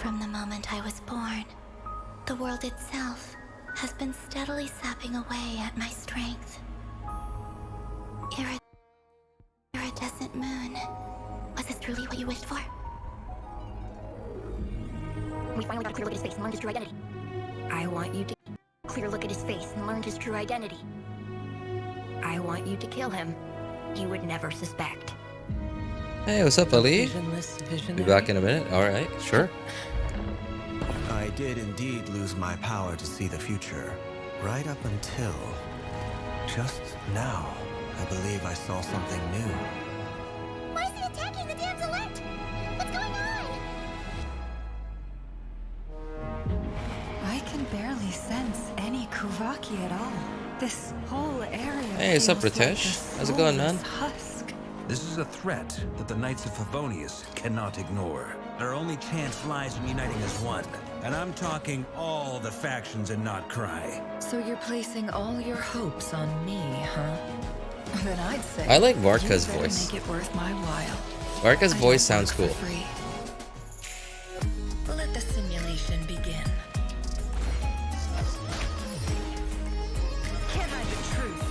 From the moment I was born, the world itself has been steadily sapping away at my strength. Iridescent moon. Was this truly what you wished for? We finally got a clear look at his face and learned his true identity. I want you to clear look at his face and learn his true identity. I want you to kill him. You would never suspect. Hey, what's up, Ali? Be back in a minute. All right, sure. I did indeed lose my power to see the future, right up until just now. I believe I saw something new. Why is he attacking the damselette? What's going on? I can barely sense any Kuvaki at all. This whole area. Hey, what's up, feels like Ritesh? the How's it going, man? soulless husk. This is a threat that the Knights of Favonius cannot ignore. Their only chance lies in uniting as one. And I'm talking all the factions in Nod-Krai. So you're placing all your hopes on me, huh? Then I'd say I like Varka's you better voice. Make it worth my while. Varka's I voice don't sounds work cool. for free. Let the simulation begin. Can't hide the truth.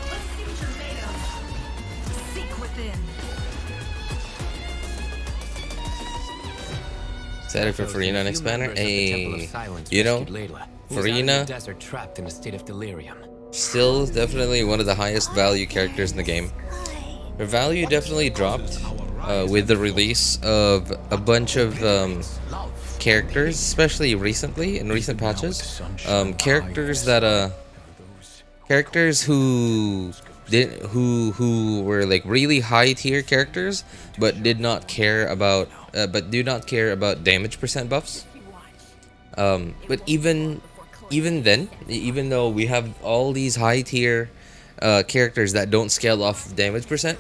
Let's see what you're made of. Seek within. Excited for Furina next banner? Hey, you know, Furina, desert trapped in a state of delirium. still definitely one of the highest value characters in the game. Her value definitely dropped with the release of a bunch of characters, especially recently in recent patches. Characters that characters who were like really high tier characters, but did not care about do not care about damage percent buffs. But even then, even though we have all these high tier characters that don't scale off damage percent,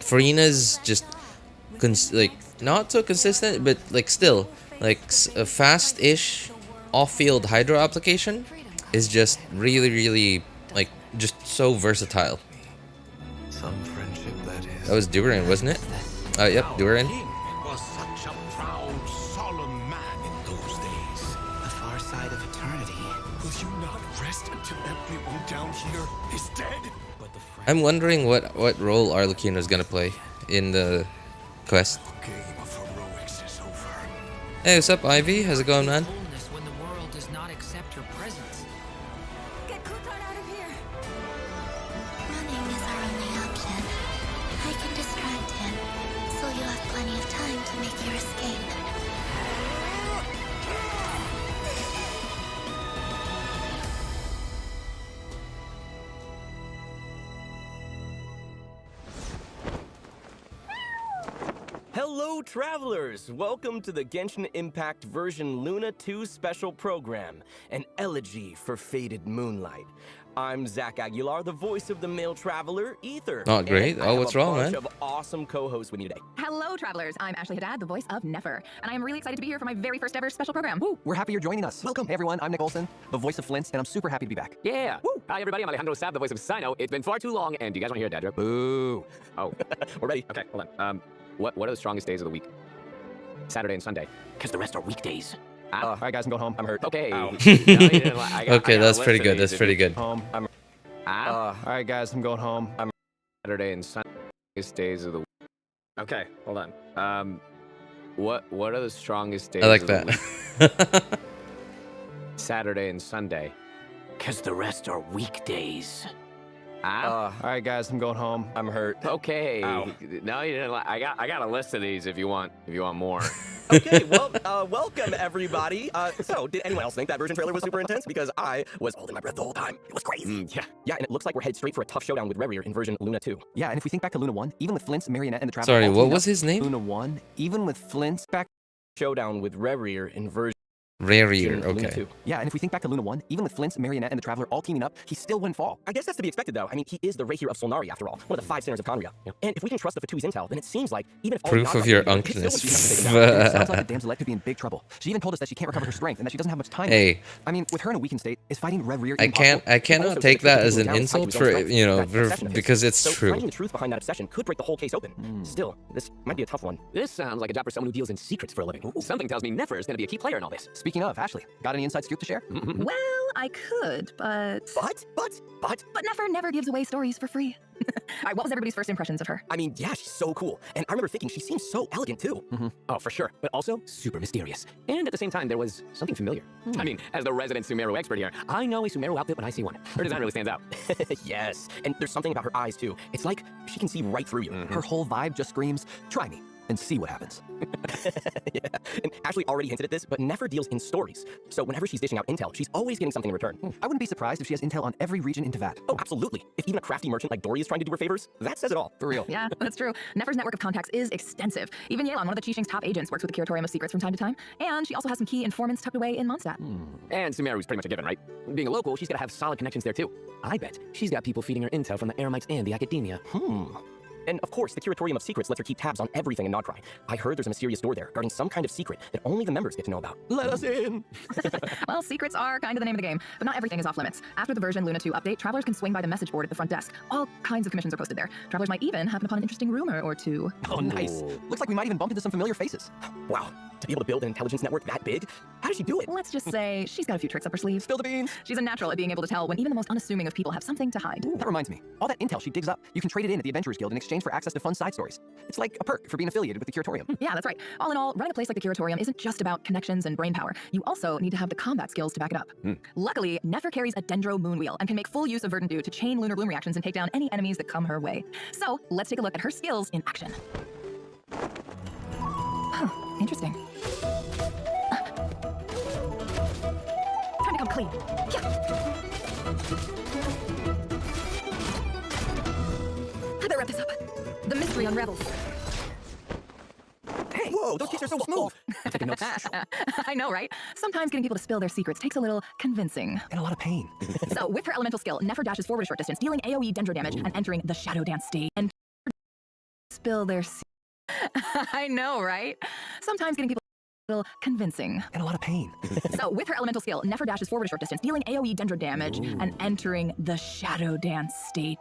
Furina's just like not so consistent, but like still like a fast-ish off-field hydro application is just really like just so versatile. Some friendship that is. That was Duran, wasn't it? Yep, Duran. King was such a proud, solemn man in those days. The far side of eternity. Will you not rest until everyone down here is dead? But the I'm wondering what role Arlecchino is gonna play in the quest. Game of heroics is over. Hey, what's up, Ivy? How's it going, man? Wholeness when the world does not accept your presence. Get Kutan out of here. Running is our only option. I can distract him, so you'll have plenty of time to make your escape. Hello, travelers! Welcome to the Genshin Impact version Luna 2 special program, an elegy for faded moonlight. I'm Zach Aguilar, the voice of the male traveler, Ether. Not great. And I Oh, have what's a wrong, bunch man? of awesome co-hosts with me today. Hello, travelers. I'm Ashley Haddad, the voice of Nefer, and I am really excited to be here for my very first ever special program. Woo! We're happy you're joining us. Welcome. Hey everyone, I'm Nick Olson, the voice of Flint, and I'm super happy to be back. Yeah. Woo. Hi everybody, I'm Alejandro Sab, the voice of Sino. It's been far too long, and do you guys want to hear a dad joke? Boo. Oh. We're ready. Okay, hold on. What are the strongest days of the week? Saturday and Sunday. Because the rest are weekdays. All right, guys, I'm going home. I'm hurt. Okay. Ow. Okay, that's pretty good. That's pretty good. Home. All right, guys, I'm going home. Saturday and Sunday days of the week. Okay, hold on. What are the strongest days I like of the that. week? Saturday and Sunday. Because the rest are weekdays. All right, guys, I'm going home. I'm hurt. Okay. Ow. No, you didn't. I got a list of these if you want more. Okay, well, welcome everybody. So, did anyone else think that version trailer was super intense? Because I was holding my breath the whole time. It was crazy. Yeah. Yeah, and it looks like we're headed straight for a tough showdown with Rerir in version Luna 2. Yeah, and if we think back to Luna 1, even with Flint's marionette and the traveler. Sorry, all what teamed was up, his name? Luna 1, even with Flint's back. Showdown with Rerir in version Rarier, okay. Yeah, and if we think back to Luna 1, even with Flint's Marionette and the Traveler all teaming up, he still wouldn't fall. I guess that's to be expected, though. I mean, he is the Rahier of Solnari, after all. One of the 5 sinners of Conria. And if we can trust the Fatui's intel, then it seems like even if all Proof of your uncleness. It sounds like the Damselette could be in big trouble. She even told us that she can't recover her strength and that she doesn't have much time. Hey. I mean, with her in a weakened state, is fighting Red Rear I cannot take that as an insult for, you know, because it's true. Finding the truth behind that obsession could break the whole case open. Still, this might be a tough one. This sounds like a job for someone who deals in secrets for a living. Something tells me Nefer is going to be a key player in all this. Speaking of, Ashley, got any inside scoop to share? Well, I could, but... But Nefer never gives away stories for free. Alright, what was everybody's first impressions of her? I mean, yeah, she's so cool. And I remember thinking she seems so elegant, too. Oh, for sure. But also super mysterious. And at the same time, there was something familiar. I mean, as the resident Sumeru expert here, I know a Sumeru outfit when I see one. Her design really stands out. Yes. And there's something about her eyes, too. It's like she can see right through you. Her whole vibe just screams, try me and see what happens. Yeah. And Ashley already hinted at this, but Nefer deals in stories. So whenever she's dishing out intel, she's always getting something in return. I wouldn't be surprised if she has intel on every region in Teyvat. Oh, absolutely. If even a crafty merchant like Dory is trying to do her favors, that says it all. For real. Yeah, that's true. Nefer's network of contacts is extensive. Even Yelan, one of the Qixing's top agents, works with the Curatorium of Secrets from time to time. And she also has some key informants tucked away in Mondstadt. And Sumeru's pretty much a given, right? Being a local, she's got to have solid connections there too. I bet she's got people feeding her intel from the Eremites and the academia. And of course, the Curatorium of Secrets lets her keep tabs on everything in Nod-Krai. I heard there's a mysterious door there, guarding some kind of secret that only the members get to know about. Let us in! Well, secrets are kind of the name of the game, but not everything is off limits. After the version Luna 2 update, travelers can swing by the message board at the front desk. All kinds of commissions are posted there. Travelers might even happen upon an interesting rumor or two. Oh, nice. Looks like we might even bump into some familiar faces. Wow, to be able to build an intelligence network that big? How does she do it? Let's just say she's got a few tricks up her sleeve. Spill the beans! She's a natural at being able to tell when even the most unassuming of people have something to hide. That reminds me, all that intel she digs up, you can trade it in at the Adventurers Guild in exchange for access to fun side stories. It's like a perk for being affiliated with the Curatorium. Yeah, that's right. All in all, running a place like the Curatorium isn't just about connections and brainpower. You also need to have the combat skills to back it up. Luckily, Nefer carries a Dendro Moon Wheel and can make full use of Verdant Dew to chain lunar bloom reactions and take down any enemies that come her way. So, let's take a look at her skills in action. Oh, interesting. Time to come clean. I better wrap this up. The mystery unravels. Hey, whoa, those kicks are so smooth! I'm taking notes. I know, right? Sometimes getting people to spill their secrets takes a little convincing. And a lot of pain. So, with her elemental skill, Nefer dashes forward a short distance, dealing AoE Dendro damage and entering the Shadow Dance stage. And spill their I know, right? Sometimes getting people a little convincing. And a lot of pain. So, with her elemental skill, Nefer dashes forward a short distance, dealing AoE Dendro damage and entering the Shadow Dance state.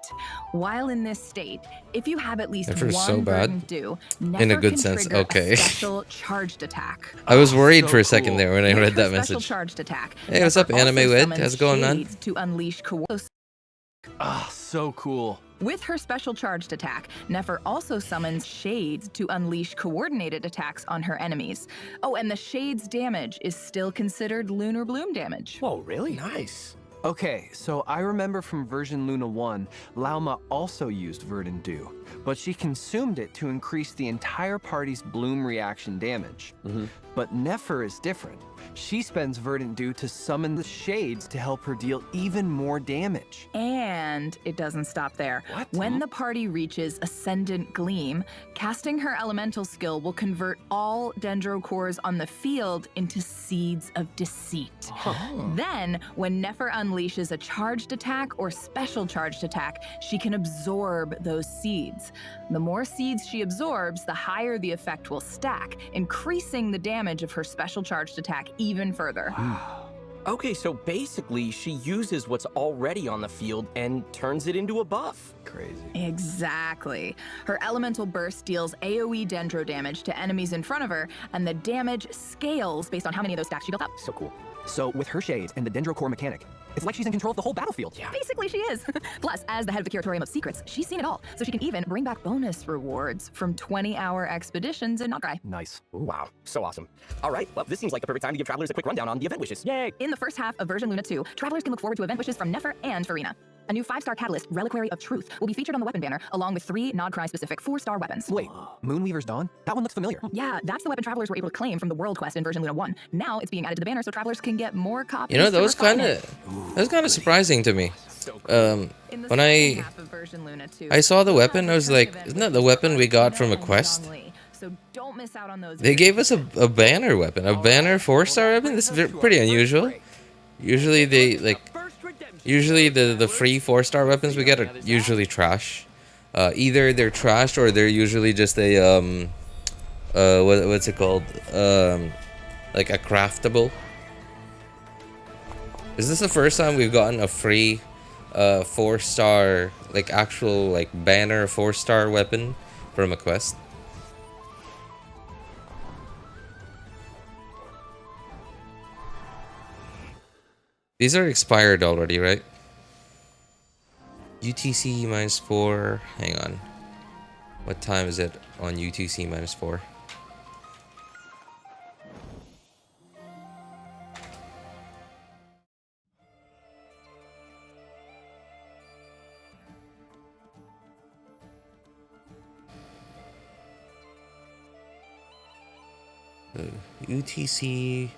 While in this state, if you have at least Nefer's one so bad. Verdant Dew, Nefer In a good can sense, trigger okay. a special charged attack. I was worried so for a second cool. there when I With read her that special message. charged attack, Hey, what's up, Nefer also Anime Wit? summons How's it going, man? shades to unleash So cool. With her special charged attack, Nefer also summons Shades to unleash coordinated attacks on her enemies. Oh, and the Shades damage is still considered Lunar Bloom damage. Whoa, really? Nice. Okay, so I remember from version Luna 1, Lauma also used Verdant Dew, but she consumed it to increase the entire party's bloom reaction damage. But Nefer is different. She spends Verdant Dew to summon the Shades to help her deal even more damage. And it doesn't stop there. When the party reaches Ascendant Gleam, casting her elemental skill will convert all Dendro cores on the field into Seeds of Deceit. Then, when Nefer unleashes a charged attack or special charged attack, she can absorb those seeds. The more seeds she absorbs, the higher the effect will stack, increasing the damage of her special charged attack even further. Okay, so basically, she uses what's already on the field and turns it into a buff. Crazy. Exactly. Her elemental burst deals AoE Dendro damage to enemies in front of her, and the damage scales based on how many of those stacks she built up. So cool. So with her Shades and the Dendro Core mechanic, it's like she's in control of the whole battlefield. Yeah. Basically, she is. Plus, as the head of the Curatorium of Secrets, she's seen it all, so she can even bring back bonus rewards from 20-hour expeditions in Nod-Krai. Nice. Ooh, wow, so awesome. All right, well, this seems like the perfect time to give travelers a quick rundown on the event wishes. Yay! In the first half of version Luna 2, travelers can look forward to event wishes from Nefer and Furina. A new 5-star catalyst, Reliquary of Truth, will be featured on the weapon banner, along with 3 Nod-Krai specific 4-star weapons. Wait, Moonweaver's Dawn? That one looks familiar. Yeah, that's the weapon travelers were able to claim from the World Quest in version Luna 1. Now it's being added to the banner so travelers can get more copies. You know, that to was refine kind it. of surprising to me. In the When second half of version Luna 2, I saw the weapon, I was like, event isn't that the weapon we got from a Nefer and quest? Zhongli. so don't miss out on those. They gave us a banner weapon, a banner 4-star weapon. This is pretty unusual. Usually usually the free 4-star weapons we get are usually trash. Either they're trashed or they're usually just a what's it called? Like a craftable. Is this the first time we've gotten a free 4-star, like actual like banner 4-star weapon from a quest? These are expired already, right? UTC -4. Hang on. What time is it on UTC -4? UTC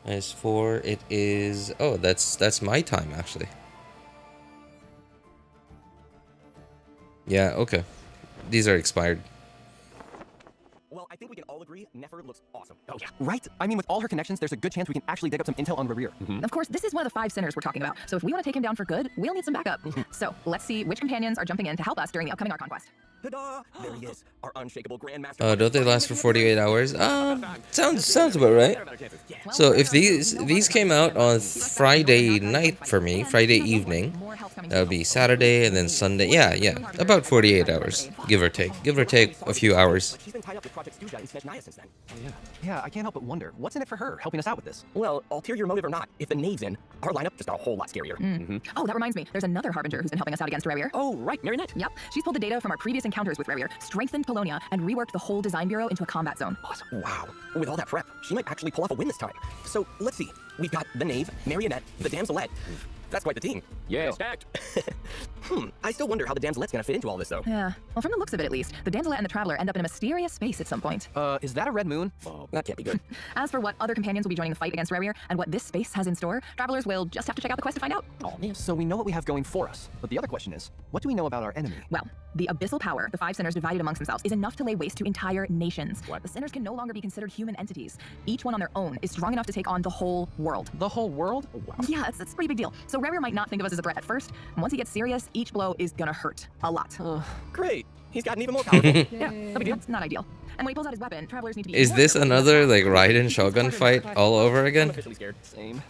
-4. It is. Oh, that's my time actually. Yeah. Okay. These are expired. Well, I think we can all agree Nefer looks awesome. Oh yeah, right? I mean, with all her connections, there's a good chance we can actually dig up some intel on Rerir. Of course, this is one of the 5 sinners we're talking about, so if we want to take him down for good, we'll need some backup. So let's see which companions are jumping in to help us during the upcoming Archon quest. Ta-da! There he is, our unshakable Grandmaster. Don't they last for 48 hours? Sounds about right. So if these came out on Friday night for me, Friday evening, that would be Saturday and then Sunday. Yeah, about 48 hours, give or take a few hours. She's been tied up with Project Stuja and Snezhnaya since then. Yeah, I can't help but wonder, what's in it for her, helping us out with this? Well, ulterior motive or not, if the Knave's in, our lineup just got a whole lot scarier. Oh, that reminds me. There's another Harbinger who's been helping us out against Rerir. Oh, right, Marionette. Yep. She's pulled the data from our previous encounters with Rerir, strengthened Polonia, and reworked the whole design bureau into a combat zone. Awesome. Wow. With all that prep, she might actually pull off a win this time. So, let's see. We've got the Knave, Marionette, the Damselette. That's quite the team. Yeah, stacked. I still wonder how the Damselette's gonna fit into all this, though. Yeah. Well, from the looks of it, at least, the Damselette and the Traveler end up in a mysterious space at some point. Is that a red moon? Oh, that can't be good. As for what other companions will be joining the fight against Rerir and what this space has in store, travelers will just have to check out the quest to find out. Oh man, so we know what we have going for us. But the other question is, what do we know about our enemy? Well, the abyssal power the 5 sinners divided amongst themselves is enough to lay waste to entire nations. What? The sinners can no longer be considered human entities. Each one on their own is strong enough to take on the whole world. The whole world? Oh, wow. Yeah, it's a pretty big deal. So Rerir might not think of us as a threat at first, and once he gets serious, each blow is gonna hurt a lot. Great. He's gotten even more powerful. Yeah, that's not ideal. And when he pulls out his weapon, travelers need to be. Is more this careful. another like Raiden Shogun fight all over I'm again? officially scared. Same.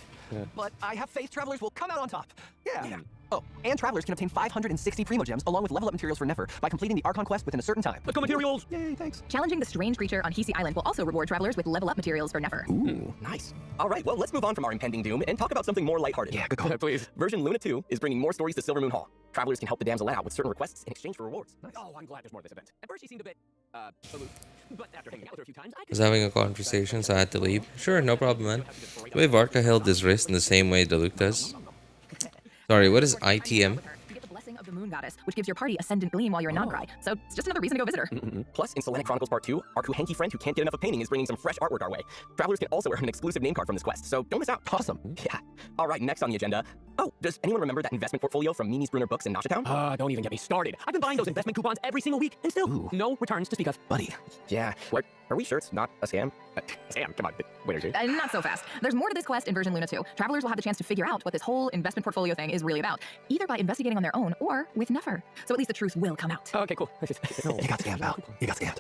But I have faith travelers will come out on top. Yeah. Oh, and travelers can obtain 560 Primo Gems along with level up materials for Nefer by completing the Archon quest within a certain time. Let's go materials! Yay, thanks. Challenging the strange creature on Hisi Island will also reward travelers with level up materials for Nefer. Ooh, nice. All right, well, let's move on from our impending doom and talk about something more lighthearted. Yeah, good call. Please. Version Luna 2 is bringing more stories to Silvermoon Hall. Travelers can help the Damselette out with certain requests in exchange for rewards. Nice. Oh, I'm glad there's more of this event. At first, she seemed a bit, aloof. But after hanging out with her a few times, I I was having a conversation, so I had to leave. Sure, no problem, man. The way Varka held his wrist in the same way Diluc does. Sorry, what is ITM? You get the blessing of the Moon Goddess, which gives your party Ascendant Gleam while you're in Nod-Krai. So it's just another reason to go visit her. Plus, in Selenic Chronicles Part 2, our Kuhenki friend who can't get enough of painting is bringing some fresh artwork our way. Travelers can also earn an exclusive name card from this quest, so don't miss out. Awesome. Yeah. All right, next on the agenda. Oh, does anyone remember that investment portfolio from Mimi's Brunner Books in Nasha Town? Don't even get me started. I've been buying those investment coupons every single week, and still no returns to speak of. Buddy. Yeah. What? Are we sure it's not a scam? Scam, come on. Wait or two. Not so fast. There's more to this quest in version Luna 2. Travelers will have the chance to figure out what this whole investment portfolio thing is really about, either by investigating on their own or with Nefer. So at least the truth will come out. Okay, cool. You got scammed out. You got scammed.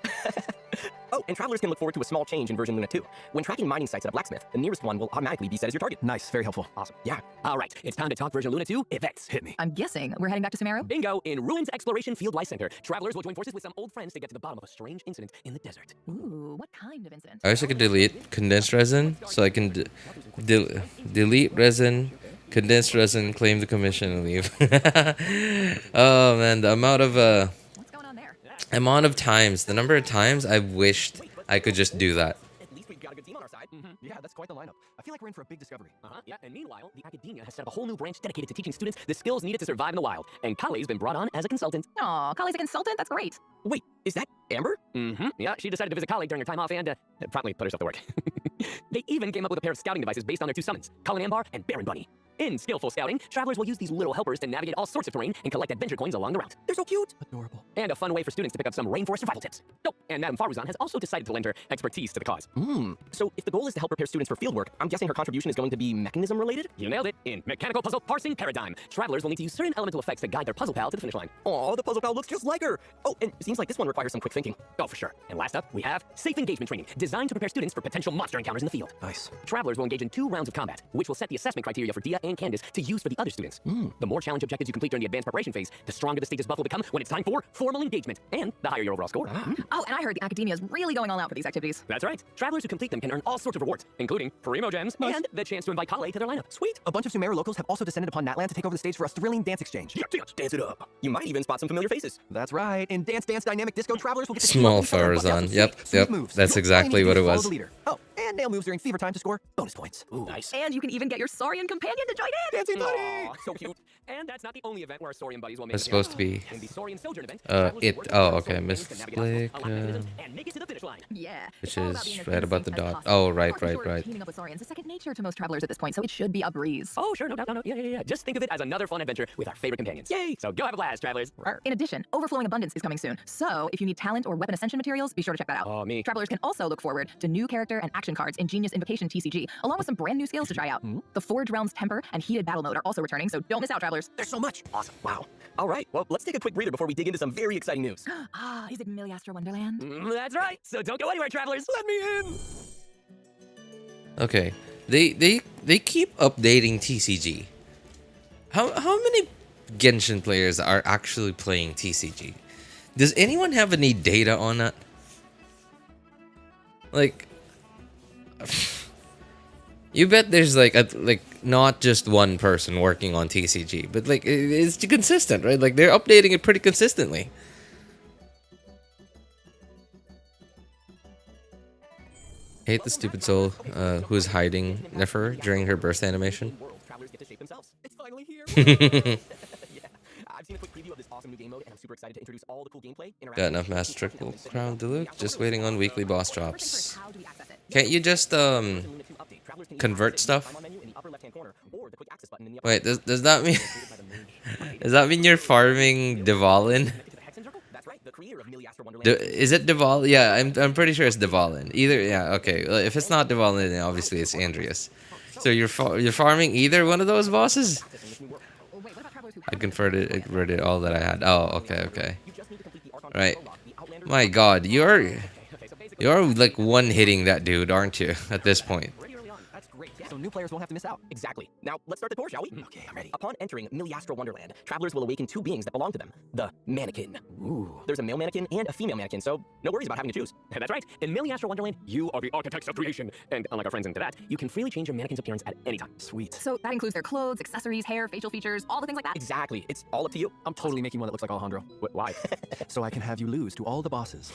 Oh, and travelers can look forward to a small change in version Luna 2. When tracking mining sites at a blacksmith, the nearest one will automatically be set as your target. Nice, very helpful. Awesome. Yeah. All right, it's time to talk version Luna 2 events. Hit me. I'm guessing we're heading back to Sumeru? Bingo! In Ruins Exploration Field Life Center, travelers will join forces with some old friends to get to the bottom of a strange incident in the desert. Ooh, what kind of incident? I wish I could delete condensed resin, so I can delete resin, condensed resin, claim the commission, and leave. Oh man, the amount of What's going on there? times, the number of times I wished I could just do that. At least we've got a good team on our side. Yeah, that's quite the lineup. I feel like we're in for a big discovery. Yeah, and meanwhile, the academia has set up a whole new branch dedicated to teaching students the skills needed to survive in the wild, and Kali's been brought on as a consultant. Aw, Kali's a consultant? That's great. Wait, is that Amber? Yeah, she decided to visit Kali during her time off and promptly put herself to work. They even came up with a pair of scouting devices based on their 2 summons, Colin Ambar and Baron Bunny. In skillful scouting, travelers will use these little helpers to navigate all sorts of terrain and collect adventure coins along the route. They're so cute. Adorable. and a fun way for students to pick up some rainforest survival tips. Oh, and Madame Faruzan has also decided to lend her expertise to the cause. So if the goal is to help prepare students for fieldwork, I'm guessing her contribution is going to be mechanism related? You nailed it. In Mechanical Puzzle Parsing Paradigm, travelers will need to use certain elemental effects to guide their puzzle pal to the finish line. Oh, the puzzle pal looks just like her. Oh, and it seems like this one requires some quick thinking. Oh, for sure. And last up, we have Safe Engagement Training, designed to prepare students for potential monster encounters in the field. Nice. Travelers will engage in 2 rounds of combat, which will set the assessment criteria for Dia and Candace to use for the other students. The more challenge objectives you complete during the advanced preparation phase, the stronger the stage's buff will become when it's time for formal engagement, and the higher your overall score. Oh, and I heard the academia is really going all out for these activities. That's right. Travelers who complete them can earn all sorts of rewards, including Primo Gems and the chance to invite Kale to their lineup. Sweet. A bunch of Sumeru locals have also descended upon Natland to take over the stage for a thrilling dance exchange. Dance it up. You might even spot some familiar faces. That's right. In Dance Dance Dynamic Disco, travelers will get to Small Faruzan. Yep. moves. That's All exactly you what need it to follow was. the leader. Oh, and nail moves during fever time to score bonus points. Ooh, nice. And you can even get your Saurian companion to join in. Dancing buddy. Aw, so cute. And that's not the only event where our Saurian buddies will make It's it. supposed to be. In the Saurian Sojourn event, travelers will It. work Oh, with okay. Saurian Missed companions to navigate click. unlock mechanisms and make it to the finish line. Yeah. Which It's all about is being as right about the innocent as dot. possible. Oh, right. Teaming up with Saurians is second nature to most travelers at this point, so it should be a breeze. Oh, sure, no doubt, no. Yeah. Just think of it as another fun adventure with our favorite companions. Yay! So go have a blast, travelers. In addition, Overflowing Abundance is coming soon, so if you need talent or weapon ascension materials, be sure to check that out. Oh, me. Travelers can also look forward to new character and action cards in Genius Invocation TCG, along with some brand new skills to try out. The Forge Realms Temper and Heated Battle Mode are also returning, so don't miss out, travelers. There's so much. Awesome. Wow. All right. Well, let's take a quick breather before we dig into some very exciting news. Is it Miliastra Wonderland? That's right. So don't go anywhere, travelers. Let me in. Okay. They keep updating TCG. How many Genshin players are actually playing TCG? Does anyone have any data on that? Like, you bet there's like not just one person working on TCG, but like it's consistent, right? Like they're updating it pretty consistently. Hate the stupid soul who's hiding Nefer during her birth animation. Travelers get to shape themselves. It's finally here. I've seen a quick preview of this awesome new game mode, and I'm super excited to introduce all the cool gameplay. Got enough Master Triple Crown Diluc. Just waiting on weekly boss drops. Can't you just convert stuff? Wait, does that mean does that mean you're farming Dvalin? Is it Dvalin? Yeah, I'm pretty sure it's Dvalin. Either, yeah, okay. Well, if it's not Dvalin, then obviously it's Andreas. So you're farming either one of those bosses? I converted all that I had. Oh, okay. Right. My God, you're like one-hitting that dude, aren't you? At this point. So new players won't have to miss out. Exactly. Now, let's start the tour, shall we? Okay, I'm ready. Upon entering Miliastra Wonderland, travelers will awaken 2 beings that belong to them. The mannequin. Ooh. There's a male mannequin and a female mannequin, so no worries about having to choose. That's right. In Miliastra Wonderland, you are the architects of creation. And unlike our friends into that, you can freely change your mannequin's appearance at any time. Sweet. So that includes their clothes, accessories, hair, facial features, all the things like that. Exactly. It's all up to you. I'm totally making one that looks like Alejandro. Why? So I can have you lose to all the bosses.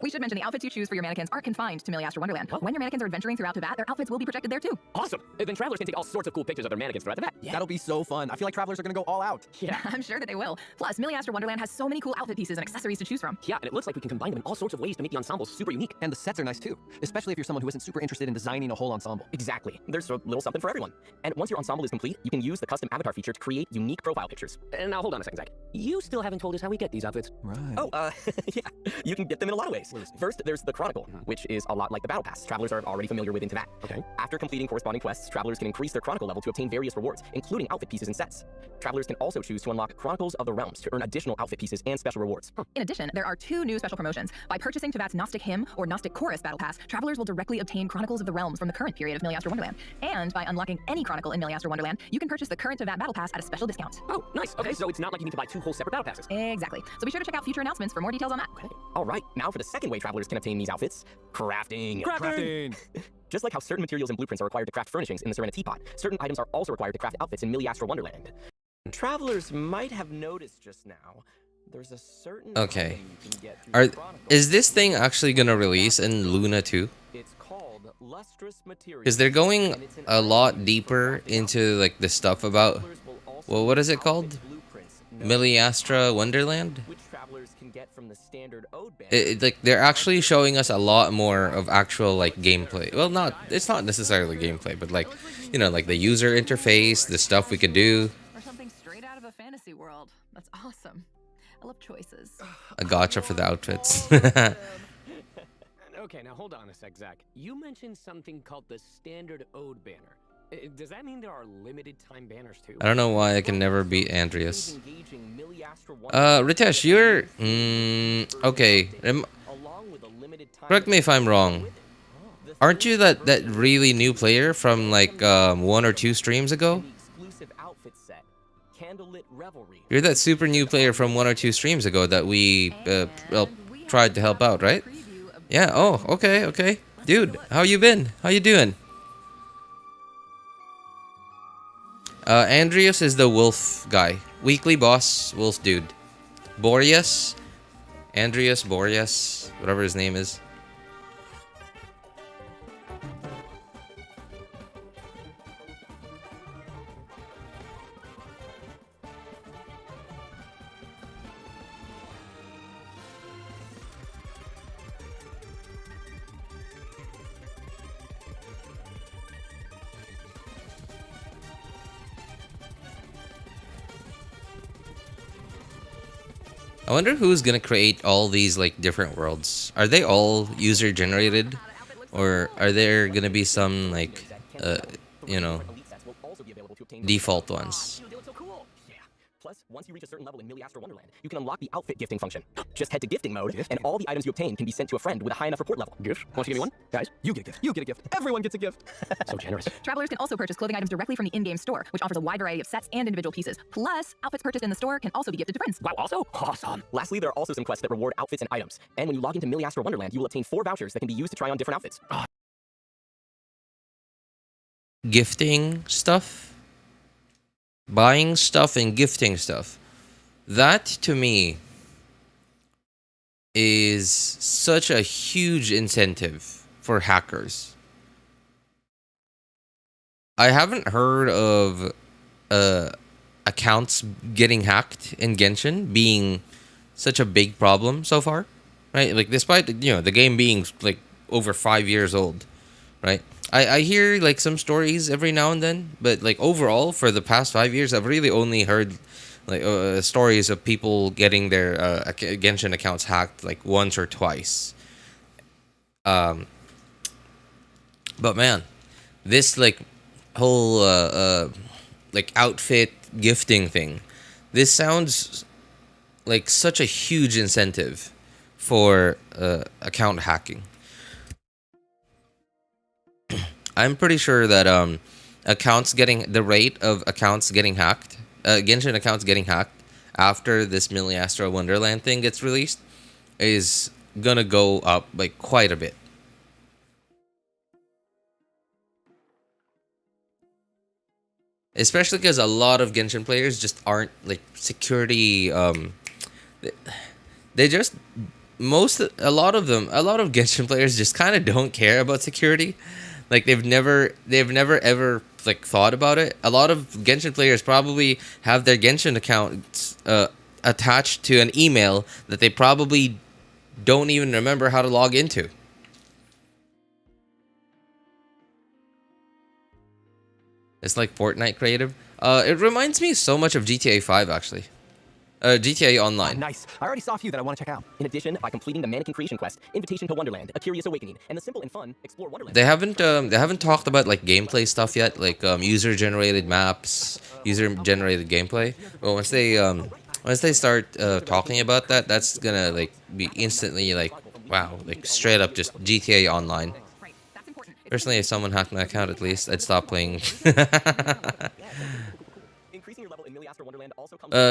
We should mention the outfits you choose for your mannequins aren't confined to Miliastra Wonderland. When your mannequins are adventuring throughout Teyvat, their outfits will be projected there too. Awesome. Then travelers can take all sorts of cool pictures of their mannequins throughout the vat. Yeah. That'll be so fun. I feel like travelers are gonna go all out. Yeah, I'm sure that they will. Plus, Miliastra Wonderland has so many cool outfit pieces and accessories to choose from. Yeah, and it looks like we can combine them in all sorts of ways to make the ensemble super unique. And the sets are nice too, especially if you're someone who isn't super interested in designing a whole ensemble. Exactly. There's a little something for everyone. And once your ensemble is complete, you can use the custom avatar feature to create unique profile pictures. And now hold on a second, Zach. You still haven't told us how we get these outfits. Right. Oh, yeah. You can get them in a lot of ways. First, there's the Chronicle, which is a lot like the Battle Pass. Travelers are already familiar with into that. Okay. After completing corresponding quests, travelers can increase their Chronicle level to obtain various rewards, including outfit pieces and sets. Travelers can also choose to unlock Chronicles of the Realms to earn additional outfit pieces and special rewards. In addition, there are 2 new special promotions. By purchasing Teyvat's Gnostic Hymn or Gnostic Chorus Battle Pass, travelers will directly obtain Chronicles of the Realms from the current period of Miliastra Wonderland. And by unlocking any Chronicle in Miliastra Wonderland, you can purchase the current Teyvat Battle Pass at a special discount. Oh, nice. Okay, so it's not like you need to buy 2 whole separate battle passes. Exactly. So be sure to check out future announcements for more details on that. Okay. All right, now for the second way travelers can obtain these outfits, crafting. Just like how certain materials and blueprints are required to craft furnishings in the Serena Teapot, certain items are also required to craft outfits in Miliastra Wonderland. Travelers might have noticed just now, there's a certain Okay. item you can get through the Chronicle. Is this thing actually gonna release in Luna 2? It's called Lustrous Materials. Because they're going a lot deeper into like the stuff about, well, what is it called? Miliastra Wonderland? Which travelers can get from the standard Ode Band. Like they're actually showing us a lot more of actual like gameplay. Well, it's not necessarily gameplay, but like, you know, like the user interface, the stuff we could do. Or something straight out of a fantasy world. That's awesome. of choices. A gotcha for the outfits. Okay, now hold on a sec, Zach. You mentioned something called the Standard Ode banner. Does that mean there are limited time banners too? I don't know why I can never beat Andreas. Ritesh, you're... okay. Correct me if I'm wrong. Aren't you that really new player from like 1 or 2 streams ago? You're that super new player from 1 or 2 streams ago that we well, tried to help out, right? Yeah, oh, okay. Dude, how you been? How you doing? Andreas is the wolf guy. Weekly boss, wolf dude. Boreas? Andreas, Boreas, whatever his name is. I wonder who's gonna create all these like different worlds. Are they all user generated, or are there gonna be some like, you know, default ones? Plus, once you reach a certain level in Miliastra Wonderland, you can unlock the outfit gifting function. Just head to gifting mode, and all the items you obtain can be sent to a friend with a high enough report level. Gift? Want to give me one? Guys, you get a gift. You get a gift. Everyone gets a gift. So generous. Travelers can also purchase clothing items directly from the in-game store, which offers a wide variety of sets and individual pieces. Plus, outfits purchased in the store can also be gifted to friends. Wow, also? Awesome. Lastly, there are also some quests that reward outfits and items. And when you log into Miliastra Wonderland, you will obtain 4 vouchers that can be used to try on different outfits. Gifting stuff? Buying stuff and gifting stuff. That, to me, is such a huge incentive for hackers. I haven't heard of accounts getting hacked in Genshin being such a big problem so far, right? Like, despite, you know, the game being, like, over 5 years old, right? I hear, like, some stories every now and then, but, like, overall, for the past 5 years, I've really only heard like stories of people getting their Genshin accounts hacked like once or twice. But man, this like whole like outfit gifting thing, this sounds like such a huge incentive for account hacking. I'm pretty sure that the rate of accounts getting hacked, Genshin accounts getting hacked after this Miliastra Wonderland thing gets released is gonna go up like quite a bit. Especially because a lot of Genshin players just aren't like security. They just a lot of Genshin players just kind of don't care about security. Like they've never ever like thought about it. A lot of Genshin players probably have their Genshin accounts attached to an email that they probably don't even remember how to log into. It's like Fortnite creative. It reminds me so much of GTA 5 actually. GTA Online. Nice. I already saw a few that I want to check out. In addition, by completing the mannequin creation quest, Invitation to Wonderland, A Curious Awakening, and the simple and fun Explore Wonderland. They haven't talked about like gameplay stuff yet, like user generated maps, user generated gameplay. Well, once they start talking about that, that's gonna like be instantly like wow, like straight up just GTA Online. Personally, if someone hacked my account, at least I'd stop playing.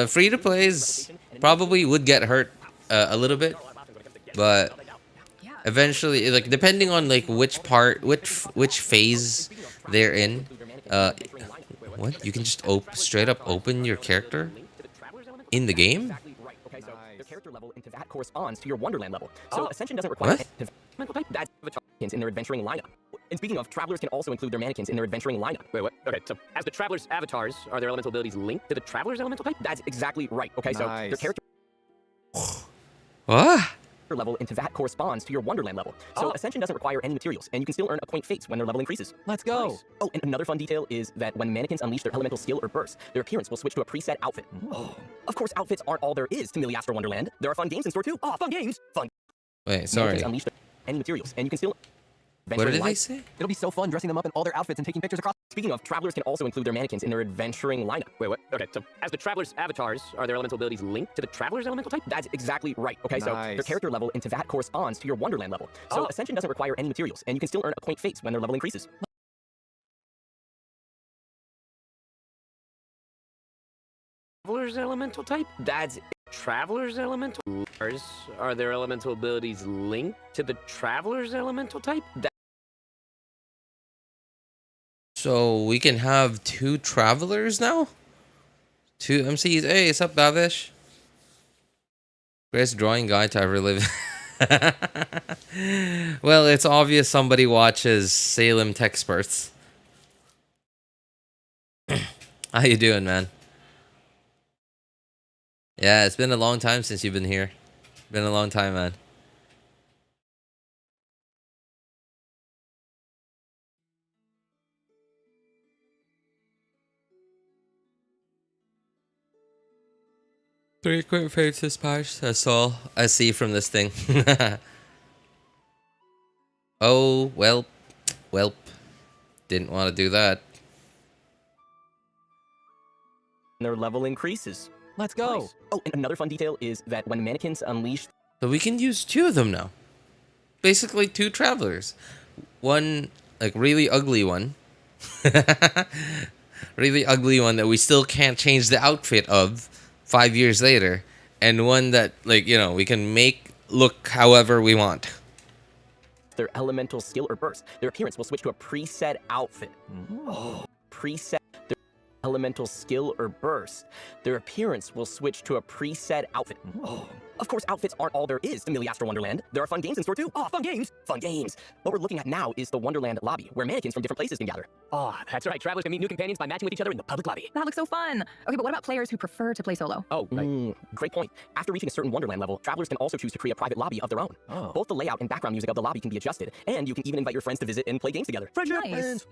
Free to plays probably would get hurt a little bit, but eventually, like depending on like which phase they're in, what you can just straight up open your character in the game. That corresponds to your Wonderland level. So Ascension doesn't require mannequins in their adventuring lineup. And speaking of, travelers can also include their mannequins in their adventuring lineup. Wait, what? Okay, so as the travelers' avatars, are their elemental abilities linked to the travelers' elemental type? That's exactly right. Okay, so their character. What? level into that corresponds to your Wonderland level. So Ascension doesn't require any materials, and you can still earn a point fates when their level increases. Let's go. Nice. Oh, and another fun detail is that when mannequins unleash their elemental skill or burst, their appearance will switch to a preset outfit. Oh. Of course, outfits aren't all there is to Miliastra Wonderland. There are fun games in store too. Oh, fun games! Fun. Wait, sorry. Mannequins unleash any materials, and you can still... What did they say? It'll be so fun dressing them up in all their outfits and taking pictures across. Speaking of, travelers can also include their mannequins in their adventuring lineup. Wait, what? Okay, so as the traveler's avatars, are their elemental abilities linked to the traveler's elemental type? That's exactly right. Okay, so Nice. their character level into that corresponds to your Wonderland level. So Ascension doesn't require any materials, and you can still earn a point fates when their level increases. Traveler's elemental type? That's traveler's elemental? Are their elemental abilities linked to the traveler's elemental type? So we can have 2 travelers now? 2 MCs. Hey, what's up, Bavish? Greatest drawing guide to ever live. Well, it's obvious somebody watches Salem Techsperts. How you doing, man? Yeah, it's been a long time since you've been here. Been a long time, man. Three quick fates this patch. That's all I see from this thing. Oh, well. Didn't want to do that. Their level increases. Let's go. Nice. Oh, and another fun detail is that when mannequins unleash... So we can use 2 of them now. Basically 2 travelers. One, like, really ugly one. Really ugly one that we still can't change the outfit of 5 years later. And one that, like, you know, we can make look however we want. Their elemental skill or burst, their appearance will switch to a preset outfit. Preset. Their elemental skill or burst, their appearance will switch to a preset outfit. Of course, outfits aren't all there is to Miliastra Wonderland. There are fun games in store too. Oh, fun games! Fun games! What we're looking at now is the Wonderland lobby, where mannequins from different places can gather. Oh, that's right. Travelers can meet new companions by matching with each other in the public lobby. That looks so fun. Okay, but what about players who prefer to play solo? Oh, right. Great point. After reaching a certain Wonderland level, travelers can also choose to create a private lobby of their own. Both the layout and background music of the lobby can be adjusted, and you can even invite your friends to visit and play games together. Nice.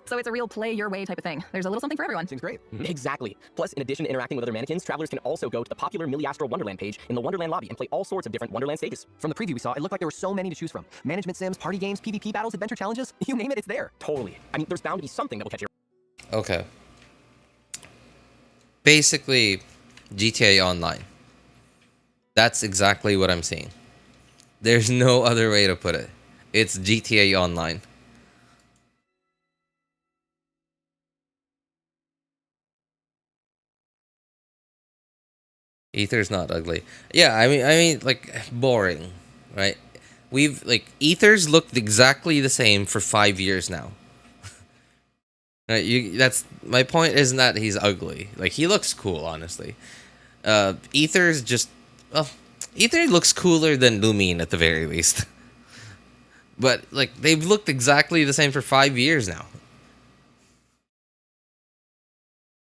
So it's a real play your way type of thing. There's a little something for everyone. Seems great. Exactly. Plus, in addition to interacting with other mannequins, travelers can also go to the popular Miliastra Wonderland page in the Wonderland lobby and play all sorts of different Wonderland stages. From the preview we saw, it looked like there were so many to choose from. Management sims, party games, PvP battles, adventure challenges. You name it, it's there. Totally. I mean, there's bound to be something that will catch your... Okay. Basically, GTA Online. That's exactly what I'm seeing. There's no other way to put it. It's GTA Online. Ether's not ugly. Yeah, I mean, like, boring, right? We've, like, Ether's looked exactly the same for 5 years now. Right, that's, my point isn't that he's ugly. Like, he looks cool, honestly. Ether's just, well, Ether looks cooler than Lumine at the very least. But, like, they've looked exactly the same for 5 years now.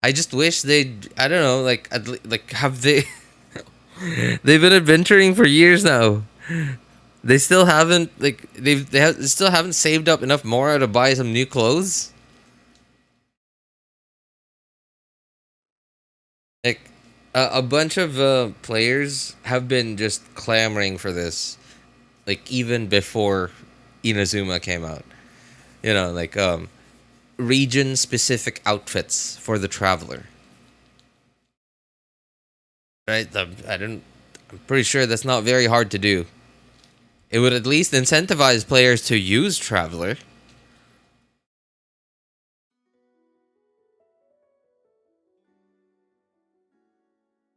I just wish they'd, I don't know, like have they... They've been adventuring for years now. They still haven't, like, they still haven't saved up enough more to buy some new clothes. Like, a bunch of players have been just clamoring for this, like, even before Inazuma came out. You know, like, region-specific outfits for the traveler. Right? I'm pretty sure that's not very hard to do. It would at least incentivize players to use Traveler.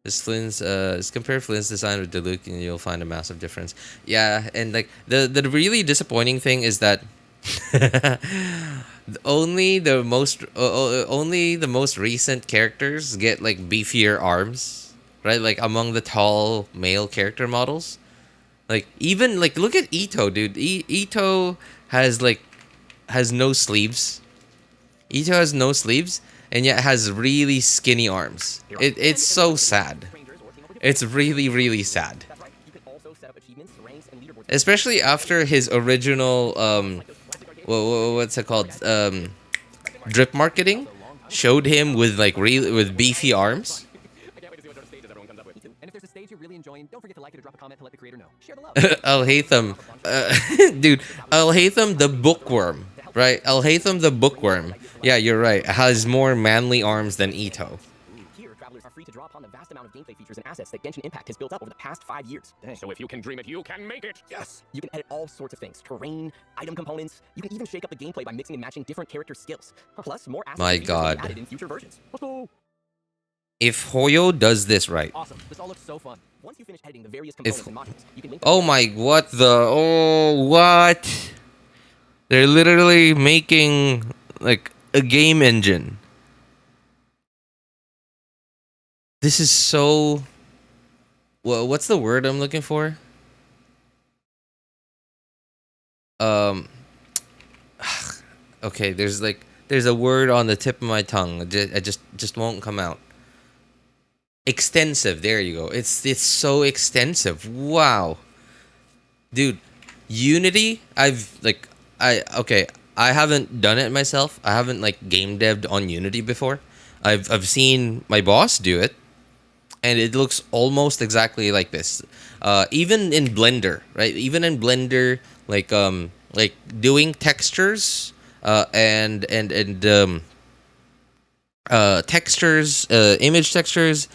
Compare Flin's design with Dodoco and you'll find a massive difference. Yeah, and like the really disappointing thing is that only the most recent characters get like beefier arms, right? Like among the tall male character models. Like even like look at Ito, dude. Ito has no sleeves. Ito has no sleeves and yet has really skinny arms. It's so sad. It's really, really sad. Especially after his original what's it called? Drip marketing showed him with like with beefy arms. And if there's a stage you're really enjoying, don't forget to like it or drop a comment to let the creator know. Share the love. Al-Haytham, dude, Al-Haytham the bookworm, right? Al-Haytham the bookworm. Yeah, you're right. Has more manly arms than Ito. Here, travelers are free to draw upon the vast amount of gameplay features and assets that Genshin Impact has built up over the past 5 years. Dang. So if you can dream it, you can make it. Yes. You can edit all sorts of things. Terrain, item components. You can even shake up the gameplay by mixing and matching different character skills. Plus, more assets My and features will be God. added in future versions. Let's go. If Hoyo does this right. Awesome. This all looks so fun. Once you finish editing the various components and modules, you can link them Oh my, what the, oh, what? They're literally making, like, a game engine. This is so, well, what's the word I'm looking for? Okay, there's a word on the tip of my tongue. I just won't come out. Extensive. There you go. It's so extensive. Wow, dude. Unity. I haven't done it myself. I haven't like game dev'd on Unity before. I've seen my boss do it, and it looks almost exactly like this. Even in Blender, right? Even in Blender, like doing textures, textures, image textures.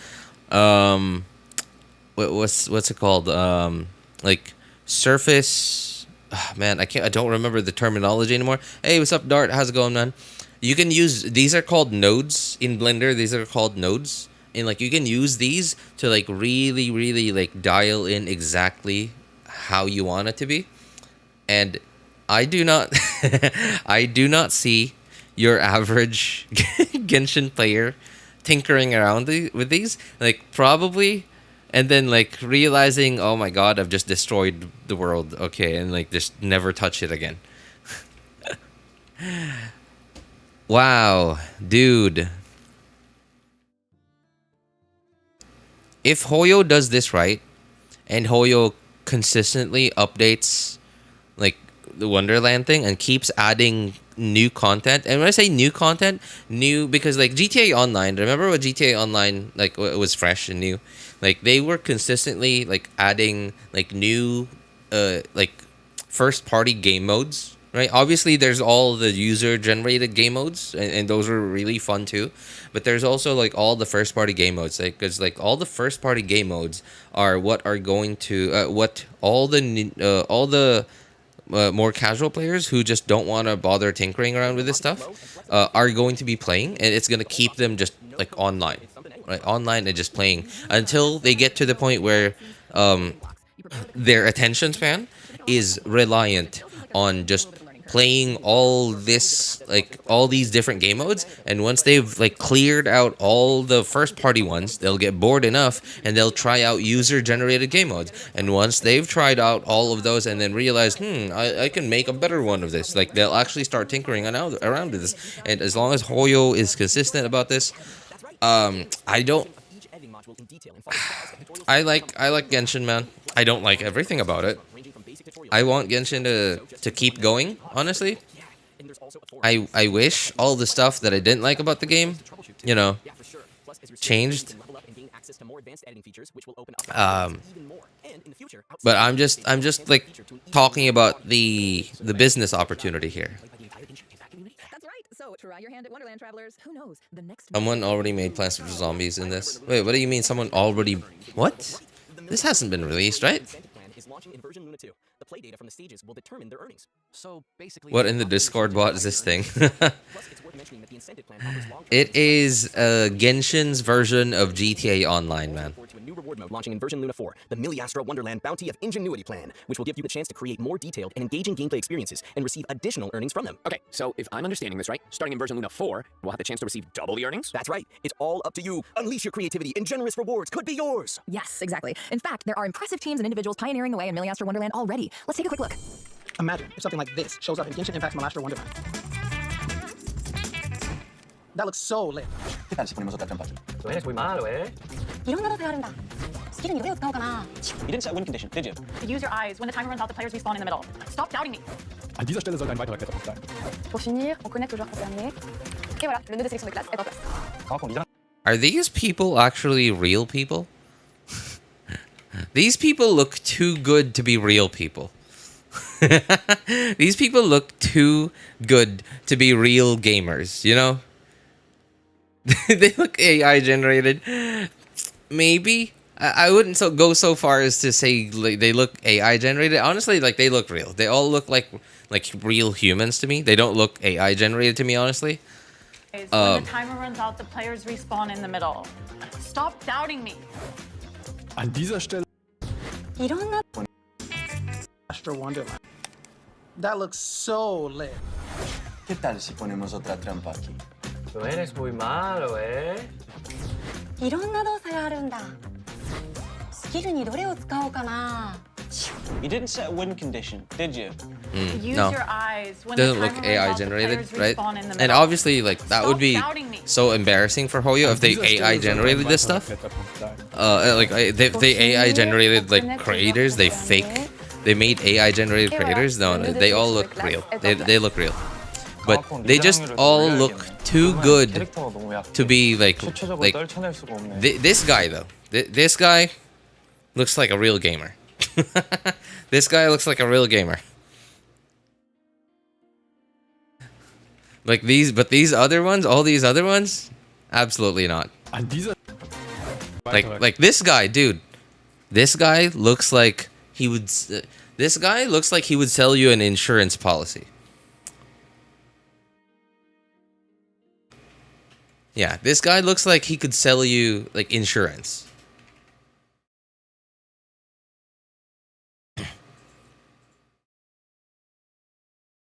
What's it called? Like surface. Oh, man, I don't remember the terminology anymore. Hey, what's up, Dart? How's it going, man? You can use these are called nodes in Blender. These are called nodes, and like you can use these to like really like dial in exactly how you want it to be. And I do not see your average Genshin player tinkering around with these, like probably, and then like realizing, oh my god, I've just destroyed the world, okay, and like just never touch it again. Wow, dude. If Hoyo does this right, and Hoyo consistently updates like the Wonderland thing and keeps adding new content, and when I say new content, new because like GTA Online, remember what GTA Online like was fresh and new, like they were consistently like adding like new like first party game modes, right? Obviously there's all the user generated game modes, and those were really fun too, but there's also like all the first party game modes, like because like all the first party game modes are what are going to what all the more casual players who just don't want to bother tinkering around with this stuff are going to be playing, and it's going to keep them just like online, right? Online and just playing until they get to the point where their attention span is reliant on just playing all this, like all these different game modes, and once they've like cleared out all the first party ones, they'll get bored enough and they'll try out user generated game modes, and once they've tried out all of those and then realize I can make a better one of this, like they'll actually start tinkering around with this. And as long as Hoyo is consistent about this, I like Genshin, man. I don't like everything about it. I want Genshin to keep going, honestly. I wish all the stuff that I didn't like about the game, you know, changed. But I'm just like talking about the business opportunity here. So try your hand at Wonderland, travelers. Who knows? The next Someone already made Plants vs Zombies in this. Wait, what do you mean someone already? What? This hasn't been released, right? The play data from the stages will determine their earnings. So basically, what in the Discord bot is this thing? It is Genshin's version of GTA Online, man. A new reward mode launching in version Luna 4, the Miliastra Wonderland Bounty of Ingenuity Plan, which will give you the chance to create more detailed and engaging gameplay experiences and receive additional earnings from them. Okay, so if I'm understanding this right, starting in version Luna 4, we'll have the chance to receive double the earnings? That's right. It's all up to you. Unleash your creativity and generous rewards could be yours. Yes, exactly. In fact, there are impressive teams and individuals pioneering the way in Miliastra Wonderland already. Let's take a quick look. Imagine if something like this shows up in Genshin Impact's Simulacra Wonderland. That looks so lit. ¿Qué tal si ponemos otra trampa? Tú eres muy malo, ¿eh? 이런 것도 배워야 된다. You didn't set a win condition, did you? Use your eyes. When the timer runs out, the players respawn in the middle. Stop doubting me. An dieser Stelle sollte ein weiterer Kletterpunkt sein. Pour finir, on connecte aux joueurs concernés. Et voilà, le nœud de sélection de classe est en place. Are these people actually real people? These people look too good to be real people. These people look too good to be real gamers, you know? They look AI generated. Maybe. I wouldn't go so far as to say like, they look AI generated. Honestly, like they look real. They all look like real humans to me. They don't look AI generated to me, honestly. When the timer runs out, the players respawn in the middle. Stop doubting me. An dieser Stelle. Astro Wonderland. That looks so lit. ¿Qué tal si ponemos otra trampa aquí? Tú eres muy malo, ¿eh? いろんな動作があるんだ。スキルにどれを使おうかな。You didn't set a win condition, did you? Use No. your eyes. When Doesn't the look timer AI runs out, the generated, players right? respawn in the And middle. obviously, like that would be so embarrassing for Hoyo if they AI generated this stuff. If they AI generated like creators, they made AI generated creators. No, they all look real. They look real, but they just all look too good to be like this guy though. This guy looks like a real gamer. This guy looks like a real gamer. Like these other ones, all these other ones, absolutely not. Like this guy, dude. This guy looks like he would. This guy looks like he would sell you an insurance policy. Yeah, this guy looks like he could sell you like insurance.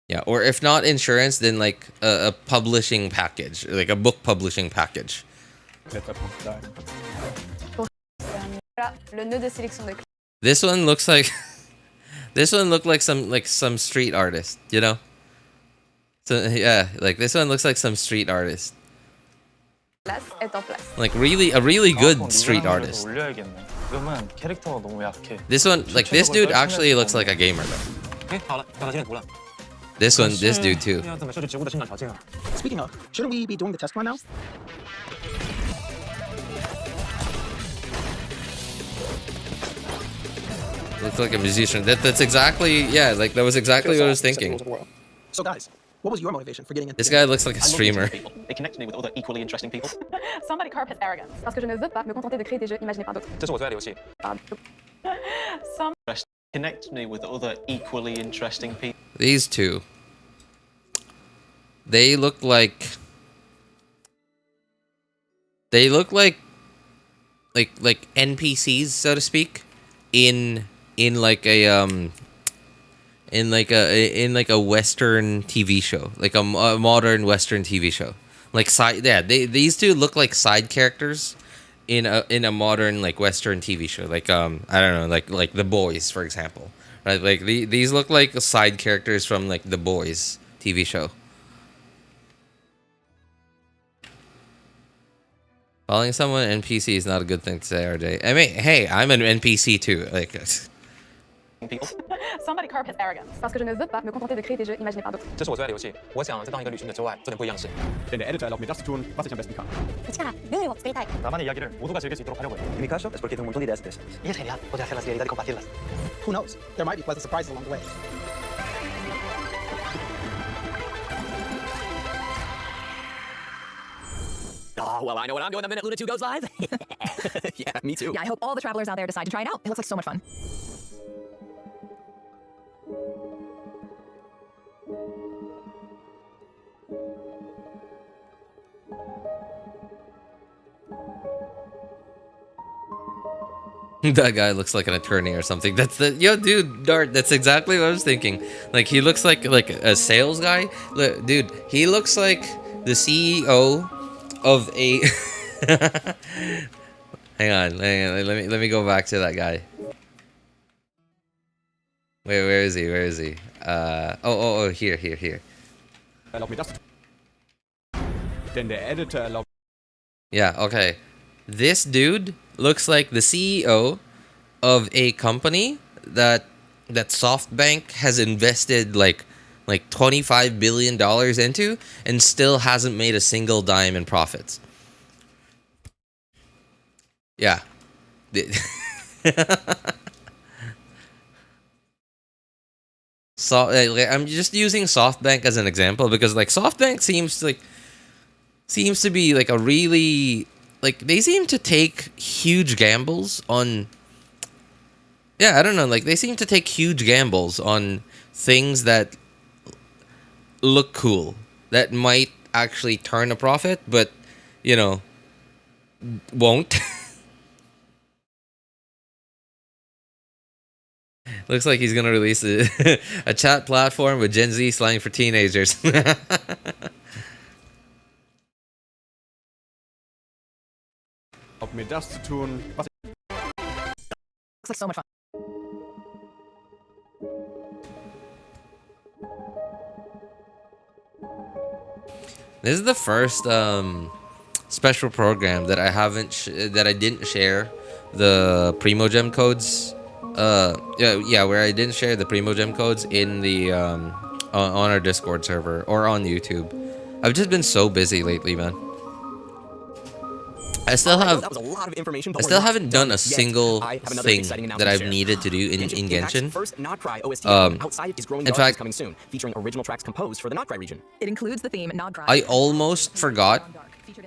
Yeah, or if not insurance, then like a publishing package, like a book publishing package. Le nœud de sélection de classe. This one looks like this one looked like some street artist, you know? So yeah, like this one looks like some street artist. Est en place. Like a really good street artist. This one, like this dude actually looks like a gamer though. This dude too. Speaking of, shouldn't we be doing the test run now? Looks like a musician. That's exactly, yeah, like that was exactly what I was thinking. So guys, what was your motivation for getting into This guy looks like a streamer. It connects me with other equally interesting people. Somebody carp his arrogance. Parce que je ne veux pas me contenter de créer des jeux imaginés par d'autres. Connect me with other equally interesting people. These two. They look like NPCs, so to speak, in like a Western TV show, like a modern Western TV show. Like these two look like side characters in a modern like Western TV show, like I don't know, like The Boys, for example, right? Like these look like side characters from like The Boys TV show. Calling someone NPC is not a good thing to say, RJ. I mean, hey, I'm an NPC too. Like, Somebody carp his arrogance. Parce que je ne veux pas me contenter de créer des jeux imaginés par d'autres. 这是我最爱的游戏，我想在当一个旅行者之外做点不一样的事。 Denn der Editor erlaubt mir das zu tun, was ich am besten kann. 나만의 이야기를 모두가 즐길 수 있도록 하려고 해. En mi caso, es porque tengo un montón de ideas de estas. Y es genial poder hacerlas realidad y compartirlas. Who knows? There might be pleasant surprises along the way. Oh, well, I know what I'm doing the minute Luna 2 goes live. Yeah, me too. Yeah, I hope all the travelers out there decide to try it out. It looks like so much fun. that guy looks like an attorney or something. Dude, Dart. That's exactly what I was thinking. Like he looks like a sales guy. Look, dude, he looks like the CEO of a. hang on. Let me go back to that guy. Wait, where is he? Here. Erlaubt mir das zu tun. Denn der Editor erlaubt. Yeah, okay. This dude looks like the CEO of a company that SoftBank has invested like $25 billion into and still hasn't made a single dime in profits. Yeah. So I'm just using SoftBank as an example because like SoftBank seems to be like a really like they seem to take huge gambles on. Yeah, I don't know. Like they seem to take huge gambles on things that look cool, that might actually turn a profit, but you know, won't. Looks like he's gonna release a chat platform with Gen Z slang for teenagers. Ob mir das zu tun, was Looks like so much fun. This is the first special program that I haven't that I didn't share the Primogem codes. Where I didn't share the Primogem codes in the on our Discord server or on YouTube. I've just been so busy lately, man. I still have. That was a lot of information. I still haven't done a single I have another thing exciting that announcement I've to share. needed to do in Genshin. First Nod-Krai OST album outside is growing in Dark is fact, coming soon, featuring original tracks composed for the Nod-Krai region. It includes the theme Nod-Krai. I almost forgot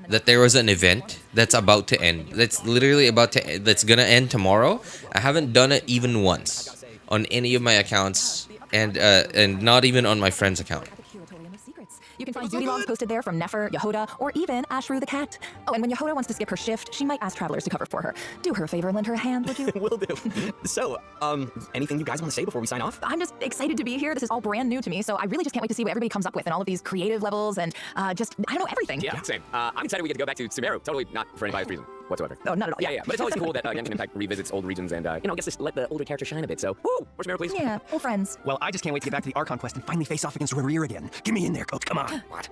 that there was an event that's about to end. That's literally about to end. That's gonna end tomorrow. I haven't done it even once on any of my accounts, and not even on my friend's account. You can find duty logs posted there from Nefer, Yehoda, or even Ashru the cat. Oh, and when Yehoda wants to skip her shift, she might ask travelers to cover for her. Do her a favor and lend her a hand, would you? Will do. So, anything you guys want to say before we sign off? I'm just excited to be here. This is all brand new to me, so I really just can't wait to see what everybody comes up with and all of these creative levels and just, I don't know, everything. Yeah, same. I'm excited we get to go back to Sumeru. Totally not for any biased reason whatsoever. Oh, not at all. Yeah. But it's always cool that Genshin Impact revisits old regions and, gets to let the older characters shine a bit. So, woo! More Sumeru, please. Yeah, old friends. Well, I just can't wait to get back to the Archon quest and finally face off against Rerir again. Get me in there, coach. Come on. What?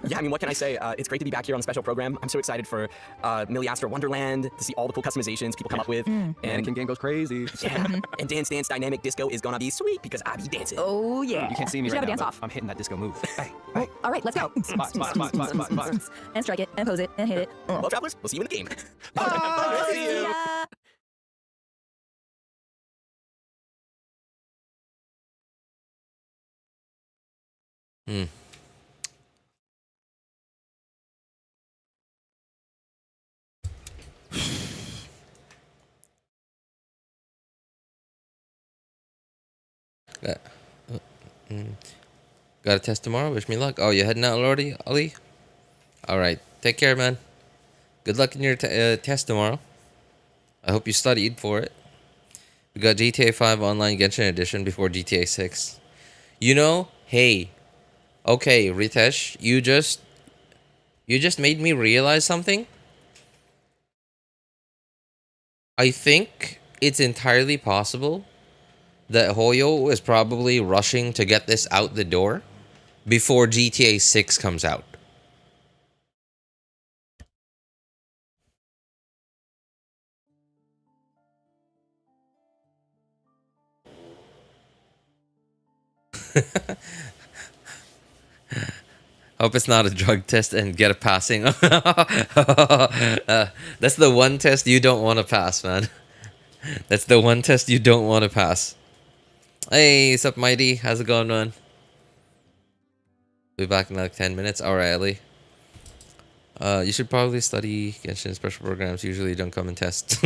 Yeah, I mean, what can I say? It's great to be back here on the special program. I'm so excited for Miliastra Wonderland to see all the cool customizations people come up with. And Anakin game goes crazy. Yeah, and Dance Dance Dynamic Disco is gonna be sweet because I be dancing. Oh, yeah. You can't see me should right have a now, dance but off. I'm hitting that disco move. Hey. All right, let's go. Spot. And strike it, and pose it, and hit it. Well, travelers, we'll see you in the game. See ya. Got a test tomorrow. Wish me luck. Oh, you heading out already, Ali? All right. Take care, man. Good luck in your test tomorrow. I hope you studied for it. We got GTA 5 Online Genshin Edition before GTA 6. You know, hey. Okay, Ritesh, you just made me realize something. I think it's entirely possible that Hoyo is probably rushing to get this out the door before GTA 6 comes out. Hope it's not a drug test and get a passing. That's the one test you don't want to pass, man. That's the one test you don't want to pass. Hey, what's up, Mighty? How's it going, man? Be back in like 10 minutes. Alright, Ali. You should probably study Genshin special programs. Usually don't come in tests.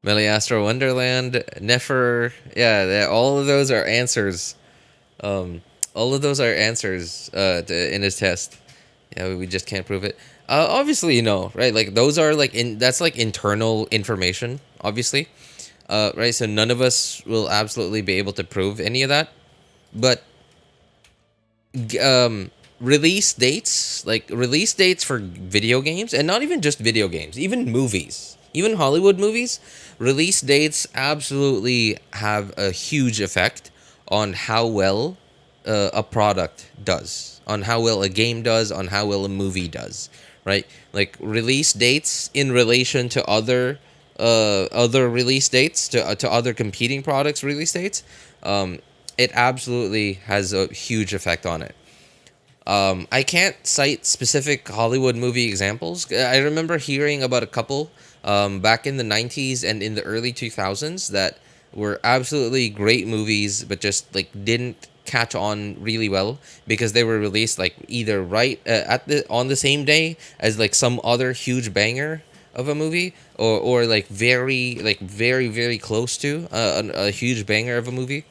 Meliastra Wonderland, Nefer, yeah, all of those are answers. All of those are answers in his test. Yeah, we just can't prove it. Obviously, you know, right? Like those are like that's like internal information, obviously. Right? So none of us will absolutely be able to prove any of that. But release dates for video games, and not even just video games, even movies, even Hollywood movies, release dates absolutely have a huge effect on how well a product does, on how well a game does, on how well a movie does, right? Like release dates in relation to other release dates, to other competing products release dates. It absolutely has a huge effect on it. I can't cite specific Hollywood movie examples. I remember hearing about a couple back in the 90s and in the early 2000s that were absolutely great movies, but just like didn't catch on really well because they were released like either right on the same day as like some other huge banger of a movie, or like very very close to a huge banger of a movie.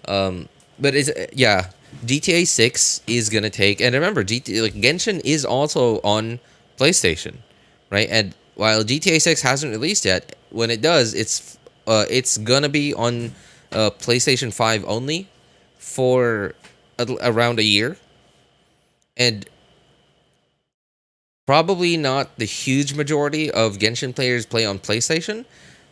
But it's yeah, GTA 6 is gonna take, and remember Genshin is also on PlayStation, right? And while GTA 6 hasn't released yet, when it does, it's gonna be on PlayStation 5 only for around a year, and probably not the huge majority of Genshin players play on PlayStation,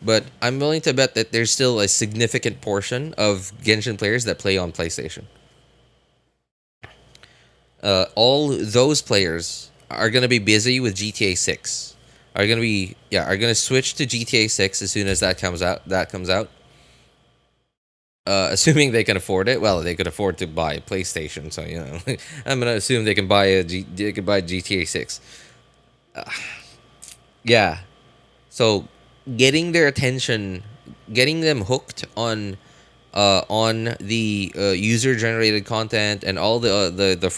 but I'm willing to bet that there's still a significant portion of Genshin players that play on PlayStation. All those players are going to be busy with GTA 6. Are going to switch to GTA 6 as soon as that comes out. Assuming they can afford it. Well, they could afford to buy a PlayStation, so you know, I'm gonna assume they can buy GTA 6. Yeah, so getting their attention, getting them hooked on the user generated content and all the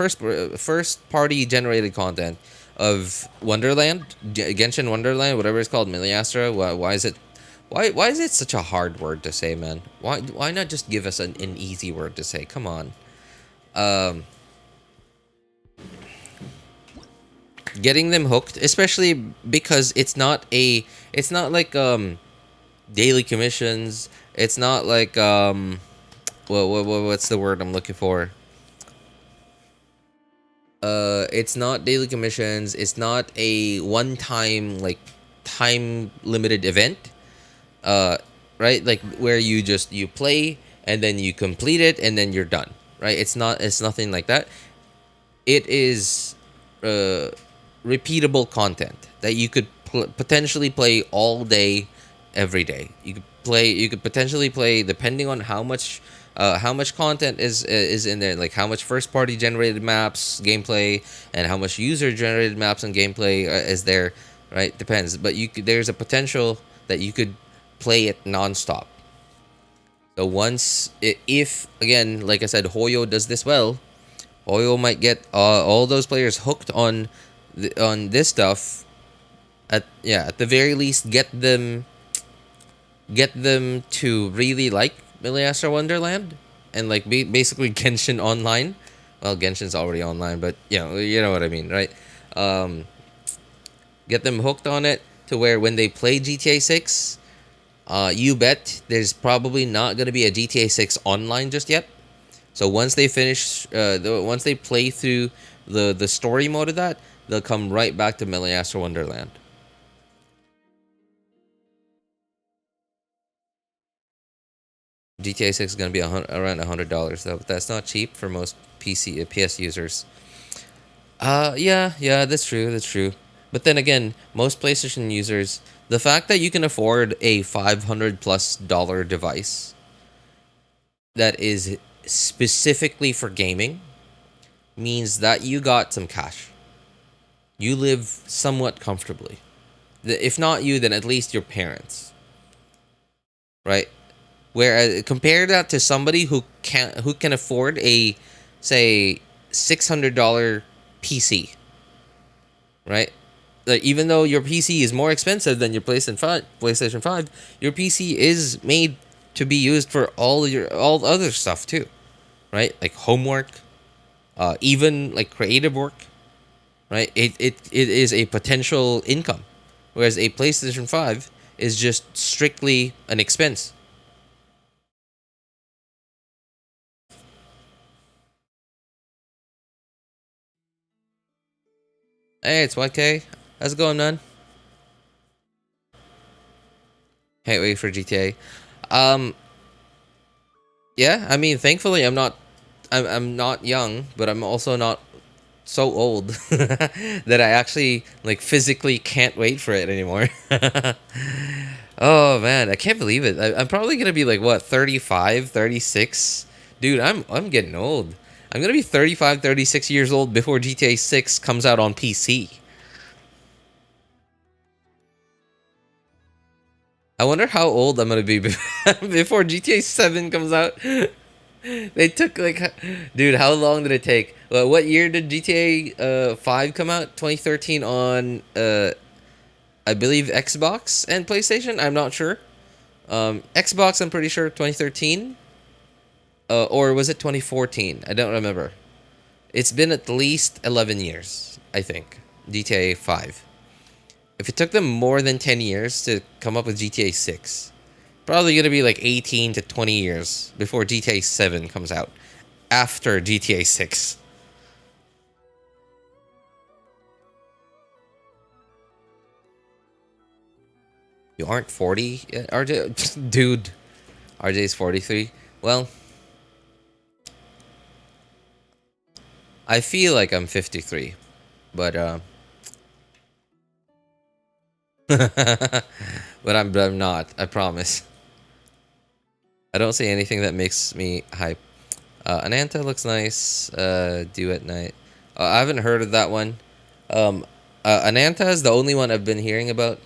first party generated content of Wonderland, Genshin Wonderland, whatever it's called, Miliastra. Why is it such a hard word to say, man? Why not just give us an easy word to say? Come on. Getting them hooked, especially because it's not like daily commissions. It's not like what's the word I'm looking for? It's not daily commissions. It's not a one-time like time limited event. Right? Like where you play and then you complete it and then you're done. Right? It's nothing like that. It is repeatable content that you could potentially play all day, every day. You could potentially play depending on how much content is in there, like how much first party generated maps gameplay and how much user generated maps and gameplay is there, right? Depends, but there's a potential that you could play it non-stop. So if again, like I said, Hoyo does this well, Hoyo might get all those players hooked on this stuff. At the very least, get them to really like Miliastra Wonderland and like basically Genshin Online. Well, Genshin's already online, but you know what I mean, right? Get them hooked on it to where when they play GTA 6, you bet there's probably not going to be a GTA 6 online just yet. So once they finish, once they play through the story mode of that, they'll come right back to Miliastra Wonderland. GTA 6 is going to be around $100 though, but that's not cheap for most PS users. Yeah, that's true. But then again, most PlayStation users, the fact that you can afford a $500+ device that is specifically for gaming means that you got some cash. You live somewhat comfortably. If not you, then at least your parents. Right? Whereas compare that to somebody who can afford a, say, $600 PC. Right? Like, even though your PC is more expensive than your PlayStation 5, your PC is made to be used for all other stuff too. Right? Like homework, even like creative work. Right? It is a potential income. Whereas a PlayStation 5 is just strictly an expense. Hey, it's YK. How's it going, man? Can't wait for GTA. Yeah, I mean, thankfully, I'm not I'm not young, but I'm also not so old that I actually like physically can't wait for it anymore. Oh man, I can't believe it. I'm probably gonna be like what, 35, 36? Dude, I'm getting old. I'm gonna be 35, 36 years old before GTA 6 comes out on PC. I wonder how old I'm gonna be before GTA 7 comes out. They took like, dude, how long did it take? Well, what year did GTA 5 come out? 2013 on I believe Xbox and PlayStation. I'm not sure. Xbox, I'm pretty sure 2013. Or was it 2014? I don't remember. It's been at least 11 years, I think. GTA 5. If it took them more than 10 years to come up with GTA 6, probably going to be like 18 to 20 years before GTA 7 comes out. After GTA 6. You aren't 40 yet, RJ? Dude. RJ's 43. Well, I feel like I'm 53. But, but I'm not. I promise. I don't see anything that makes me hype. Ananta looks nice. Dew at Night. I haven't heard of that one. Ananta is the only one I've been hearing about.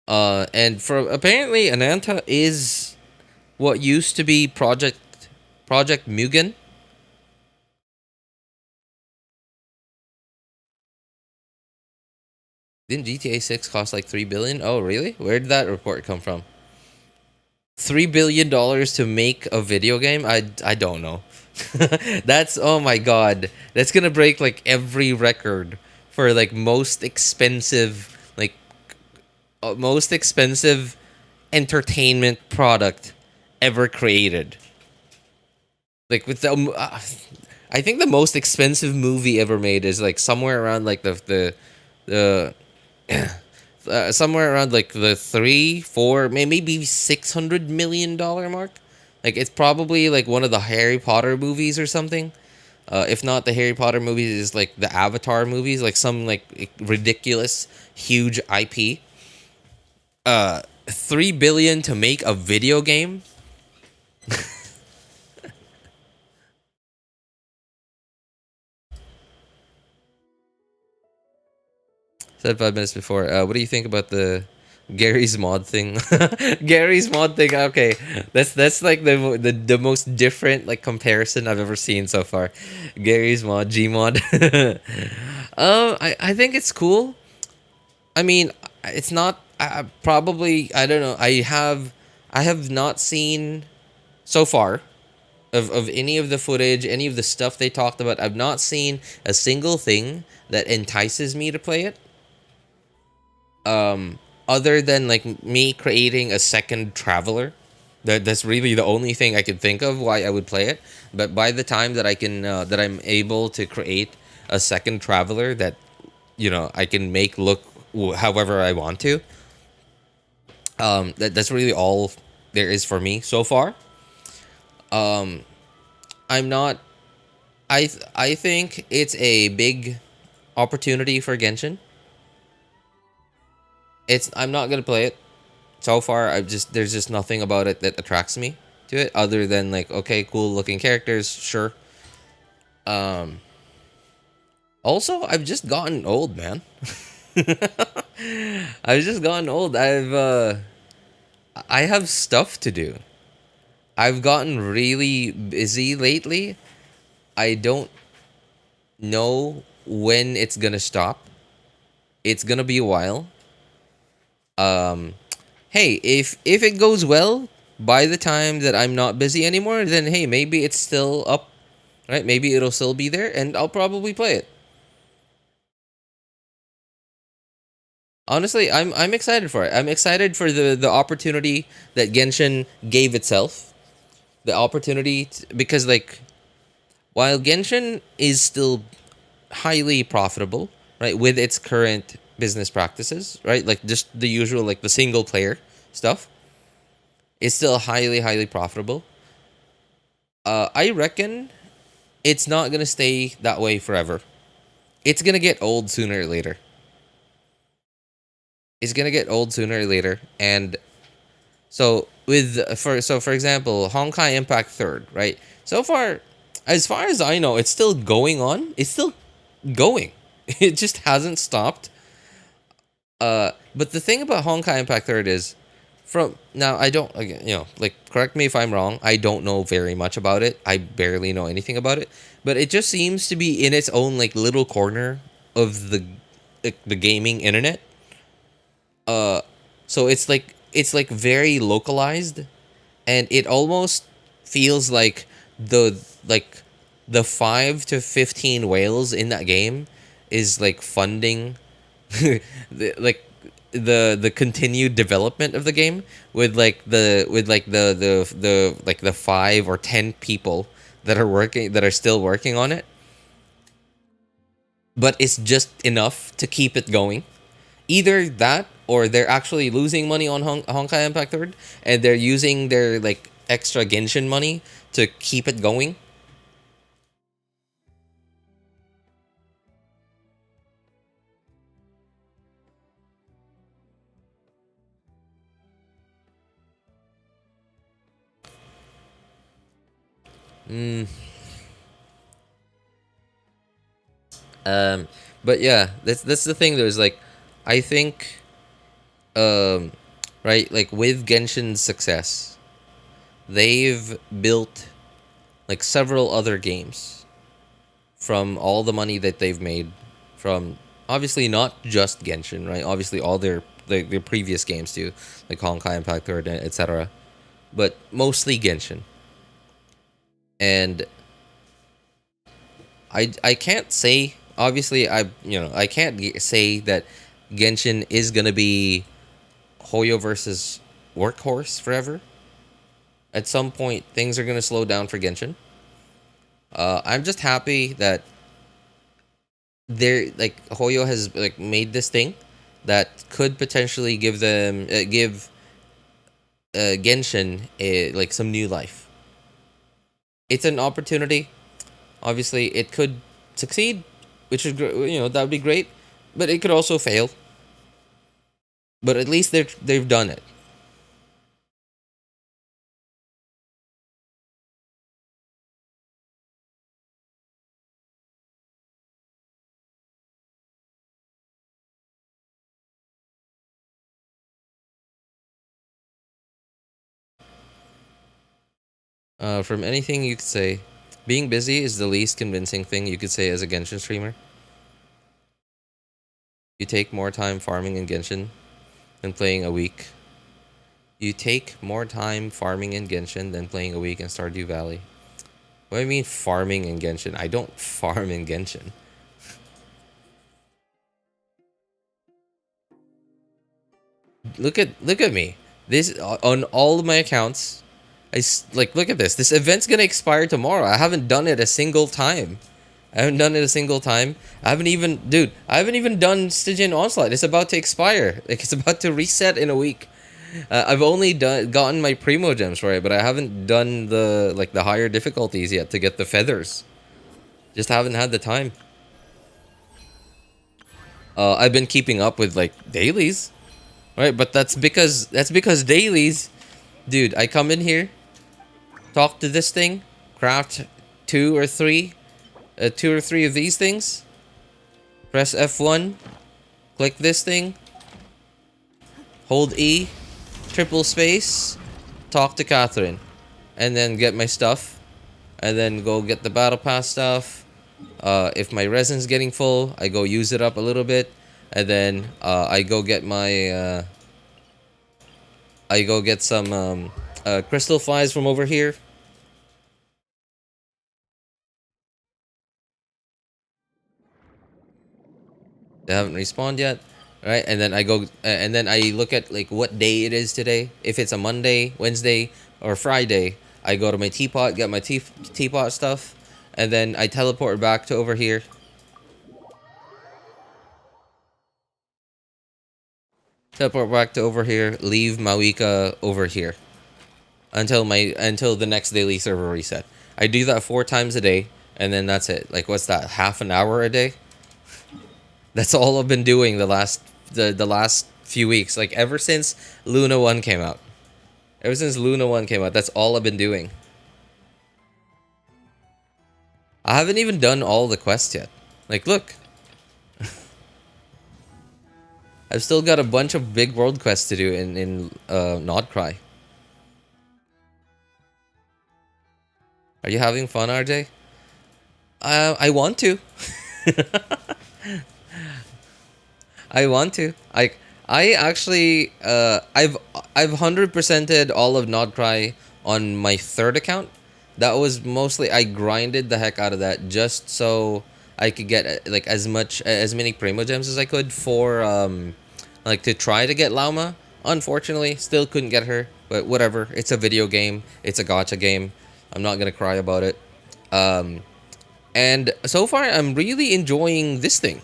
And for apparently Ananta is what used to be Project Mugen. Didn't GTA 6 cost like $3 billion? Oh, really? Where did that report come from? $3 billion to make a video game? I don't know. That's, oh my god. That's gonna break like every record for like most expensive entertainment product ever created. Like with the I think the most expensive movie ever made is like somewhere around like the somewhere around like the 3, 4, maybe $600 million mark. Like it's probably like one of the Harry Potter movies or something. If not the Harry Potter movies, is like the Avatar movies, like some like ridiculous huge IP. 3 billion to make a video game. Said 5 minutes before. What do you think about the Gary's mod thing? Gary's mod thing. Okay, that's like the most different like comparison I've ever seen so far. Gary's mod, Gmod. I think it's cool. I mean, it's not. Probably I don't know. I have not seen so far of any of the footage, any of the stuff they talked about. I've not seen a single thing that entices me to play it. Other than like me creating a second traveler. That's really the only thing I could think of why I would play it. But by the time that I can that I'm able to create a second traveler that, you know, I can make look however I want to, that's really all there is for me so far. I'm not. I think it's a big opportunity for Genshin. I'm not gonna play it. So far, there's just nothing about it that attracts me to it, other than like, okay, cool looking characters, sure. Also, I've just gotten old, man. I've just gotten old. I have stuff to do. I've gotten really busy lately. I don't know when it's gonna stop. It's gonna be a while. Hey, if it goes well by the time that I'm not busy anymore, then hey, maybe it's still up, right? Maybe it'll still be there, and I'll probably play it. Honestly, I'm excited for it. I'm excited for the opportunity that Genshin gave itself. The opportunity because like, while Genshin is still highly profitable, right, with its current business practices, right, like just the usual, like the single player stuff, is still highly profitable. I reckon it's not gonna stay that way forever. It's gonna get old sooner or later. It's gonna get old sooner or later, and so for example, Honkai Impact Third, right? So far as I know, it's still going on. It's still going. It just hasn't stopped. But the thing about Honkai Impact Third is, from now I don't, again, like, correct me if I'm wrong. I don't know very much about it. I barely know anything about it. But it just seems to be in its own like little corner of the gaming internet. So it's like very localized, and it almost feels like the 5 to 15 whales in that game is like funding like the continued development of the game with the 5 or 10 people that are still working on it, but it's just enough to keep it going. Either that, or they're actually losing money on Honkai Impact Third, and they're using their like extra Genshin money to keep it going. But yeah, that's the thing. There's like, I think, right, like with Genshin's success, they've built like several other games from all the money that they've made from, obviously not just Genshin, right? Obviously all their previous games too, like Honkai Impact Third, etc. But mostly Genshin. And I can't say, obviously I can't say that Genshin is gonna be Hoyo versus Workhorse forever. At some point, things are gonna slow down for Genshin. I'm just happy that they're like, Hoyo has like made this thing that could potentially give them Genshin like some new life. It's an opportunity. Obviously, it could succeed, which is that would be great, but it could also fail. But at least they've done it. From anything you could say, being busy is the least convincing thing you could say as a Genshin streamer. You take more time farming in Genshin than playing a week. You take more time farming in Genshin than playing a week in Stardew Valley. What do I mean farming in Genshin? I don't farm in Genshin. Look at me. This on all of my accounts. Look at this. This event's gonna expire tomorrow. I haven't done it a single time. I haven't even done Stygian Onslaught. It's about to expire. Like, it's about to reset in a week. I've only gotten my Primo Gems for it, but I haven't done the higher difficulties yet to get the feathers. Just haven't had the time. I've been keeping up with like dailies, right? But that's because dailies, dude. I come in here, talk to this thing, craft two or three of these things. Press F1, click this thing, hold E, triple space, talk to Catherine, and then get my stuff, and then go get the battle pass stuff. If my resin's getting full, I go use it up a little bit, and then I go get my some crystal flies from over here. They haven't respawned yet, right? And then I go, and then I look at like what day it is today. If it's a Monday, Wednesday, or Friday, I go to my teapot, get my teapot stuff, and then I teleport back to over here. Teleport back to over here. Leave Mawika over here until the next daily server reset. I do that 4 times a day, and then that's it. Like, what's that? Half an hour a day? That's all I've been doing the last few weeks. Like, ever since Luna 1 came out. Ever since Luna 1 came out, that's all I've been doing. I haven't even done all the quests yet. Like, look. I've still got a bunch of big world quests to do in Nod-Krai. Are you having fun, RJ? I want to. I want to. I actually I've 100%ed all of Nod-Krai on my 3rd account. That was mostly, I grinded the heck out of that just so I could get like as many Primo Gems as I could for like to try to get Lauma. Unfortunately, still couldn't get her, but whatever. It's a video game. It's a gacha game. I'm not gonna cry about it. And so far, I'm really enjoying this thing.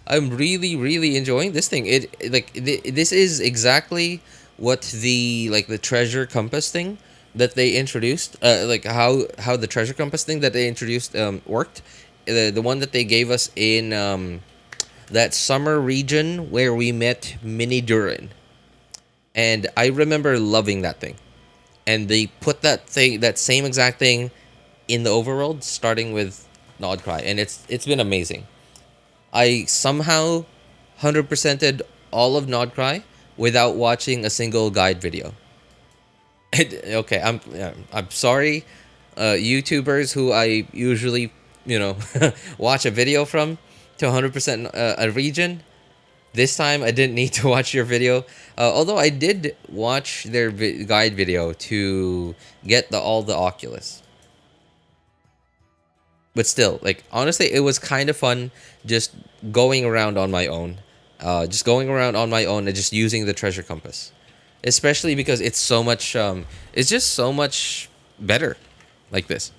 I'm really enjoying this thing. This is exactly what the treasure compass thing that they introduced, like how the treasure compass thing that they introduced worked. The one that they gave us in that summer region where we met Mini Durin, and I remember loving that thing. And they put that same exact thing in the overworld, starting with Nod-Krai, and it's been amazing. I somehow 100%ed all of Nod-Krai without watching a single guide video. Okay, I'm sorry, YouTubers who I usually, watch a video from to 100% a region. This time I didn't need to watch your video, although I did watch their guide video to get all the Oculus. But still, like, honestly, it was kind of fun just going around on my own. And just using the treasure compass. Especially because it's so much, it's just so much better like this.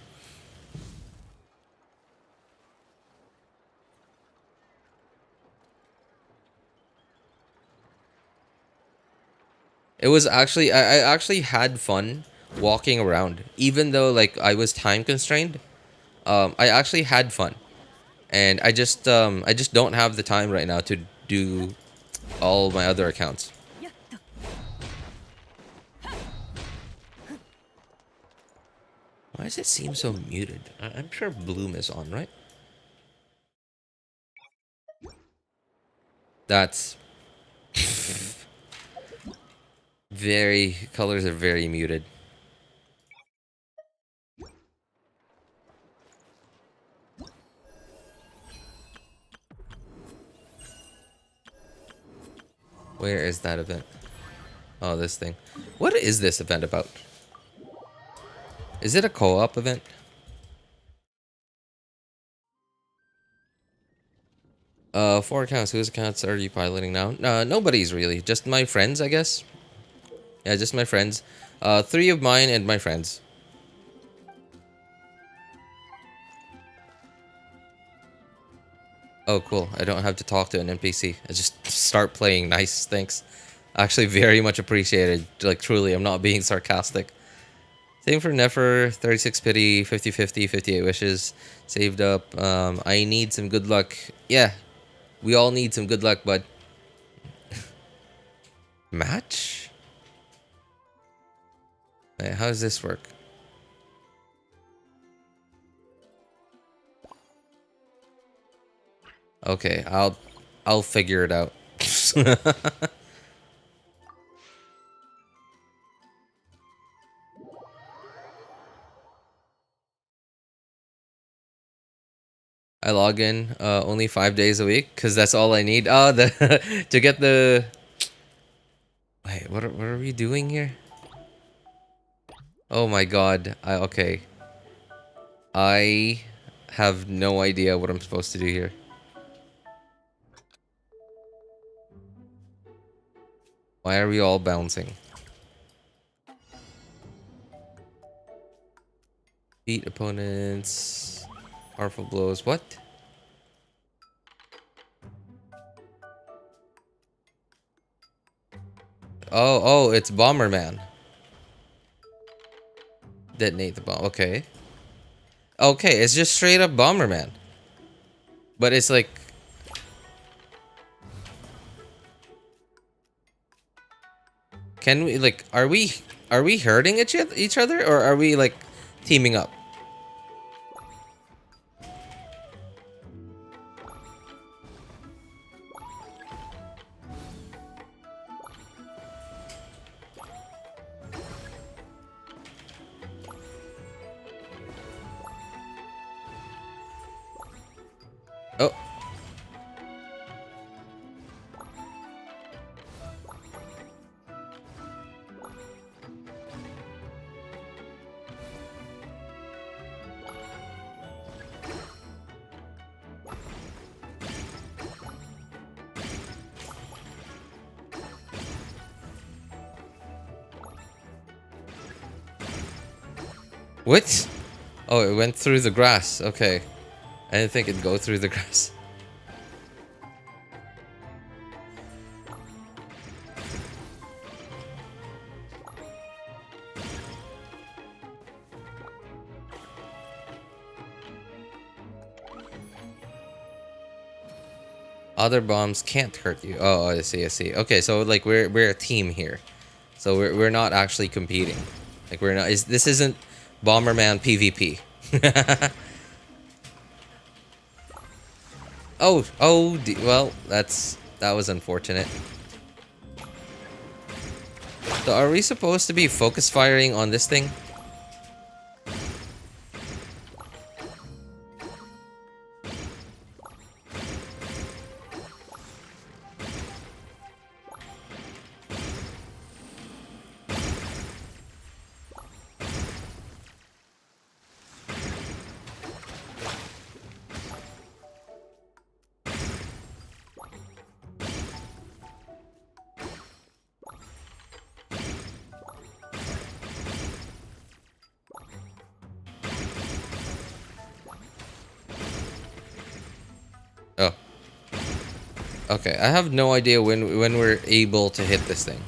It was actually, I actually had fun walking around. Even though, like, I was time constrained. I actually had fun, and I just don't have the time right now to do all my other accounts. Why does it seem so muted? I'm sure Bloom is on, right? That's colors are very muted. Where is that event? Oh, this thing. What is this event about? Is it a co-op event? Four accounts. Whose accounts are you piloting now? Nobody's really. Just my friends, I guess. Yeah, just my friends. 3 of mine and my friends. Oh, cool. I don't have to talk to an NPC. I just start playing. Nice, thanks. Actually, very much appreciated. Like, truly, I'm not being sarcastic. Same for Nefer, 36 pity, 50-50, 58 wishes. Saved up. I need some good luck. Yeah, we all need some good luck, bud. Match? Wait, how does this work? Okay, I'll figure it out. I log in only 5 days a week because that's all I need. Oh, to get the. Wait, what are we doing here? Oh my god. Okay. I have no idea what I'm supposed to do here. Why are we all bouncing? Beat opponents. Powerful blows. What? Oh, it's Bomerbman. Detonate the bomb. Okay. Okay, it's just straight up Bomerbman. But it's like... Can we, like, are we hurting each other, or are we, like, teaming up? Oh. What? Oh, it went through the grass. Okay. I didn't think it'd go through the grass. Other bombs can't hurt you. Oh, I see, I see. Okay, so like we're a team here. So we're not actually competing. Like we're not this isn't Bomerbman PvP. Oh, well, that was unfortunate. So are we supposed to be focus firing on this thing? Oh. Okay, I have no idea when we're able to hit this thing.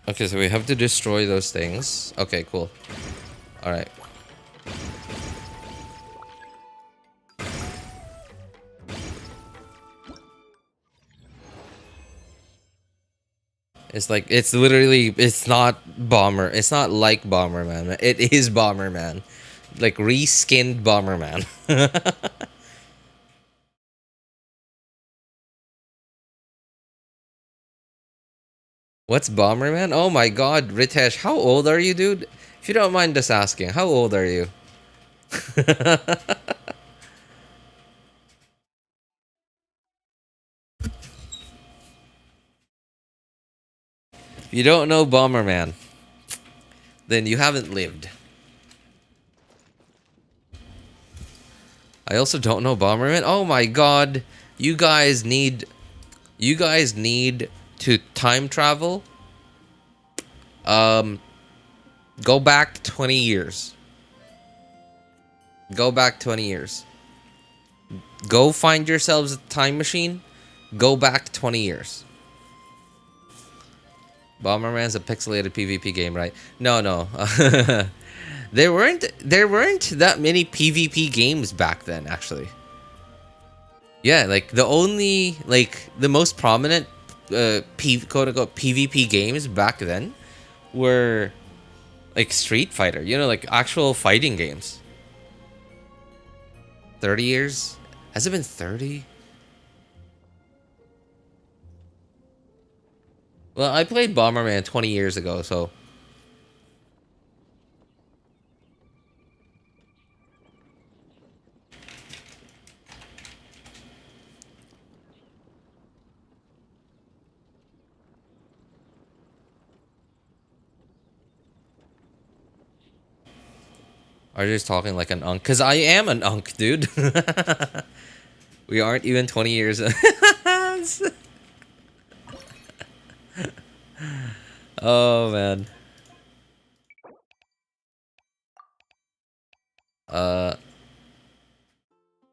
Okay, so we have to destroy those things. Okay, cool. All right. It's like, it's literally, it's not it's not like Bomerbman. It is Bomerbman. Like, reskinned Bomerbman. What's Bomerbman? Oh my god, Ritesh, how old are you, dude? If you don't mind us asking, how old are you? If you don't know Bomerbman, then you haven't lived. I also don't know Bomerbman. Oh my god, you guys need to time travel. Go back 20 years. Go back 20 years. Go find yourselves a time machine. Go back 20 years. Bomerbman's a pixelated PvP game, right? No. There weren't that many PvP games back then, actually. Yeah, like the only, like the most prominent quote-unquote PvP games back then were like Street Fighter, you know, like actual fighting games. 30 years? Has it been 30? Well, I played Bomerbman 20 years ago, so... Are you just talking like an unk? Because I am an unk, dude. We aren't even 20 years... Oh, man.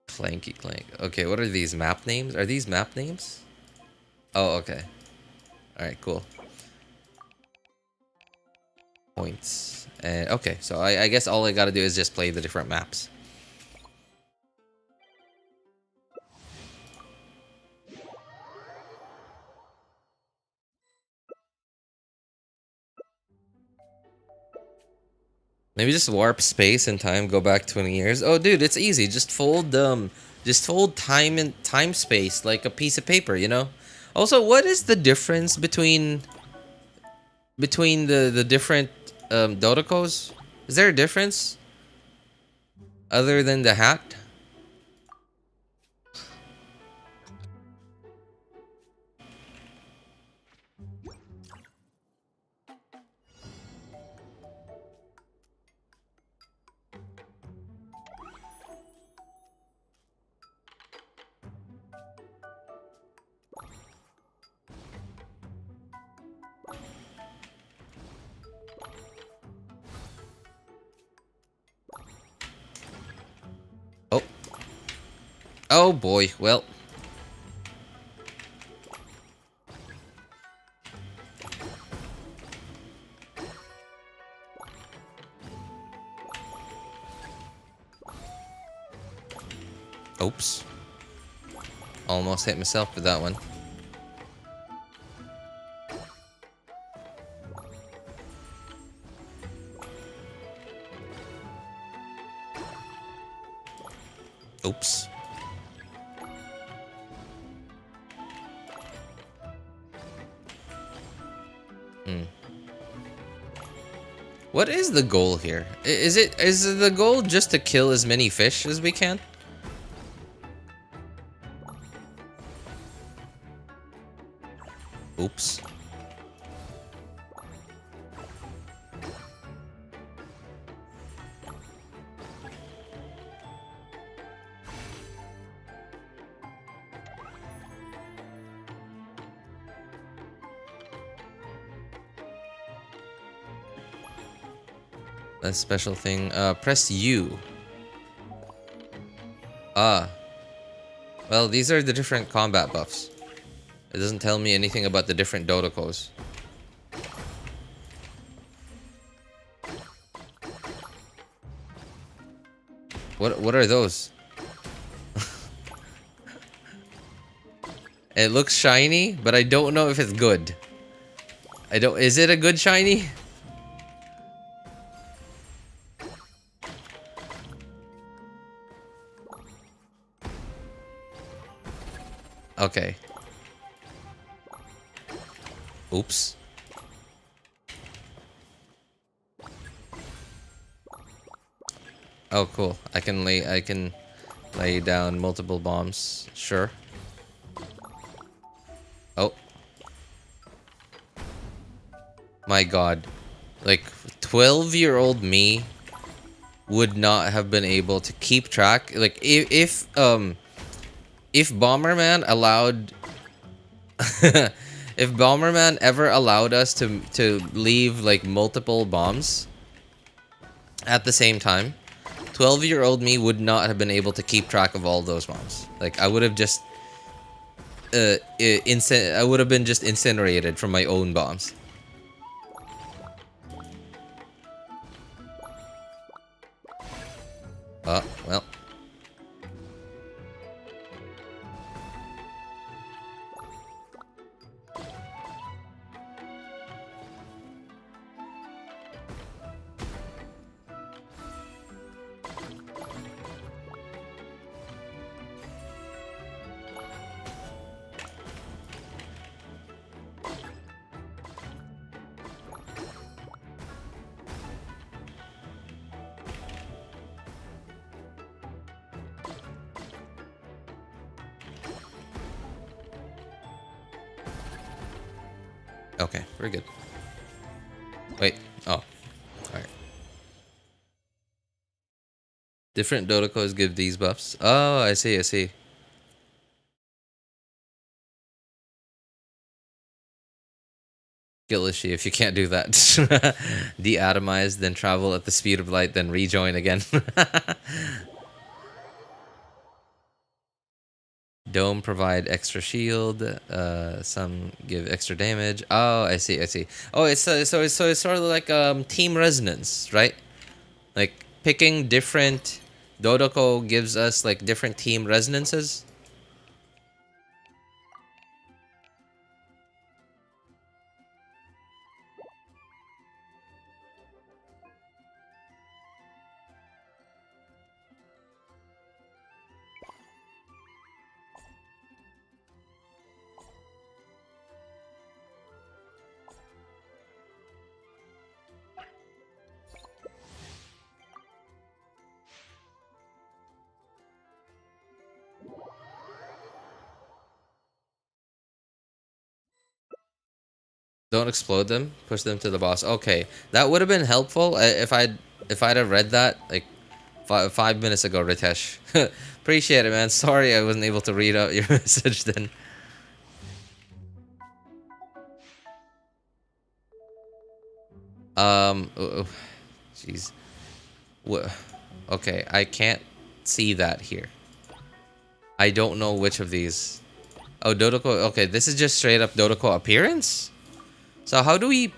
Clanky Clank. Okay, what are these map names? Are these map names? Oh, okay. Alright, cool. points. And okay, so I guess all I gotta do is just play the different maps. Maybe just warp space and time, go back 20 years. Oh, dude, it's easy. Just fold time and time space like a piece of paper, you know? Also, what is the difference between the different Dodocos? Is there a difference other than the hat? Oh. Oh boy, well. Oops. Almost hit myself with that one. Oops. What is the goal here? Is the goal just to kill as many fish as we can? Oops. A special thing. Press U. Ah. Well, these are the different combat buffs. It doesn't tell me anything about the different Dodocos. What are those? It looks shiny, but I don't know if it's good. Is it a good shiny? Okay. Oops. Oh, cool. I can lay down multiple bombs. Sure. Oh. My god. Like 12-year-old me would not have been able to keep track. Like if Bomerbman allowed if Bomerbman ever allowed us to leave like multiple bombs at the same time, 12-year-old me would not have been able to keep track of all those bombs. Like I would have just I would have been just incinerated from my own bombs. Well. Okay, we're good. Wait. Oh. Alright. Different Dodocos give these buffs. Oh, I see, I see. Skillish if you can't do that. De-atomize, then travel at the speed of light, then rejoin again. Dome provide extra shield. Some give extra damage. Oh, I see. I see. Oh, it's so it's sort of like team resonance, right? Like picking different. Dodoco gives us like different team resonances. Don't explode them. Push them to the boss. Okay, that would have been helpful if I'd have read that like 5 minutes ago, Ritesh. Appreciate it, man. Sorry I wasn't able to read out your message then. Jeez. Okay, I can't see that here. I don't know which of these. Oh, Dodoco. Okay, this is just straight up Dodoco appearance. So how do we?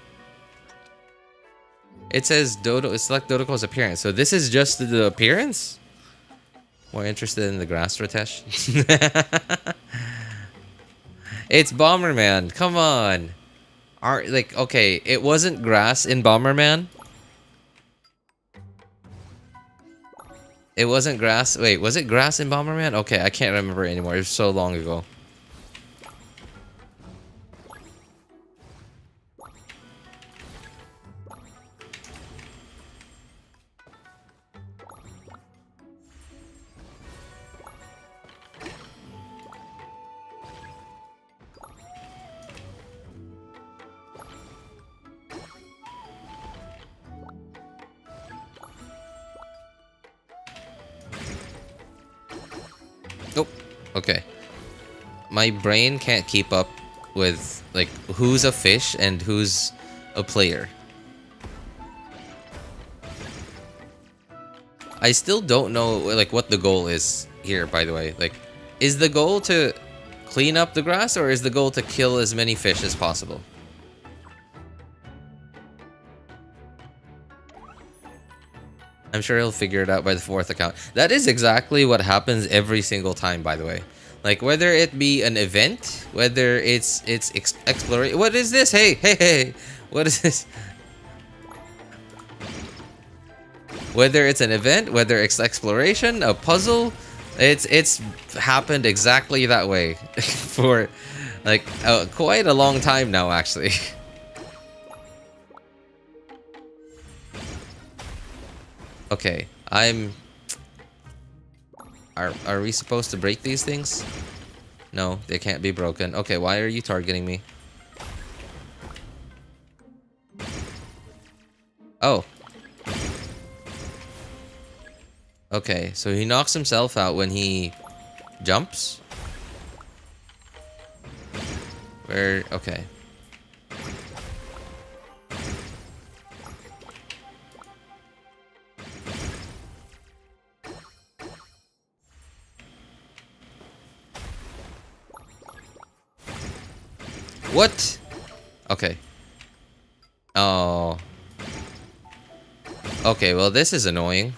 It says select Dodoco's appearance. So this is just the appearance. More interested in the grass, Ritesh? It's Bomerbman. Come on. Okay, it wasn't grass in Bomerbman. It wasn't grass. Wait, was it grass in Bomerbman? Okay, I can't remember anymore. It was so long ago. Nope. Okay. My brain can't keep up with like who's a fish and who's a player. I still don't know like what the goal is here, by the way. Like, is the goal to clean up the grass or is the goal to kill as many fish as possible? I'm sure he'll figure it out by the 4th account. That is exactly what happens every single time, by the way. Like, whether it be an event, whether it's exploration. What is this? Hey, hey, hey. What is this? Whether it's an event, whether it's exploration, a puzzle, it's happened exactly that way for like quite a long time now, actually. Okay, Are we supposed to break these things? No, they can't be broken. Okay, why are you targeting me? Oh. Okay, so he knocks himself out when he jumps? Okay. What? Okay. Oh. Okay, well this is annoying.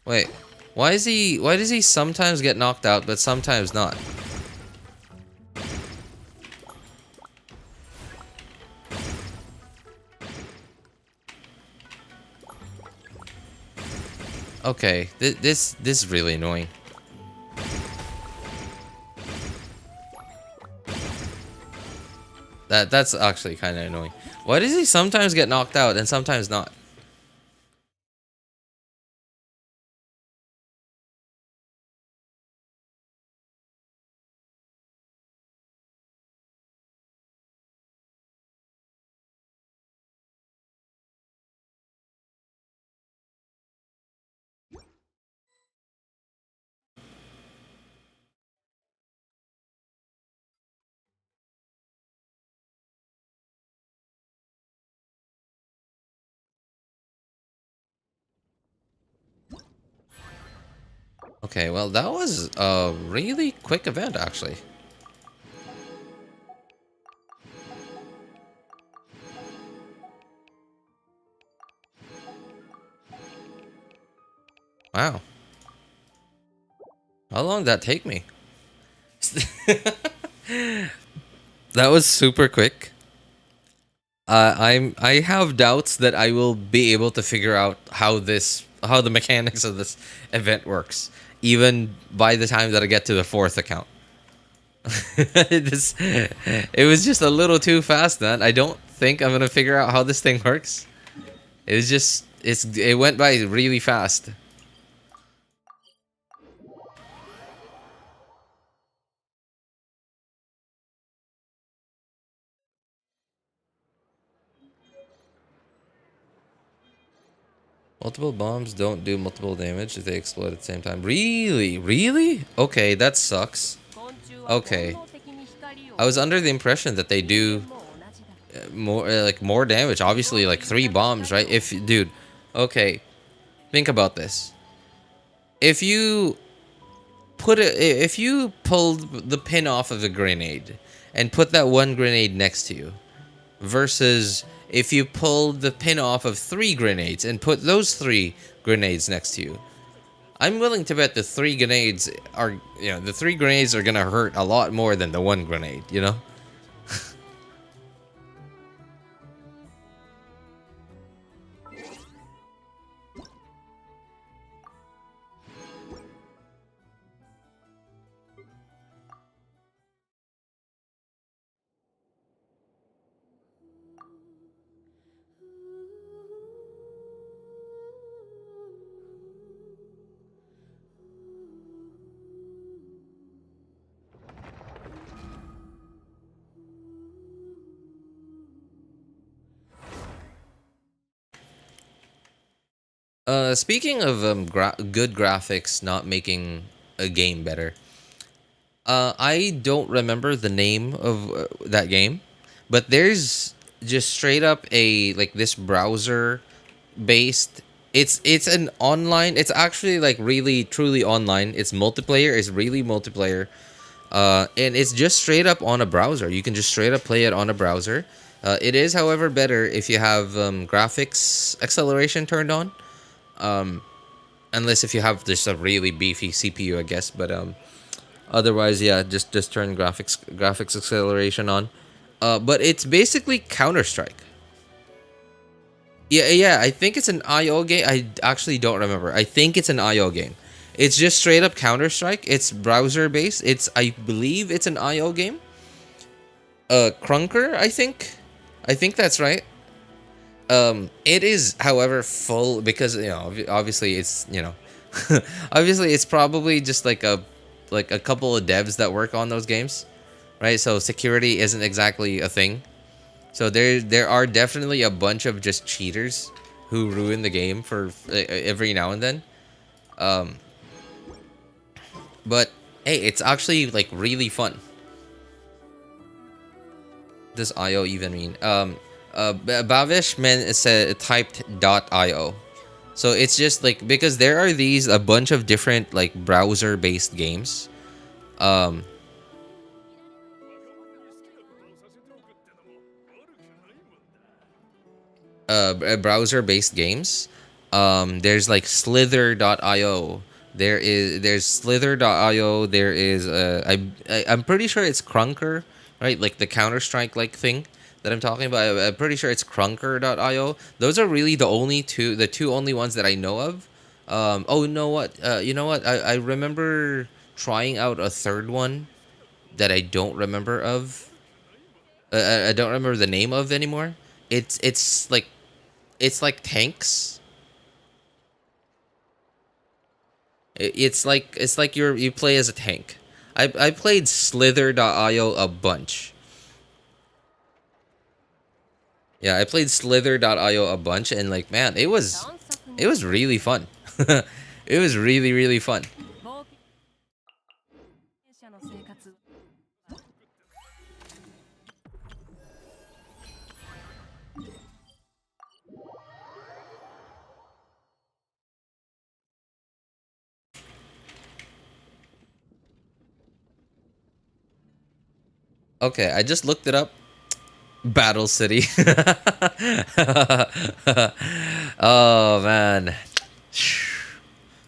Wait, why does he sometimes get knocked out but sometimes not? Okay, this is really annoying. That's actually kind of annoying. Why does he sometimes get knocked out and sometimes not? Okay, well, that was a really quick event, actually. Wow. How long did that take me? That was super quick. I have doubts that I will be able to figure out how the mechanics of this event works, even by the time that I get to the 4th account. It was just a little too fast, man. I don't think I'm gonna figure out how this thing works. It went by really fast. Multiple bombs don't do multiple damage if they explode at the same time. Really? Really? Okay, that sucks. Okay. I was under the impression that they do more damage. Obviously, like 3 bombs, right? Dude, okay. Think about this. If you pulled the pin off of a grenade and put that one grenade next to you, versus if you pulled the pin off of 3 grenades and put those 3 grenades next to you, I'm willing to bet the 3 grenades are, the 3 grenades are gonna hurt a lot more than the 1 grenade, you know? Speaking of good graphics not making a game better, I don't remember the name of that game, but there's just straight up this browser based. It's an online. It's actually like really truly online. It's multiplayer. It's really multiplayer. And it's just straight up on a browser. You can just straight up play it on a browser. It is, however, better if you have graphics acceleration turned on. Unless if you have just a really beefy CPU, I guess. But otherwise, yeah, just turn graphics acceleration on. But it's basically Counter-Strike. Yeah, I think it's an IO game. I actually don't remember. I think it's an IO game. It's just straight up Counter-Strike. It's browser based. I believe it's an IO game. Krunker, I think. I think that's right. It is, however, full because obviously it's obviously it's probably just like a couple of devs that work on those games, right? So security isn't exactly a thing. So there are definitely a bunch of just cheaters who ruin the game for every now and then. But hey, it's actually like really fun. Does IO even mean? Bavish typed .io. So it's just like because there are a bunch of different like browser based games. Browser based games. There's like slither.io. There's slither.io. There is I'm pretty sure it's Krunker, right? Like the Counter-Strike like thing that I'm talking about. I'm pretty sure it's Krunker.io. Those are really the two only ones that I know of. Oh, you know what? I remember trying out a third one that I don't remember of. I don't remember the name of anymore. It's like tanks. It's like you play as a tank. I played Slither.io a bunch. Yeah, I played Slither.io a bunch, and like, man, it was really fun. It was really, really fun. Okay, I just looked it up. Battle City. Oh man.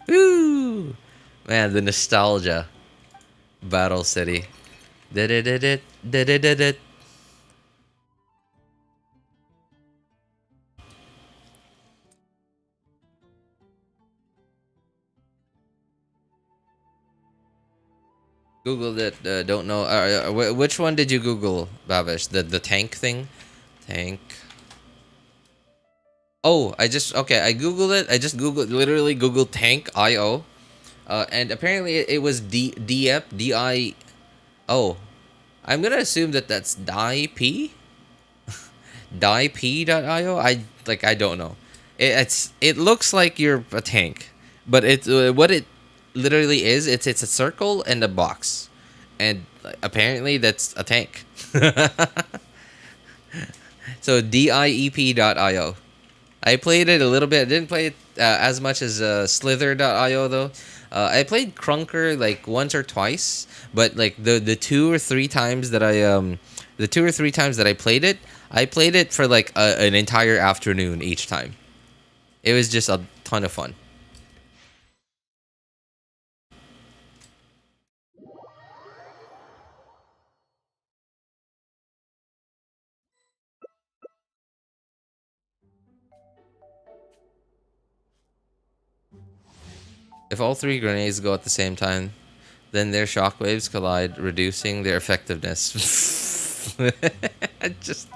Woo! Man, the nostalgia. Battle City. Did it. Googled it. Don't know. Which one did you Google, Babish? The tank thing? Tank. Oh, I Googled it. I just literally Googled tank IO. And apparently it was DIP, DI. Oh, I'm gonna assume that that's DIP? DIP.io? I don't know. It looks like you're a tank, but it's what it literally is. It's a circle and a box, and apparently that's a tank. So DIEP.io. I played it a little bit. I didn't play it as much as Slither.io though. I played Crunker like once or twice, but like the 2 or 3 times that I played it, I played it for like an entire afternoon each time. It was just a ton of fun. If all 3 grenades go at the same time, then their shockwaves collide, reducing their effectiveness. Just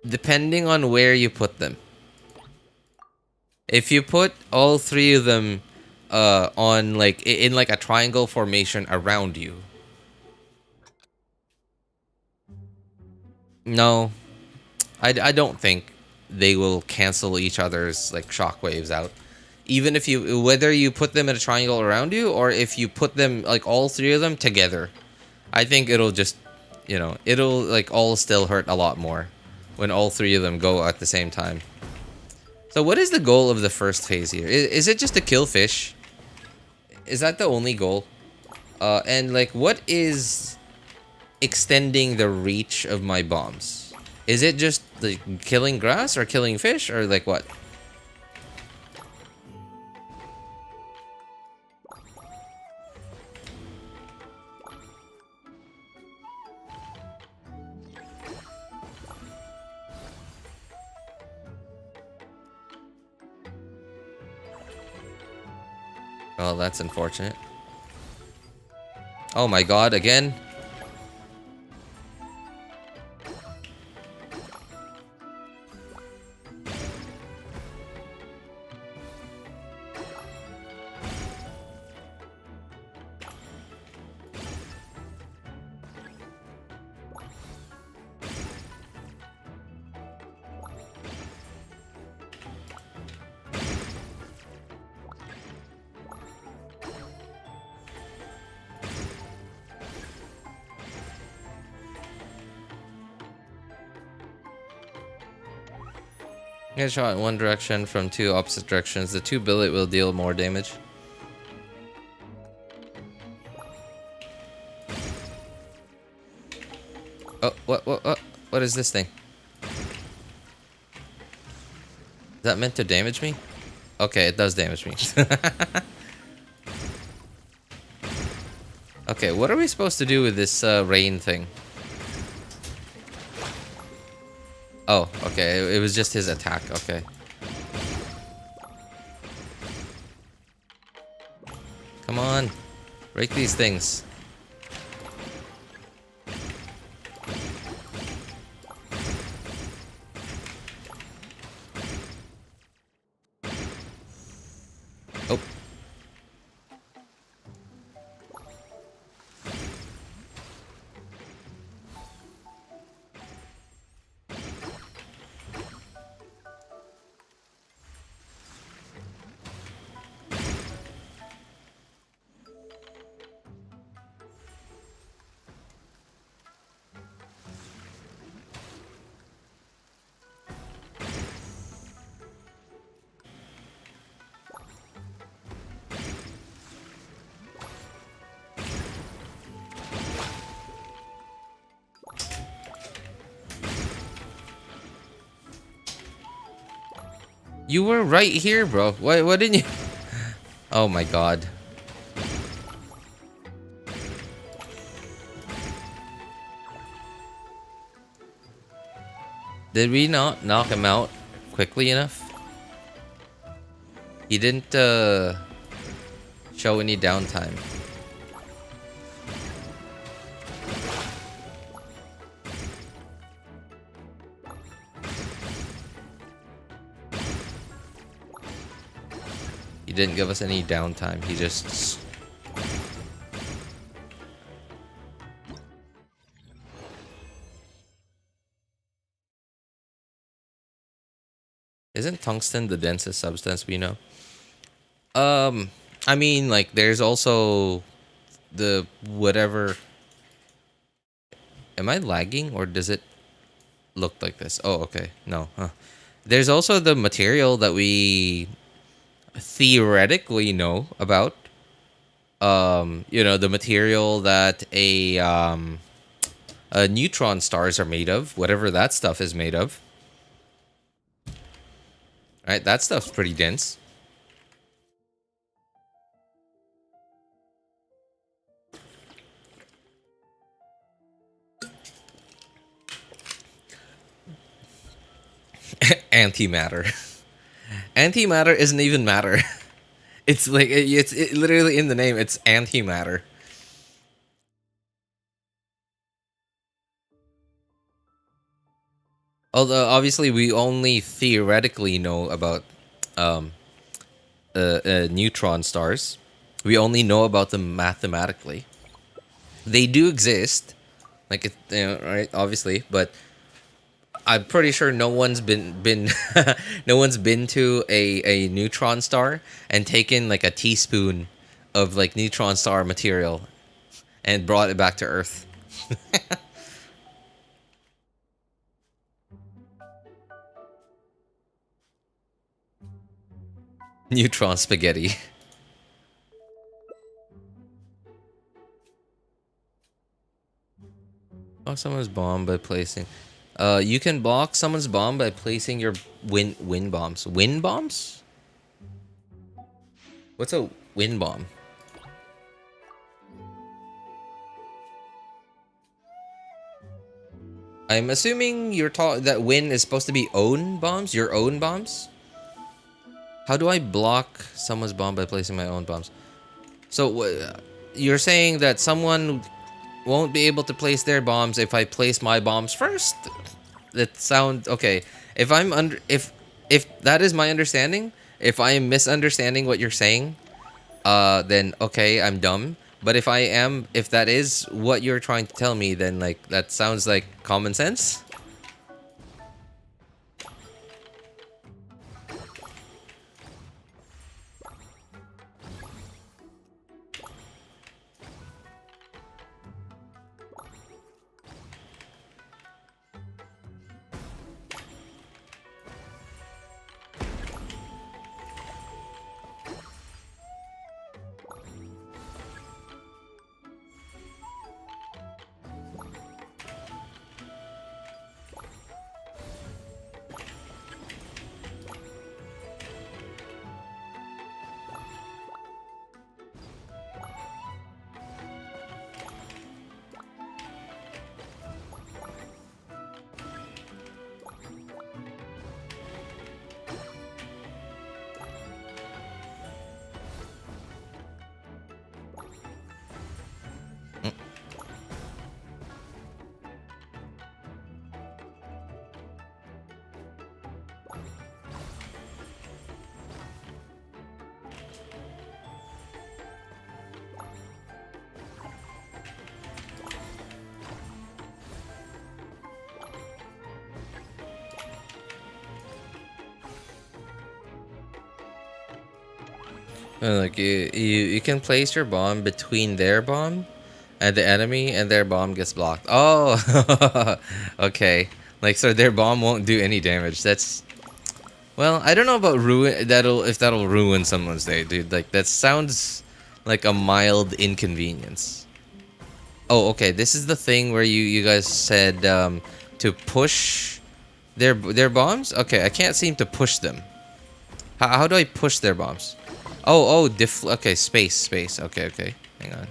depending on where you put them. If you put all 3 of them on like in like a triangle formation around you. No. I don't think they will cancel each other's like shockwaves out. Even if whether you put them in a triangle around you or if you put them like all 3 of them together, I think it'll just, it'll like all still hurt a lot more when all 3 of them go at the same time. So what is the goal of the first phase here? Is it just to kill fish? Is that the only goal? And like what is extending the reach of my bombs? Is it just like killing grass or killing fish or like what? Well, that's unfortunate. Oh my god, again? Get shot in one direction from 2 opposite directions. The 2 billet will deal more damage. Oh, what is this thing? Is that meant to damage me? Okay, it does damage me. Okay, what are we supposed to do with this rain thing? Oh, okay. It was just his attack. Okay. Come on. Break these things. Oh. You were right here, bro. Why didn't you? Oh my god. Did we not knock him out quickly enough? He didn't show any downtime. He didn't give us any downtime. He just... Isn't tungsten the densest substance we know? I mean, like, there's also the whatever... Am I lagging or does it look like this? Oh, okay. No, huh. There's also the material that we theoretically know about. You know, the material that a neutron stars are made of, whatever that stuff is made of. Right, that stuff's pretty dense. Antimatter. Antimatter isn't even matter. It's like it's literally in the name. It's antimatter. Although obviously we only theoretically know about neutron stars. We only know about them mathematically. They do exist, like it, you know, right? Obviously, but I'm pretty sure no one's been no one's been to a neutron star and taken like a teaspoon of like neutron star material and brought it back to Earth. Neutron spaghetti. Block someone's bomb by placing. You can block someone's bomb by placing your wind bombs. Wind bombs? What's a wind bomb? I'm assuming you're taught that wind is supposed to be own bombs, your own bombs. How do I block someone's bomb by placing my own bombs? So you're saying that someone won't be able to place their bombs if I place my bombs first? That sound okay. If I'm if that is my understanding, if I am misunderstanding what you're saying, then okay, I'm dumb. But if that is what you're trying to tell me, then like that sounds like common sense. Like you can place your bomb between their bomb and the enemy, and their bomb gets blocked. Oh, okay. Like so, their bomb won't do any damage. That's well, I don't know about if that'll ruin someone's day, dude. Like that sounds like a mild inconvenience. Oh, okay. This is the thing where you guys said to push their bombs. Okay, I can't seem to push them. How do I push their bombs? Oh, okay, space. Okay. Hang on.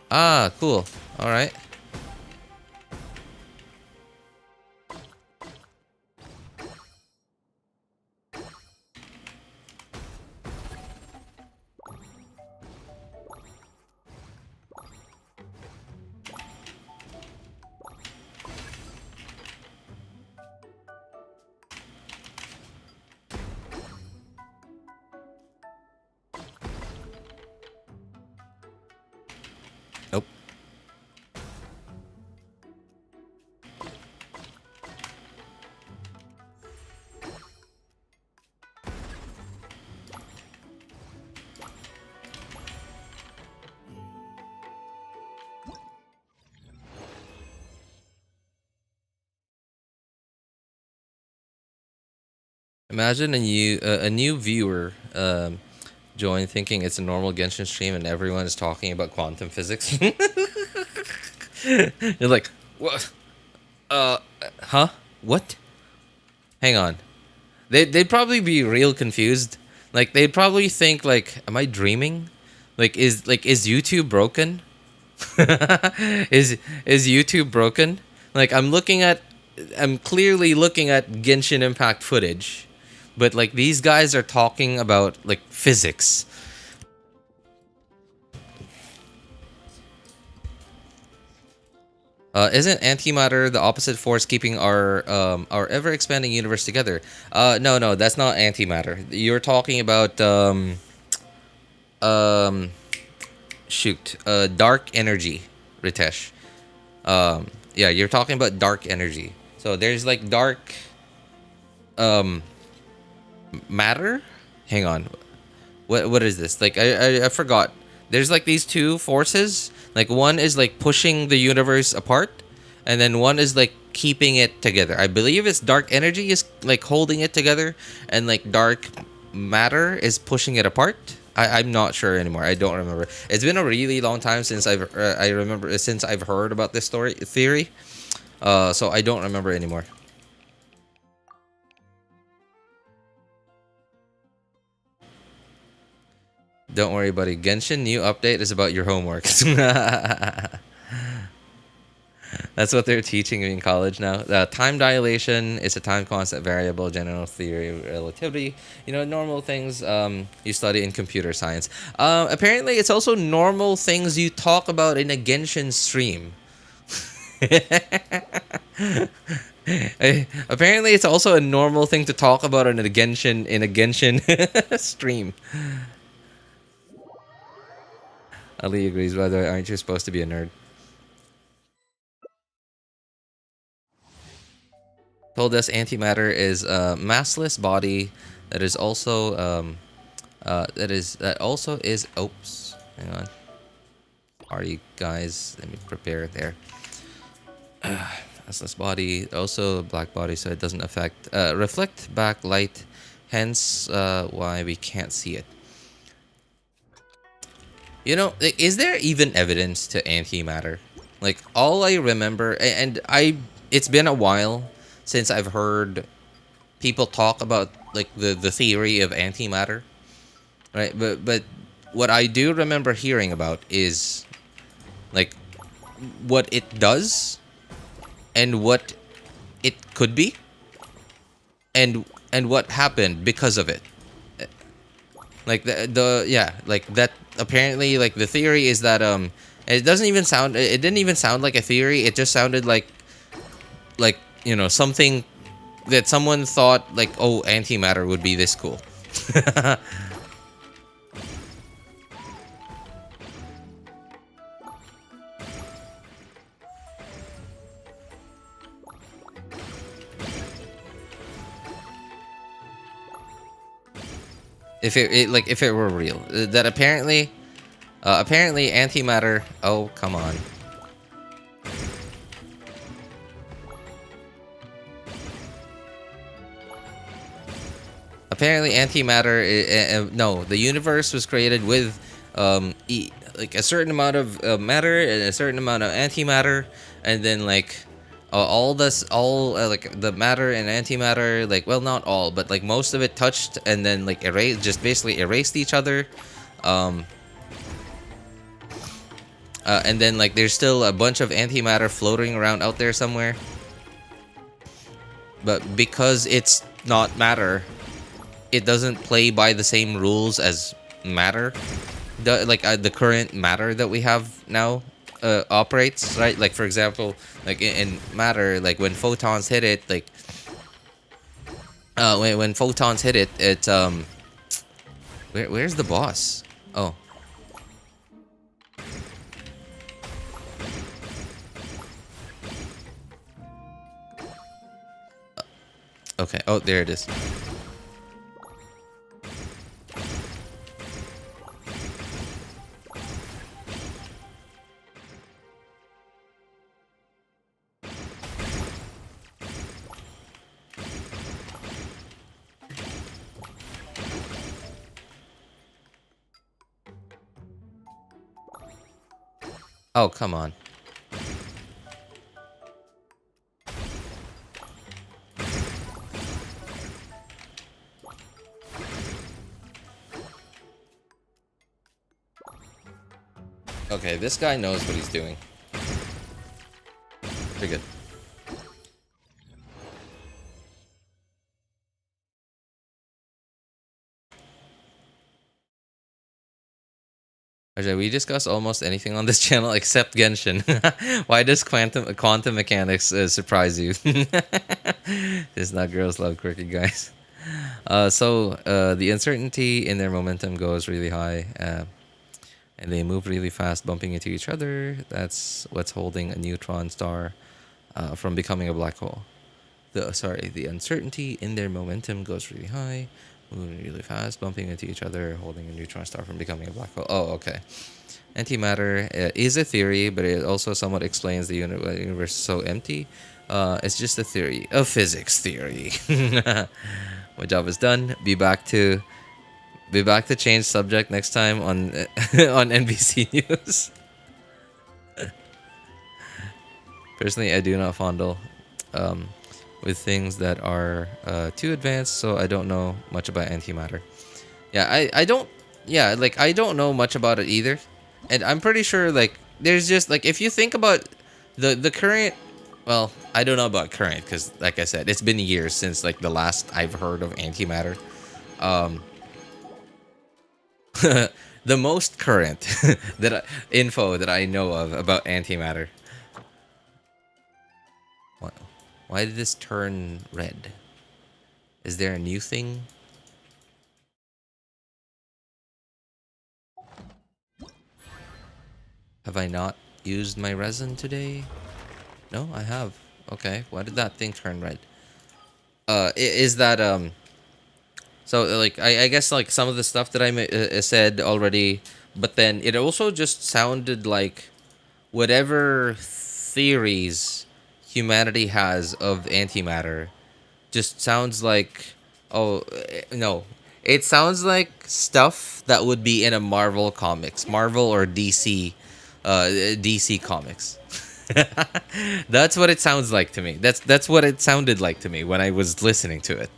Ah, cool. All right. Nope. Imagine a new viewer join thinking it's a normal Genshin stream and everyone is talking about quantum physics. You're like, what? Huh? What? Hang on. They'd probably be real confused. Like they'd probably think like, am I dreaming? Is YouTube broken? is YouTube broken? Like I'm clearly looking at Genshin Impact footage, but like these guys are talking about like physics. Isn't antimatter the opposite force keeping our ever-expanding universe together? No, that's not antimatter. You're talking about shoot, dark energy, Ritesh. Yeah, you're talking about dark energy. So there's like dark matter. Hang on, what is this? Like I forgot. There's like these two forces. Like one is like pushing the universe apart, and then one is like keeping it together. I believe it's dark energy is like holding it together, and like dark matter is pushing it apart. I'm not sure anymore. I don't remember. It's been a really long time since I've heard about this theory. So I don't remember anymore. Don't worry, buddy. Genshin new update is about your homework. That's what they're teaching me in college now. Time dilation is a time constant variable, general theory of relativity. You know, normal things you study in computer science. Apparently, it's also normal things you talk about in a Genshin stream. Apparently, it's also a normal thing to talk about in a Genshin stream. Ali agrees, by the way. Aren't you supposed to be a nerd? Told us antimatter is a massless body that is also oops, hang on. Sorry guys, let me prepare there. Massless body, also black body, so it doesn't affect reflect back light, hence why we can't see it. You know, like, is there even evidence to antimatter? Like, all I remember, and it's been a while since I've heard people talk about like the theory of antimatter, right? But what I do remember hearing about is like what it does and what it could be, and what happened because of it. Like like that. Apparently, like the theory is that it didn't even sound like a theory. It just sounded like you know, something that someone thought like, oh, antimatter would be this cool. If it were real, that apparently antimatter. Oh, come on. Apparently antimatter. No, the universe was created with like a certain amount of matter and a certain amount of antimatter, and then like like the matter and antimatter, like, well, not all, but like most of it touched and then like basically erased each other. And then like there's still a bunch of antimatter floating around out there somewhere. But because it's not matter, it doesn't play by the same rules as matter. The current matter that we have now operates, right? Like for example, like in matter, like when photons hit it, like when photons hit it, it where's the boss? Oh. Okay. Oh, there it is. Oh, come on. Okay, this guy knows what he's doing. Pretty good. Actually, we discuss almost anything on this channel except Genshin. Why does quantum mechanics surprise you? It's not girls love quirky guys. So the uncertainty in their momentum goes really high, and they move really fast, bumping into each other. That's what's holding a neutron star from becoming a black hole. The uncertainty in their momentum goes really high, moving really fast, bumping into each other, holding a neutron star from becoming a black hole. Oh, okay. Antimatter is a theory, but it also somewhat explains the universe is so empty. It's just a theory, a physics theory. My job is done. Be back to change subject next time on on NBC News. Personally, I do not fondle with things that are too advanced, so I don't know much about antimatter. Yeah, I don't. Yeah, like I don't know much about it either, and I'm pretty sure like there's just like if you think about the current. Well, I don't know about current because, like I said, it's been years since like the last I've heard of antimatter. The most current info that I know of about antimatter. Why did this turn red? Is there a new thing? Have I not used my resin today? No, I have. Okay, why did that thing turn red? Is that so like I guess like some of the stuff that I said already, but then it also just sounded like whatever theories humanity has of antimatter just sounds like no, it sounds like stuff that would be in a Marvel comics, Marvel or DC comics. That's what it sounds like to me. That's what it sounded like to me when I was listening to it.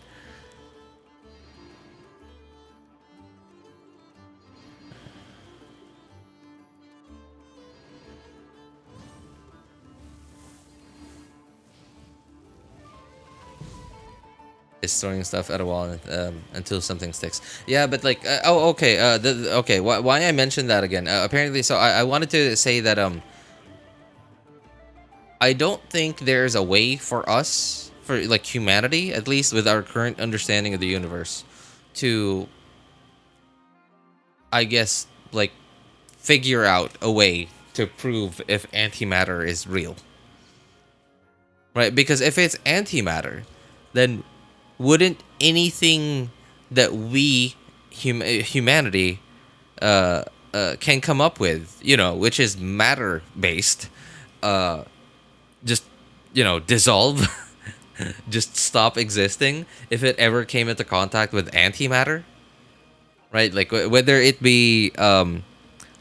Is throwing stuff at a wall until something sticks. Yeah, but like okay. Okay. Why I mentioned that again? Apparently, so I wanted to say that I don't think there's a way for us, for like humanity, at least with our current understanding of the universe, to, I guess, like, figure out a way to prove if antimatter is real. Right? Because if it's antimatter, then wouldn't anything that we, humanity, can come up with, you know, which is matter-based, just, you know, dissolve, just stop existing if it ever came into contact with antimatter, right? Like whether it be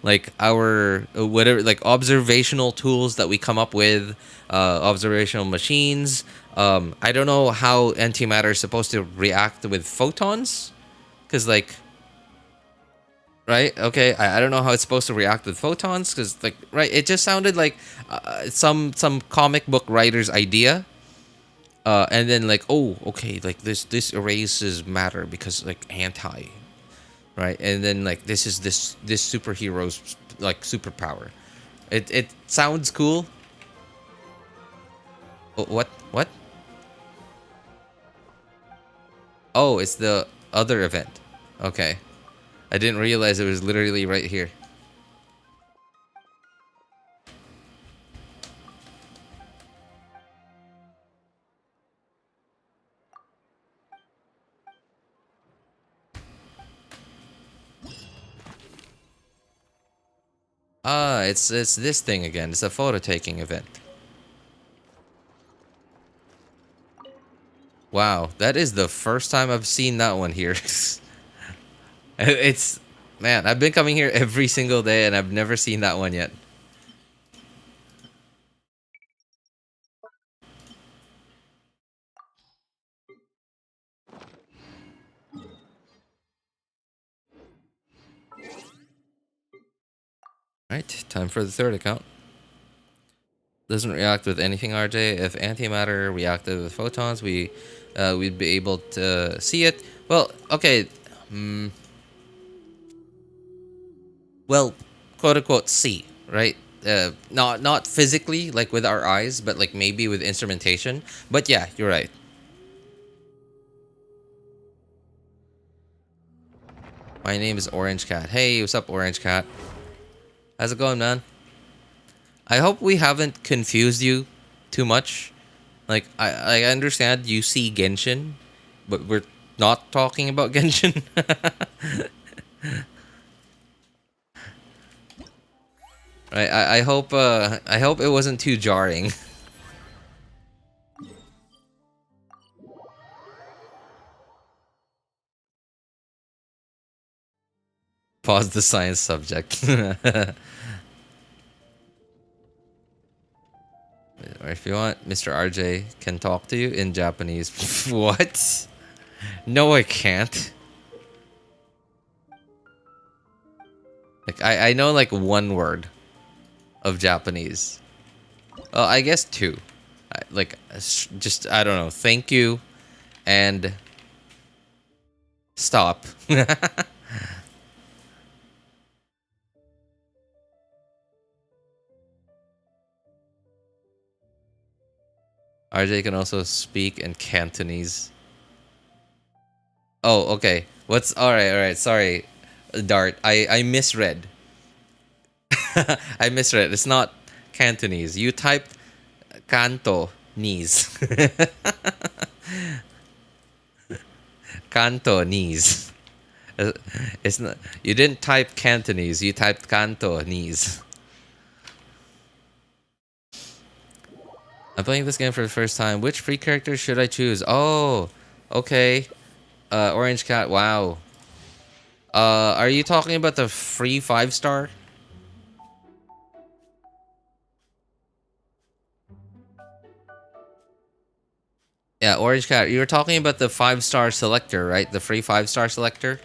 like our whatever, like observational tools that we come up with, observational machines. I don't know how antimatter is supposed to react with photons, because like, right? Okay, I don't know how it's supposed to react with photons, because like, right? It just sounded like some comic book writer's idea. And then like, oh, okay, like this erases matter because like anti, right? And then like this is this superhero's like superpower. It sounds cool. Oh, what? Oh, it's the other event. Okay, I didn't realize it was literally right here. Ah, it's this thing again. It's a photo taking event. Wow, that is the first time I've seen that one here. It's, man, I've been coming here every single day and I've never seen that one yet. Right, time for the third account. Doesn't react with anything, RJ. If antimatter reacted with photons, we'd be able to see it. Well, okay. Well, quote unquote, see, right? Not physically, like with our eyes, but like maybe with instrumentation. But yeah, you're right. My name is Orange Cat. Hey, what's up, Orange Cat? How's it going, man? I hope we haven't confused you too much. Like, I understand you see Genshin, but we're not talking about Genshin. Right, I hope it wasn't too jarring. Pause the science subject. Or if you want, Mr. RJ can talk to you in Japanese. What? No, I can't. Like, I know like one word of Japanese. Well, I guess two. Like, just, I don't know. Thank you and stop. RJ can also speak in Cantonese. Oh, okay. Alright, sorry, Dart. I misread. I misread. It's not Cantonese. You typed Cantonese. Cantonese. It's not. You didn't type Cantonese. You typed Cantonese. I'm playing this game for the first time. Which free character should I choose? Oh, okay. Orange Cat. Wow. Are you talking about the free 5-star? Yeah, Orange Cat. You were talking about the 5-star selector, right? The free 5-star selector.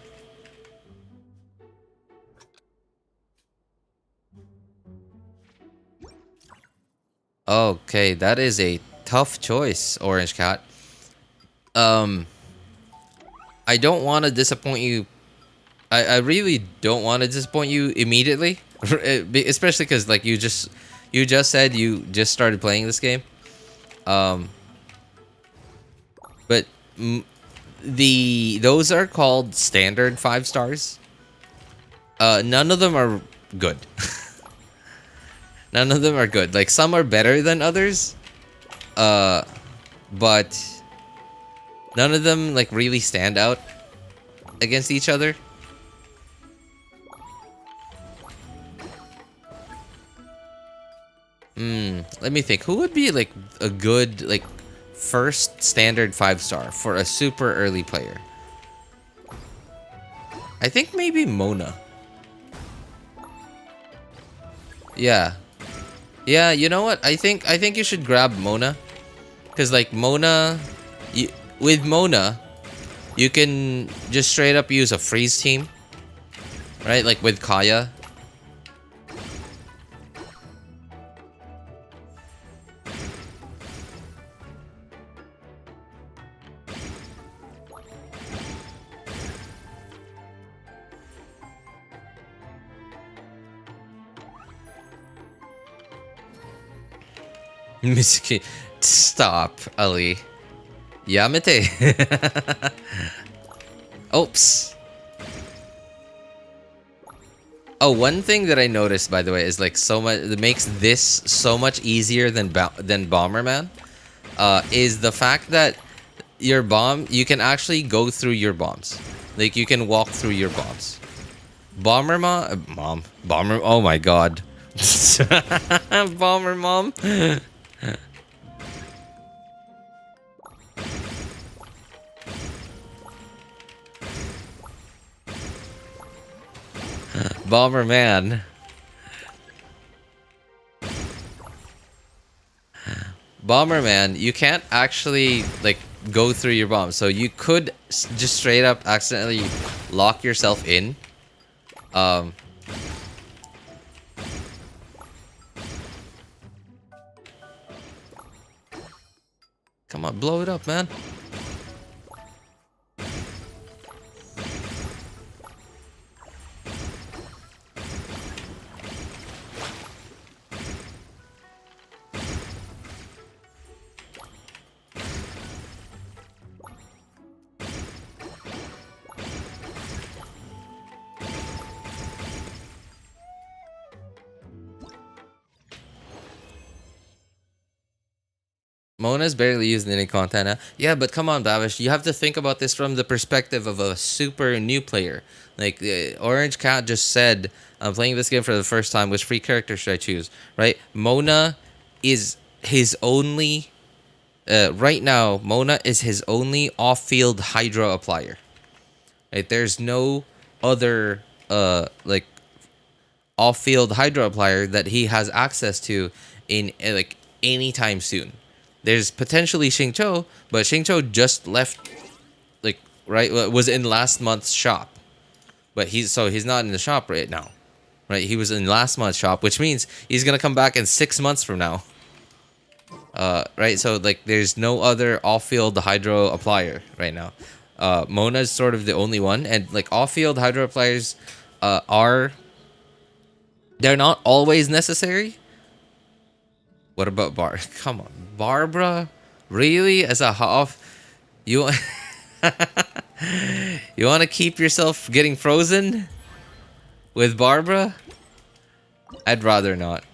Okay, that is a tough choice, Orange Cat. I don't want to disappoint you. I really don't want to disappoint you immediately, especially because like you just said you just started playing this game. But those are called standard 5 stars. None of them are good. None of them are good. Like, some are better than others. But none of them, like, really stand out against each other. Let me think. Who would be, like, a good, like, first standard 5-star for a super early player? I think maybe Mona. Yeah. Yeah, you know what? I think you should grab Mona. Cause like Mona, with Mona, you can just straight up use a freeze team. Right? Like with Kaya. Miski, stop, Ali. Yamete. Oops. Oh, one thing that I noticed, by the way, is like so much that makes this so much easier than Bomerbman, is the fact that your bomb, you can actually go through your bombs. Like you can walk through your bombs. Bomber. Oh my God. Bomber mom. Bomerbman. Bomerbman, you can't actually like go through your bomb, so you could just straight up accidentally lock yourself in. Come on, blow it up, man. Mona's barely used in any content. Huh? Yeah, but come on, Babish. You have to think about this from the perspective of a super new player. Like, Orange Cat just said, I'm playing this game for the first time. Which free character should I choose? Right? Mona is his only... right now, Mona is his only off-field Hydra applier. Right? There's no other, like, off-field Hydra applier that he has access to in, like, anytime soon. There's potentially Xingqiu, but Xingqiu just left, like, right, was in last month's shop. But he's not in the shop right now. Right, he was in last month's shop, which means he's gonna come back in 6 months from now. Right, so like there's no other off-field Hydro applier right now. Mona's sort of the only one, and like off-field Hydro appliers they're not always necessary. What about Come on, Barbara? Really? As a half, you want to keep yourself getting frozen with Barbara? I'd rather not.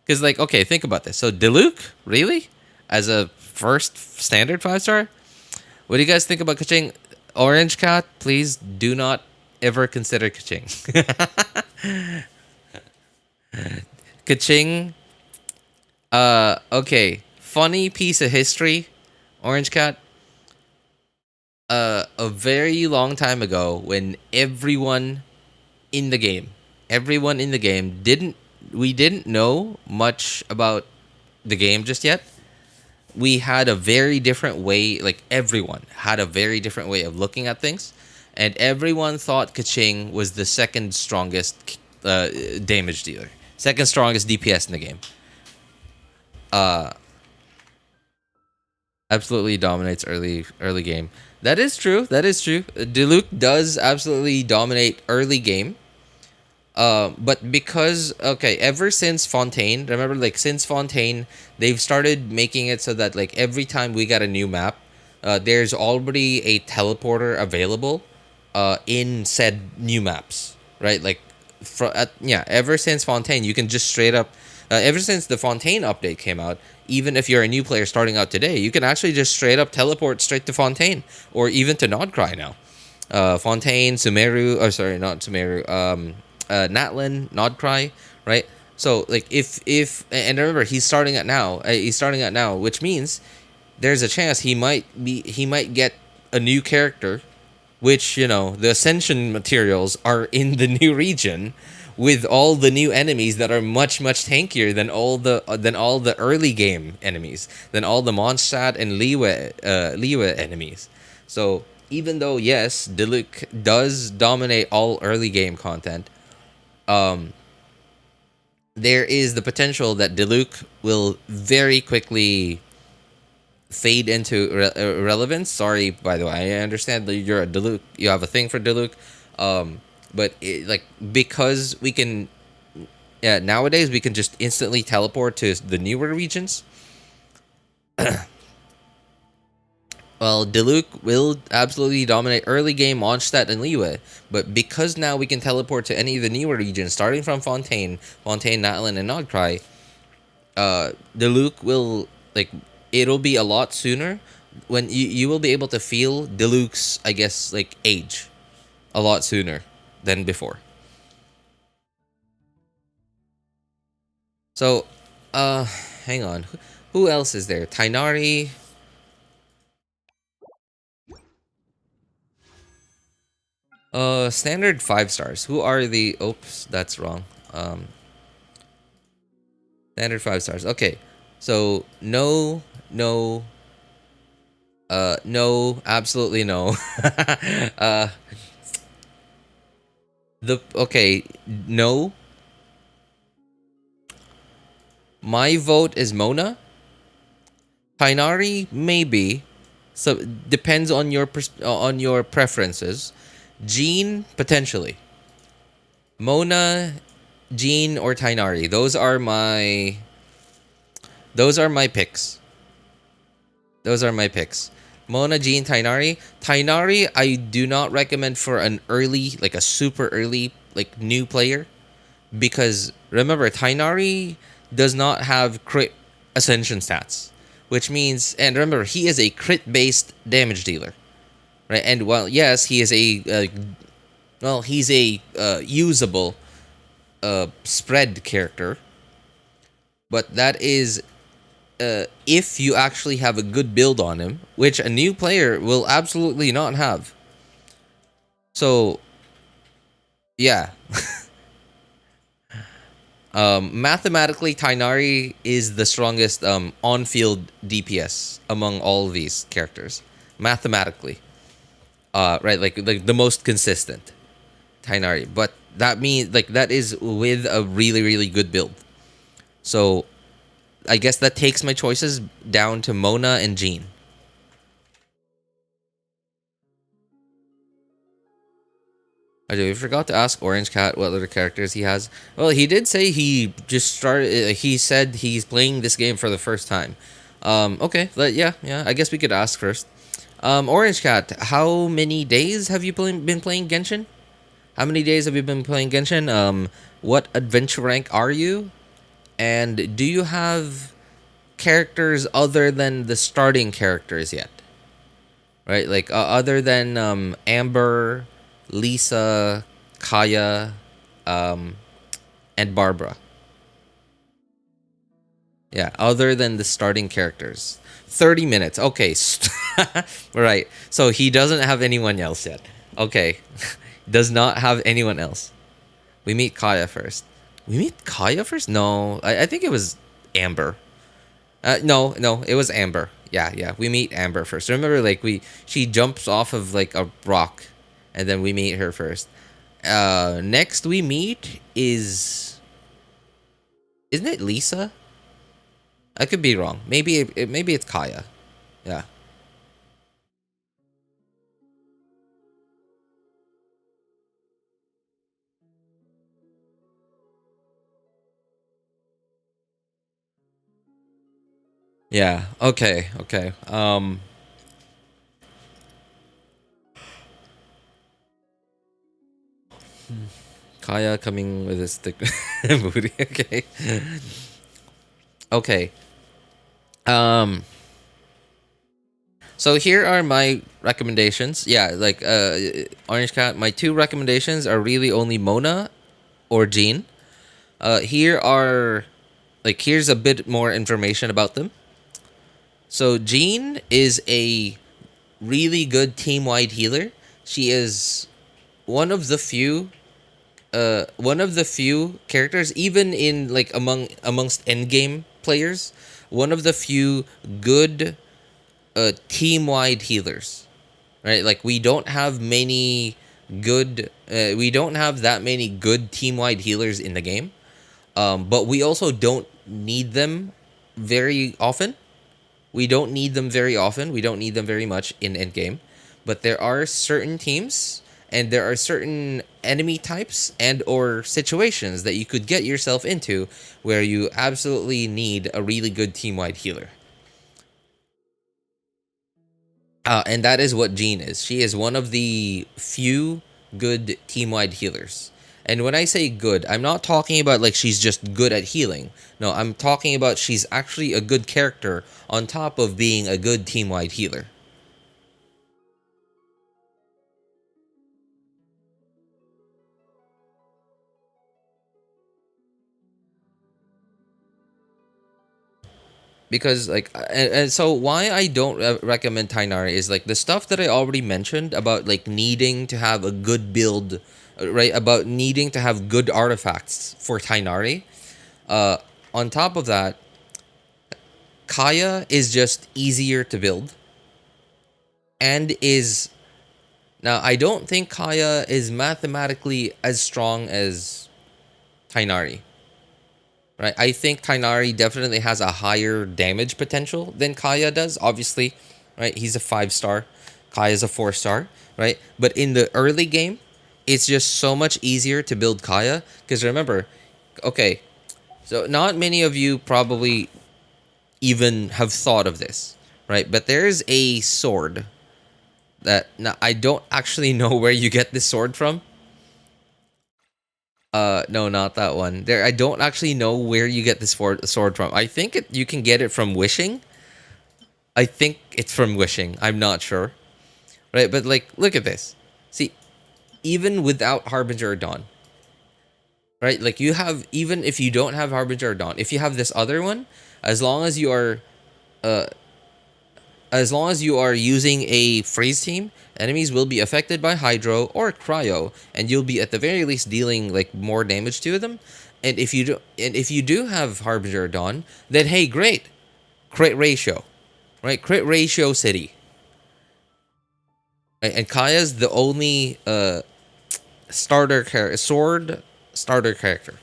Cause like, okay, think about this. So Diluc, really? As a first standard 5-star? What do you guys think about Kaching? Orange Cat, please do not ever consider Kaching. Kaching. Okay. Funny piece of history, Orange Cat. A very long time ago, when everyone in the game we didn't know much about the game just yet. We had a very different way, like everyone had a very different way of looking at things, and everyone thought Kaching was the second strongest damage dealer, second strongest DPS in the game. Absolutely dominates early game. That is true. Diluc does absolutely dominate early game. But because, okay, ever since Fontaine, remember, like, since Fontaine, they've started making it so that, like, every time we got a new map, there's already a teleporter available, in said new maps, right? Like, ever since Fontaine, you can just straight up, ever since the Fontaine update came out, even if you're a new player starting out today, you can actually just straight up teleport straight to Fontaine, or even to Nod-Krai now. Fontaine, Sumeru, or sorry, not Sumeru, Natlin, Nod-Krai, right? So like if and remember he's starting at now, which means there's a chance he might get a new character, which, you know, the Ascension materials are in the new region, with all the new enemies that are much tankier than all the early game enemies, than all the Mondstadt and Liyue enemies. So even though yes, Diluc does dominate all early game content, there is the potential that Diluc will very quickly fade into irrelevance. Sorry, by the way, I understand that you're a Diluc, you have a thing for Diluc, but because we can, nowadays we can just instantly teleport to the newer regions. Well, Diluc will absolutely dominate early game Mondstadt and Liyue, but because now we can teleport to any of the newer regions, starting from Fontaine, Natlan, and Nod-Krai, Diluc will, it'll be a lot sooner when you will be able to feel Diluc's, I guess, age a lot sooner than before. So, hang on. Who else is there? Tighnari. Standard 5 stars. Who are the... Oops, that's wrong. Standard 5 stars. Okay. So, no, absolutely no. No. My vote is Mona. Tighnari, maybe. So depends on your preferences. Jean, potentially. Mona, Jean, or Tighnari. Those are my picks. Mona, Jean, Tighnari. Tighnari, I do not recommend for an early, a super early, new player. Because, remember, Tighnari does not have crit ascension stats. Which means, and remember, he is a crit-based damage dealer. Right? And while, yes, he is he's a usable spread character. But that is... if you actually have a good build on him, which a new player will absolutely not have. So, yeah. Mathematically, Tighnari is the strongest on-field DPS among all of these characters. Mathematically. Right, the most consistent. Tighnari. But that means, that is with a really good build. So... I guess that takes my choices down to Mona and Jean. We forgot to ask Orange Cat what other characters he has. Well, he did say he just started... he said he's playing this game for the first time. Okay, yeah, I guess we could ask first. Orange Cat, how many days have you been playing Genshin? How many days have you been playing Genshin? What adventure rank are you? And do you have characters other than the starting characters yet? Right, other than Amber, Lisa, Kaya, and Barbara. Yeah, other than the starting characters. 30 minutes. Okay. Right. So he doesn't have anyone else yet. Okay. Does not have anyone else. We meet Kaya first. We meet Kaya first? No, I think it was Amber. No, it was Amber. Yeah. We meet Amber first. Remember, she jumps off of a rock, and then we meet her first. Next we meet isn't it Lisa? I could be wrong. Maybe it's Kaya. Yeah. Yeah, okay. Kaya coming with a stick booty, okay. Okay. So here are my recommendations. Yeah, Orange Cat, my two recommendations are really only Mona or Jean. Here's a bit more information about them. So Jean is a really good team-wide healer. She is one of the few one of the few characters, even in like amongst endgame players, one of the few good team-wide healers, right? Like we don't have many good, we don't have that many good team-wide healers in the game, but we also don't need them very often. We don't need them very often. We don't need them very much in endgame, but there are certain teams and there are certain enemy types and or situations that you could get yourself into where you absolutely need a really good team-wide healer. And that is what Jean is. She is one of the few good team-wide healers. And when I say good, I'm not talking about like she's just good at healing. No, I'm talking about she's actually a good character on top of being a good team-wide healer. Because like and so why I don't recommend Tighnari is like the stuff that I already mentioned about like needing to have a good build, right? About needing to have good artifacts for Tighnari. On top of that, Kaya is just easier to build. And is... Now, I don't think Kaya is mathematically as strong as Tighnari. Right? I think Tighnari definitely has a higher damage potential than Kaya does. Obviously, right? He's a 5-star. Kaya's a 4-star, right? But in the early game, it's just so much easier to build Kaya. Because remember, okay, so not many of you probably even have thought of this, right? But there's a sword that... Now, I don't actually know where you get this sword from. No, not that one. I don't actually know where you get this sword from. I think you can get it from wishing. I think it's from wishing. I'm not sure. Right, but like, look at this. See, even without Harbinger or Dawn, right? Like you have, even if you don't have Harbinger or Dawn, if you have this other one, as long as you are using a freeze team, enemies will be affected by Hydro or Cryo, and you'll be at the very least dealing like more damage to them. And if you do have Harbinger or Dawn, then hey, great, crit ratio, right? Crit ratio city. Right? And Kaya's the only sword starter character.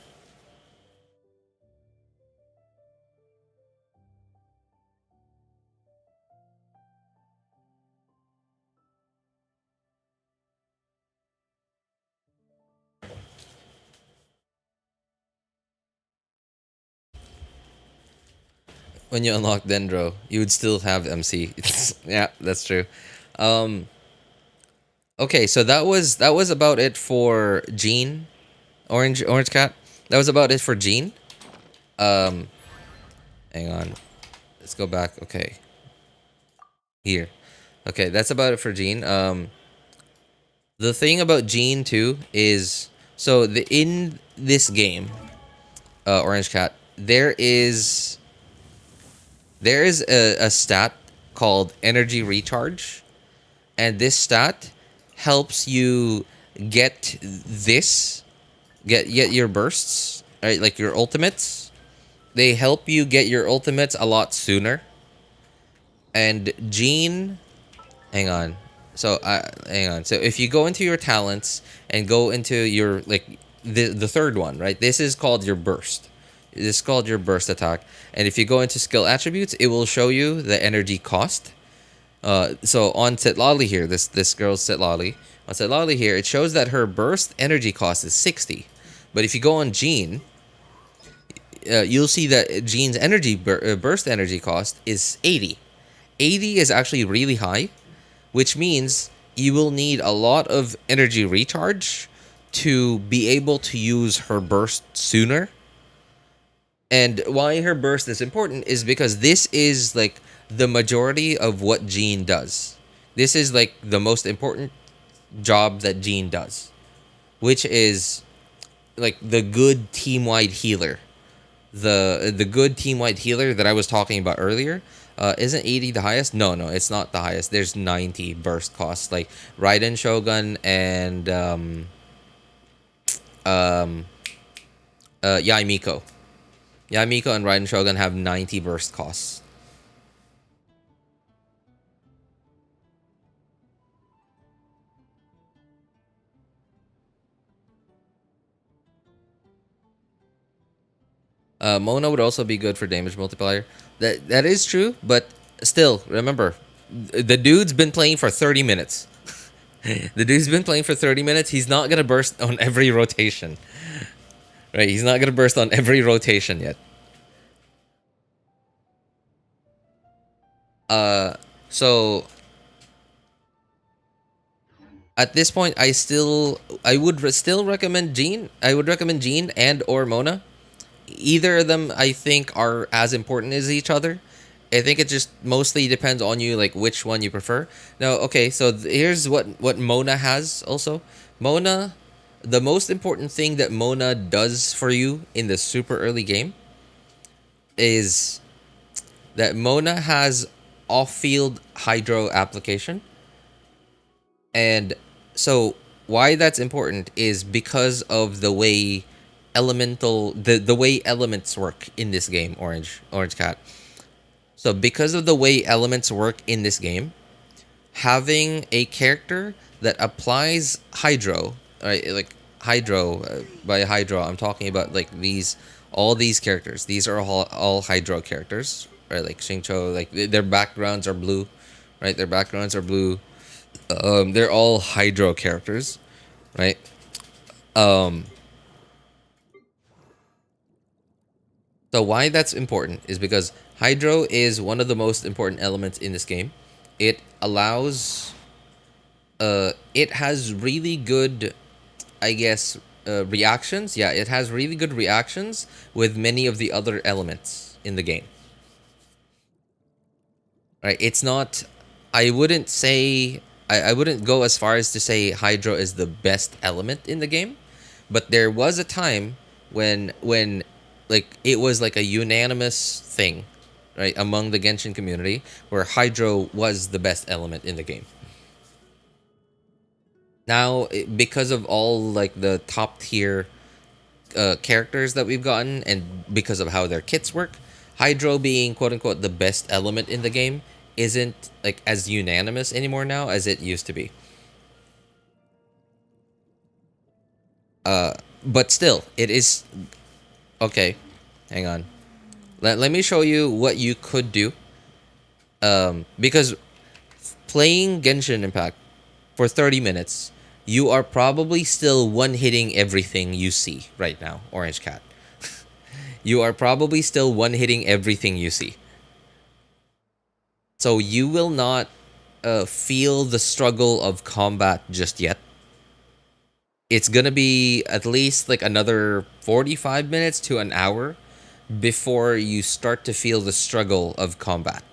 When you unlock Dendro, you would still have MC. Yeah, that's true. Okay, so that was about it for Jean. Orange Cat. That was about it for Jean. Hang on. Let's go back. Okay. Here. Okay, that's about it for Jean. The thing about Jean too is, so in this game, Orange Cat, there is a stat called Energy Recharge, and this stat helps you get your bursts, right? Like your ultimates. They help you get your ultimates a lot sooner. And Jean, hang on. So hang on. So if you go into your talents and go into your like the third one, right? This is called your burst. This is called your burst attack. And if you go into skill attributes, it will show you the energy cost. So on Setlali here, this girl's Setlali. On Setlali here, it shows that her burst energy cost is 60. But if you go on Jean, you'll see that Jean's burst energy cost is 80. 80 is actually really high, which means you will need a lot of energy recharge to be able to use her burst sooner. And why her burst is important is because this is like the majority of what Jean does. This is like the most important job that Jean does, which is like the good team-wide healer. The good team-wide healer that I was talking about earlier. Isn't 80 the highest? No, it's not the highest. There's 90 burst costs, like Raiden Shogun and Yaimiko. Yaimiko and Raiden Shogun have 90 burst costs. Mona would also be good for damage multiplier. That is true, but still, remember, the dude's been playing for 30 minutes. The dude's been playing for 30 minutes. He's not gonna burst on every rotation. Right, he's not gonna burst on every rotation yet. So at this point, I would still recommend Jean. I would recommend Jean and or Mona. Either of them, I think, are as important as each other. I think it just mostly depends on you, like which one you prefer. Now, okay, so here's what Mona has also. Mona, the most important thing that Mona does for you in the super early game is that Mona has off-field hydro application. And so why that's important is because of the way the way elements work in this game, Orange Cat. So because of the way elements work in this game, having a character that applies hydro, right? Like hydro, by hydro, I'm talking about like all these characters. These are all hydro characters, right? Like Xingqiu, like their backgrounds are blue, right? Their backgrounds are blue. They're all hydro characters, right? So why that's important is because hydro is one of the most important elements in this game. It allows, it has really good, I guess, reactions. Yeah, it has really good reactions with many of the other elements in the game. Right? It's not, I wouldn't say, I wouldn't go as far as to say hydro is the best element in the game, but there was a time when like it was like a unanimous thing, right, among the Genshin community, where hydro was the best element in the game. Now, because of all like the top tier characters that we've gotten, and because of how their kits work, hydro being quote unquote the best element in the game isn't like as unanimous anymore now as it used to be. But still, it is. Okay, hang on. Let me show you what you could do. Because playing Genshin Impact for 30 minutes, you are probably still one-hitting everything you see right now, Orange Cat. You are probably still one-hitting everything you see. So you will not feel the struggle of combat just yet. It's gonna be at least like another 45 minutes to an hour before you start to feel the struggle of combat.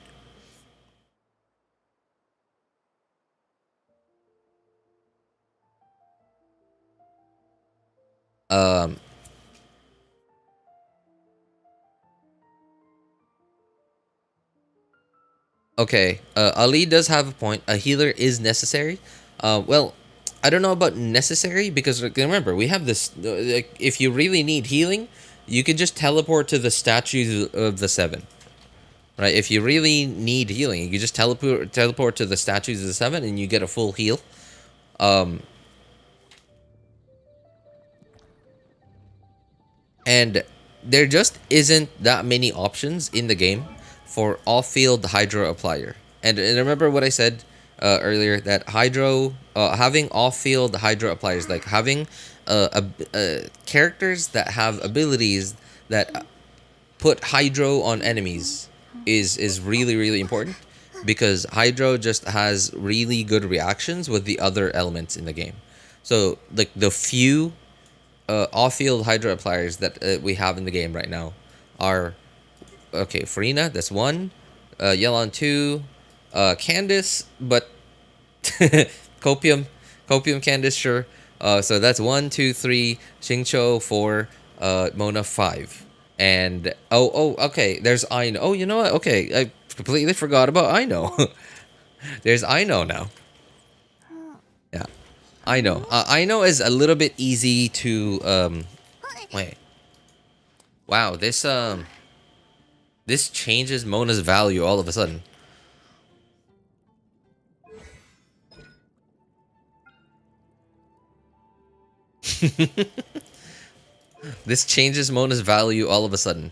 Okay, Ali does have a point. A healer is necessary. Well, I don't know about necessary, because remember, we have this, if you really need healing, you can just teleport to the statues of the 7. Right? If you really need healing, you can just teleport to the statues of the 7 and you get a full heal. And there just isn't that many options in the game for off-field hydro applier. And remember what I said earlier, that hydro, having off-field hydro appliers, like having characters that have abilities that put hydro on enemies is really, really important, because hydro just has really good reactions with the other elements in the game. So like the few off-field hydro appliers that we have in the game right now are, okay, Furina, that's 1, Yelan 2, Candace, but Copium Candace, sure. So that's 1, 2, 3, Xingqiu 4, Mona 5. And okay, there's Aino. Oh, you know what? Okay, I completely forgot about Aino. There's Aino now. Yeah. I know. I know is a little bit easy to wait. Wow, this changes Mona's value all of a sudden. This changes Mona's value all of a sudden.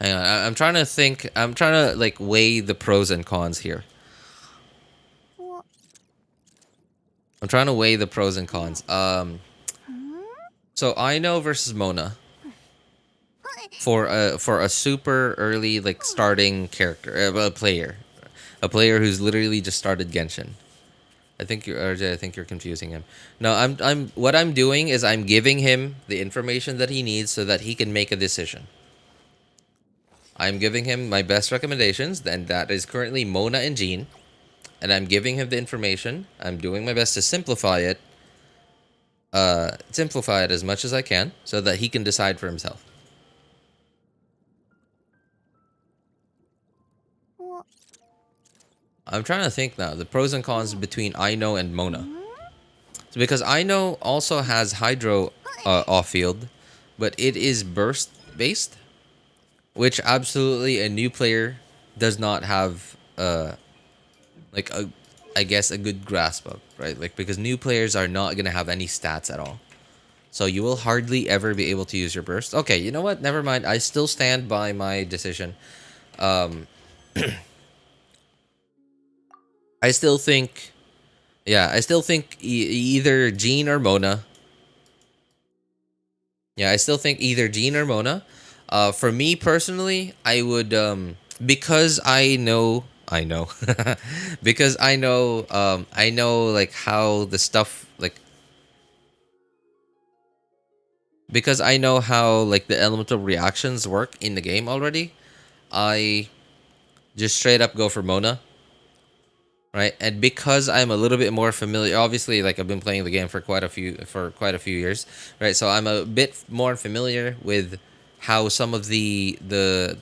Hang on, I'm trying to think. I'm trying to like weigh the pros and cons here. I'm trying to weigh the pros and cons. So I know versus Mona for a super early like starting character, a player who's literally just started Genshin. I think you're RJ. I think you're confusing him. No, what I'm doing is I'm giving him the information that he needs so that he can make a decision. I'm giving him my best recommendations, and that is currently Mona and Jean. And I'm giving him the information. I'm doing my best to simplify it. Simplify it as much as I can so that he can decide for himself. I'm trying to think now. The pros and cons between Aino and Mona. So because Aino also has Hydro off-field, but it is burst based, which absolutely a new player does not have like I guess a good grasp of, right? Like because new players are not gonna have any stats at all. So you will hardly ever be able to use your burst. Okay, you know what? Never mind. I still stand by my decision. I still think, yeah, I still think either Jean or Mona. Yeah, I still think either Jean or Mona. For me personally, I would because I know because I know like how the stuff like because I know how like the elemental reactions work in the game already. I just straight up go for Mona. Right, and because I'm a little bit more familiar, obviously, like I've been playing the game for quite a few years, right? So I'm a bit more familiar with how some of the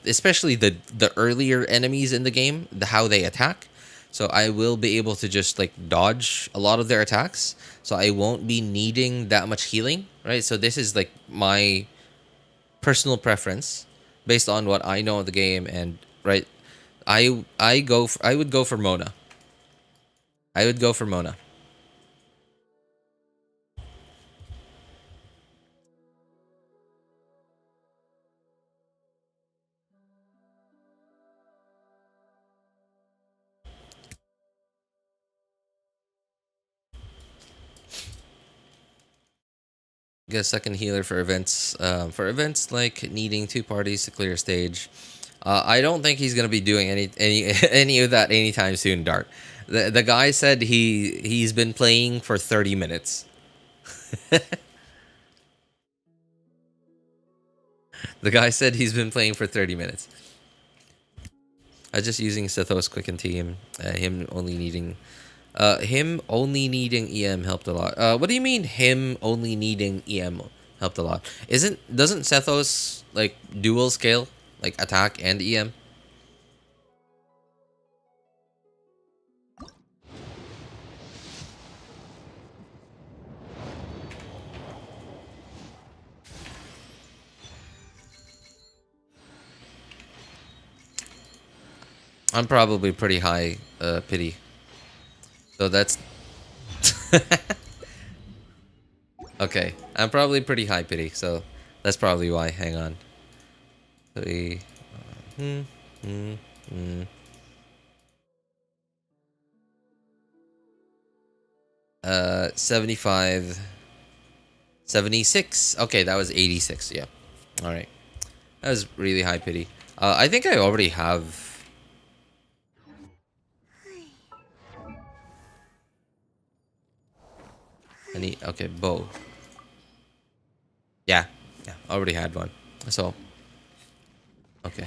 especially the earlier enemies in the game, how they attack. So I will be able to just like dodge a lot of their attacks. So I won't be needing that much healing, right? So this is like my personal preference based on what I know of the game, and right, I would go for Mona. I would go for Mona. Get a second healer for events. For events like needing 2 parties to clear a stage. I don't think he's gonna be doing any of that anytime soon, Dart. The guy said he's been playing for 30 minutes. The guy said he's been playing for 30 minutes. I was just using Sethos Quicken Team. Him only needing EM helped a lot. What do you mean him only needing EM helped a lot? Doesn't Sethos like dual scale, like attack and EM? I'm probably pretty high pity. So that's okay. I'm probably pretty high pity, so that's probably why. Hang on. 75, 76. Okay, that was 86. Yeah. All right. That was really high pity. I think I already have. Okay, bow. Yeah, already had one. So, okay.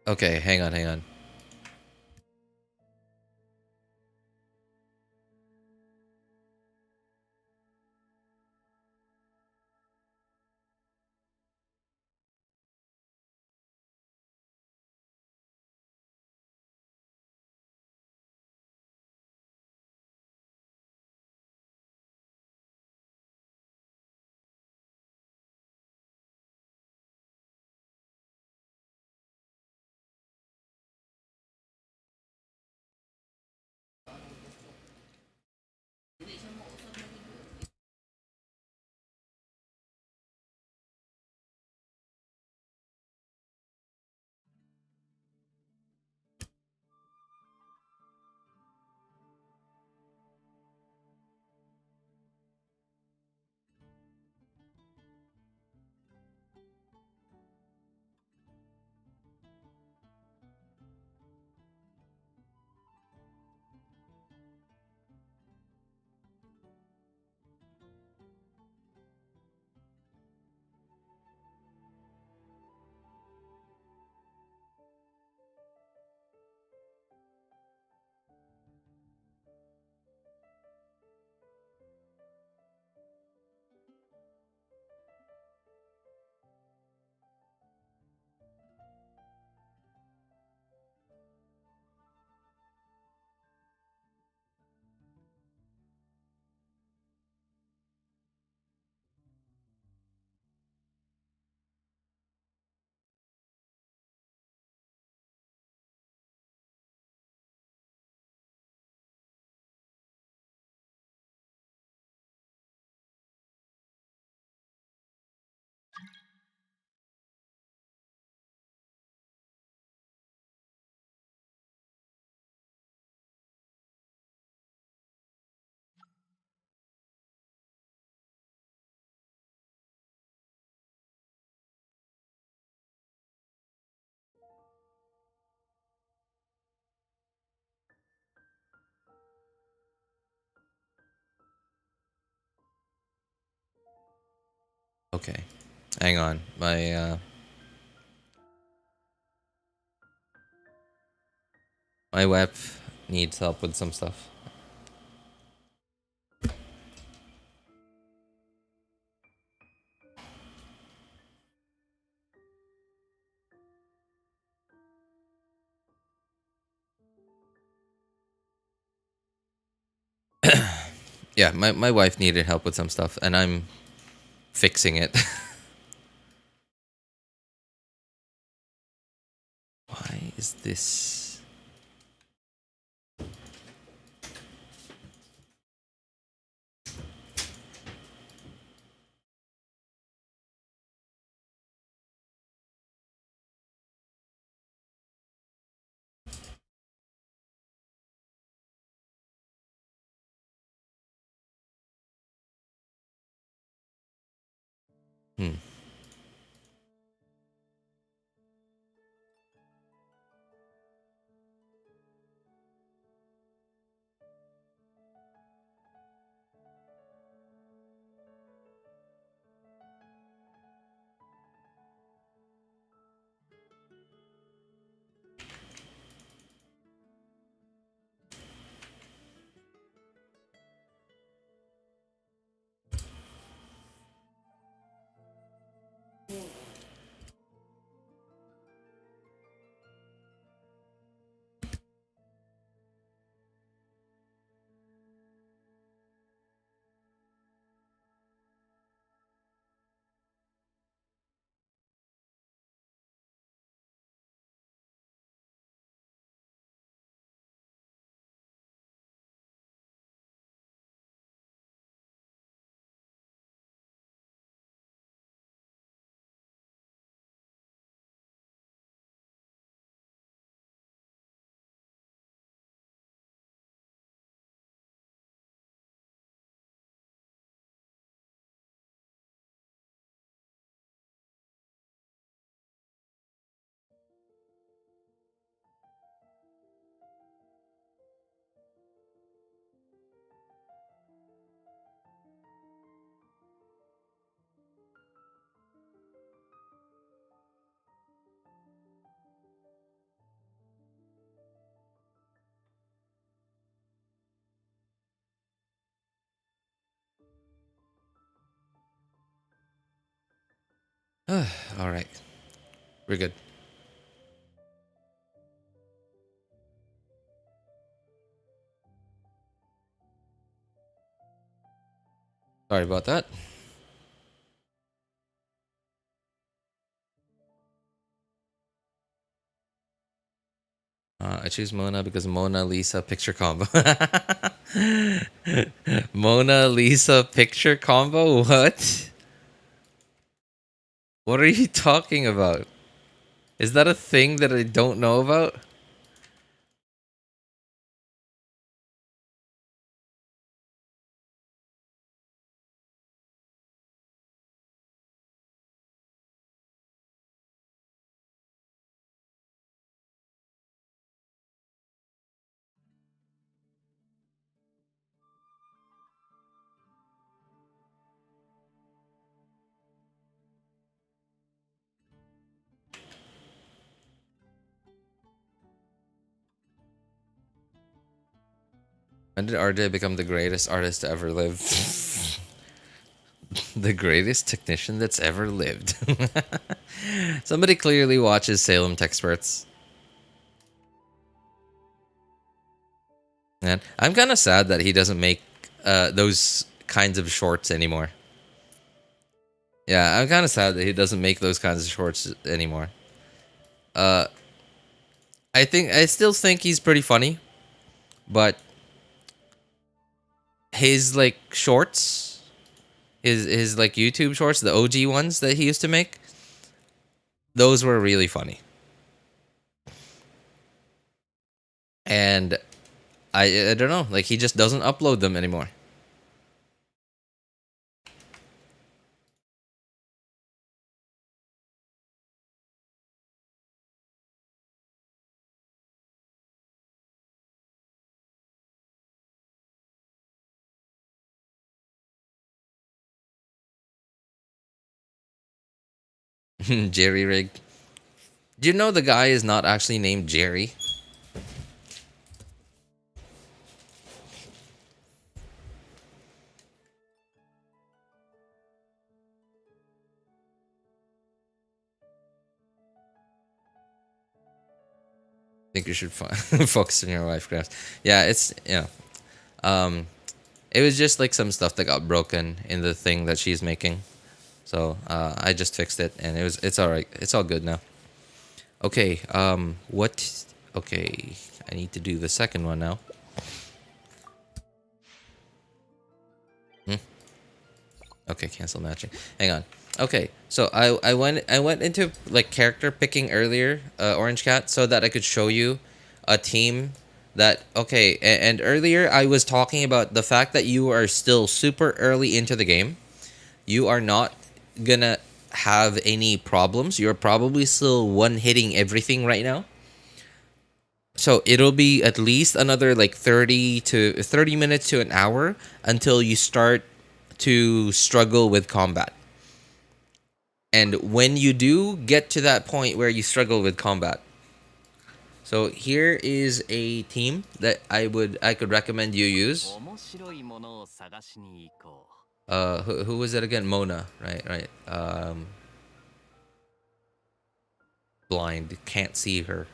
Okay, hang on, hang on. Okay, hang on. My web needs help with some stuff. Yeah, my wife needed help with some stuff, and I'm fixing it. Why is this? Hmm. Alright. We're good. Sorry about that. I choose Mona because Mona Lisa picture combo. Mona Lisa picture combo? What? What are you talking about? Is that a thing that I don't know about? When did RJ become the greatest artist to ever live? The greatest technician that's ever lived. Somebody clearly watches Salem Texperts. Man, I'm kind of sad that he doesn't make those kinds of shorts anymore. Yeah, I'm kind of sad that he doesn't make those kinds of shorts anymore. I still think he's pretty funny, but his like shorts, his like YouTube shorts, the OG ones that he used to make, those were really funny. And I don't know, like he just doesn't upload them anymore. Jerry Rig. Do you know the guy is not actually named Jerry? I think you should focus on your wife crafts. Yeah, it's it was just like some stuff that got broken in the thing that she's making. So I just fixed it and it's alright. It's all good now. Okay, okay, I need to do the second one now. Okay, cancel matching. Hang on. Okay, so I went into like character picking earlier, Orange Cat, so that I could show you a team that and earlier I was talking about the fact that you are still super early into the game. You are not gonna have any problems. You're probably still one-hitting everything right now. So it'll be at least another like 30 minutes to an hour until you start to struggle with combat. And when you do get to that point where you struggle with combat, so here is a team that I could recommend you use. Who was it again? Mona, right. Blind, can't see her.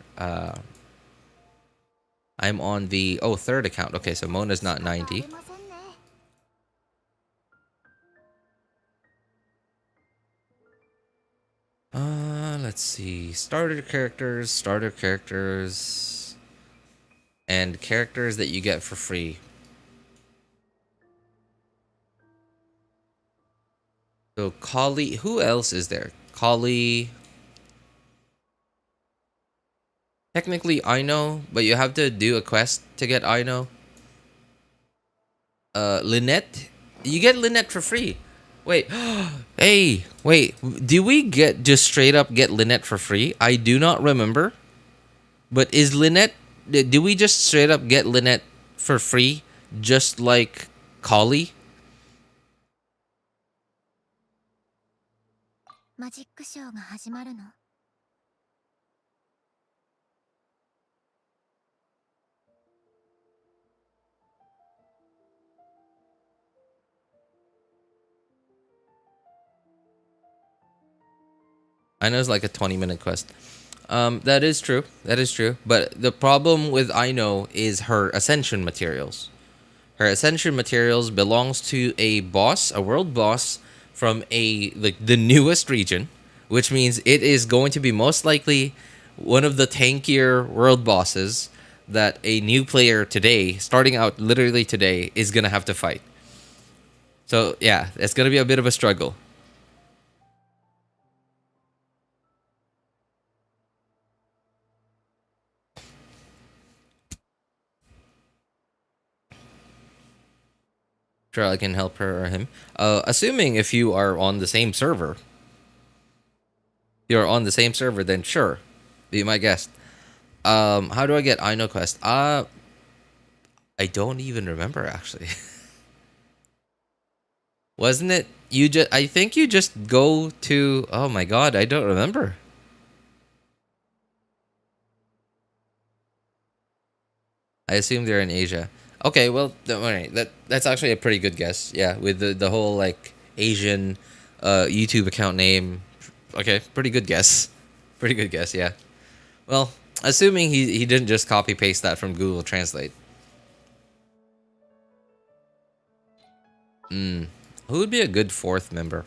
I'm on the third account. Okay, so Mona's not 90. Let's see. Starter characters, and characters that you get for free. So Kali, who else is there? Kali. Technically, I know, but you have to do a quest to get I know. Lynette, you get Lynette for free. Wait, hey, wait. Do we just straight up get Lynette for free? I do not remember. But is Lynette? Do we just straight up get Lynette for free, just like Kali? マジックショーが始まるの。I know it's like a 20-minute quest. That is true. That is true. But the problem with Aino is her ascension materials. Her ascension materials belongs to a boss, a world boss from the newest region, which means it is going to be most likely one of the tankier world bosses that a new player today, starting out literally today, is gonna have to fight. So yeah, it's gonna be a bit of a struggle. Sure, I can help her or him. Assuming if you are on the same server. You're on the same server, then sure. Be my guest. How do I get Aino quest? I don't even remember actually. Wasn't it you just I think you just go to oh my god, I don't remember. I assume they're in Asia. Okay, well, alright, that's actually a pretty good guess. Yeah, with the whole like Asian YouTube account name. Okay, pretty good guess. Pretty good guess, yeah. Well, assuming he didn't just copy paste that from Google Translate. Who would be a good fourth member?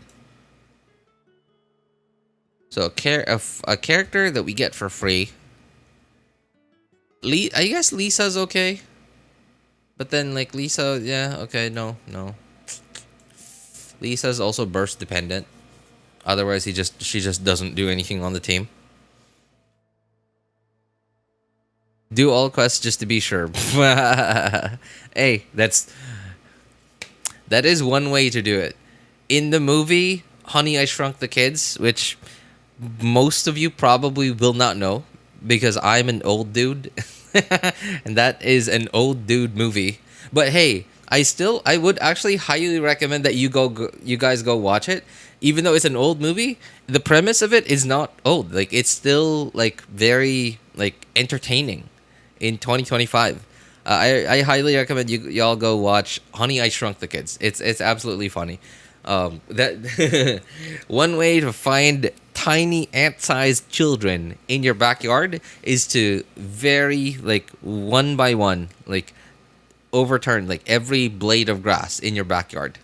So a character that we get for free. I guess Lisa's okay. But then like Lisa, yeah, okay, no. Lisa's also burst dependent. Otherwise she just doesn't do anything on the team. Do all quests just to be sure. Hey, that is one way to do it. In the movie Honey, I Shrunk the Kids, which most of you probably will not know because I'm an old dude. And that is an old dude movie. But hey, I would actually highly recommend that you guys go watch it. Even though it's an old movie, the premise of it is not old. Like it's still like very like entertaining in 2025. I highly recommend y'all go watch Honey, I Shrunk the Kids. It's absolutely funny. That one way to find tiny ant-sized children in your backyard is to very like one by one like overturn like every blade of grass in your backyard.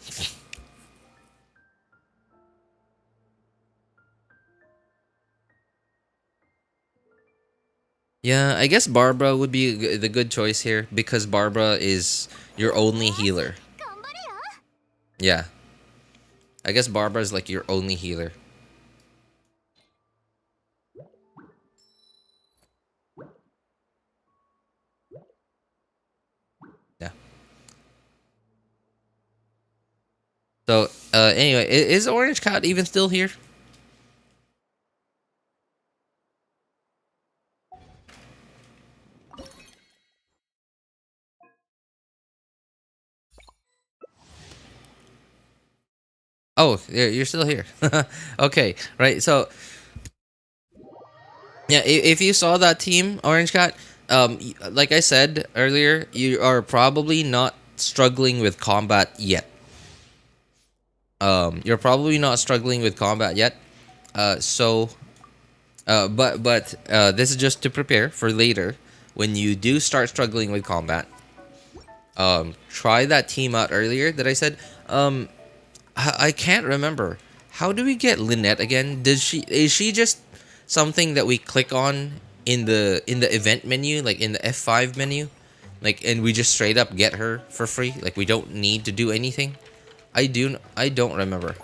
Yeah, I guess Barbara would be the good choice here because Barbara is your only healer. Yeah. I guess Barbara is like your only healer. Yeah. So, anyway, is Orange Cat even still here? Oh, you're still here. Okay, right. So, yeah, if you saw that team, Orange Cat, like I said earlier, you are probably not struggling with combat yet. You're probably not struggling with combat yet. But this is just to prepare for later when you do start struggling with combat. Try that team out earlier that I said. I can't remember. How do we get Lynette again? Is she just something that we click on in the event menu, like in the F5 menu? Like and we just straight up get her for free? Like we don't need to do anything? I don't remember.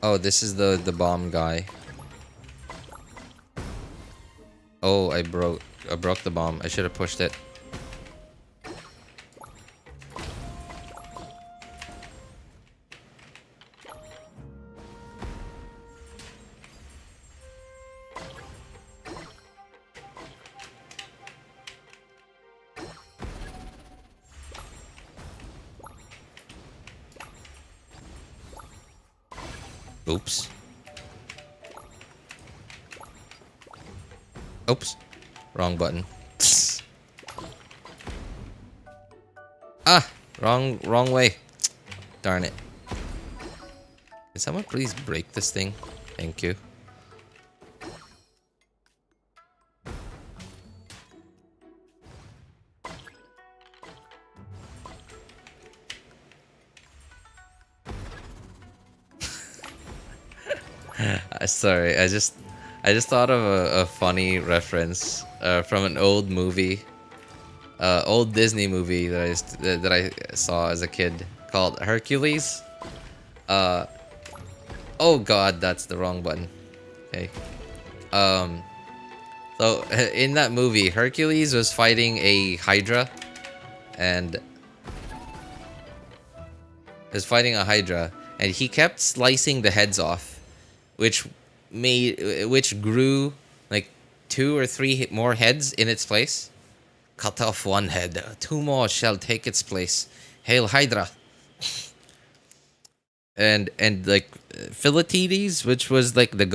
Oh, this is the bomb guy. Oh, I broke the bomb. I should have pushed it. Oops. Oops. Wrong button. Ah! Wrong way. Darn it. Can someone please break this thing? Thank you. Sorry, I just thought of a funny reference from an old movie, old Disney movie that I saw as a kid called Hercules. Oh God, that's the wrong button. Okay. So in that movie, Hercules was fighting a Hydra, and he kept slicing the heads off, which grew like 2 or 3 more heads in its place. Cut off one head, 2 more shall take its place. Hail Hydra! And like Philoctetes, which was like the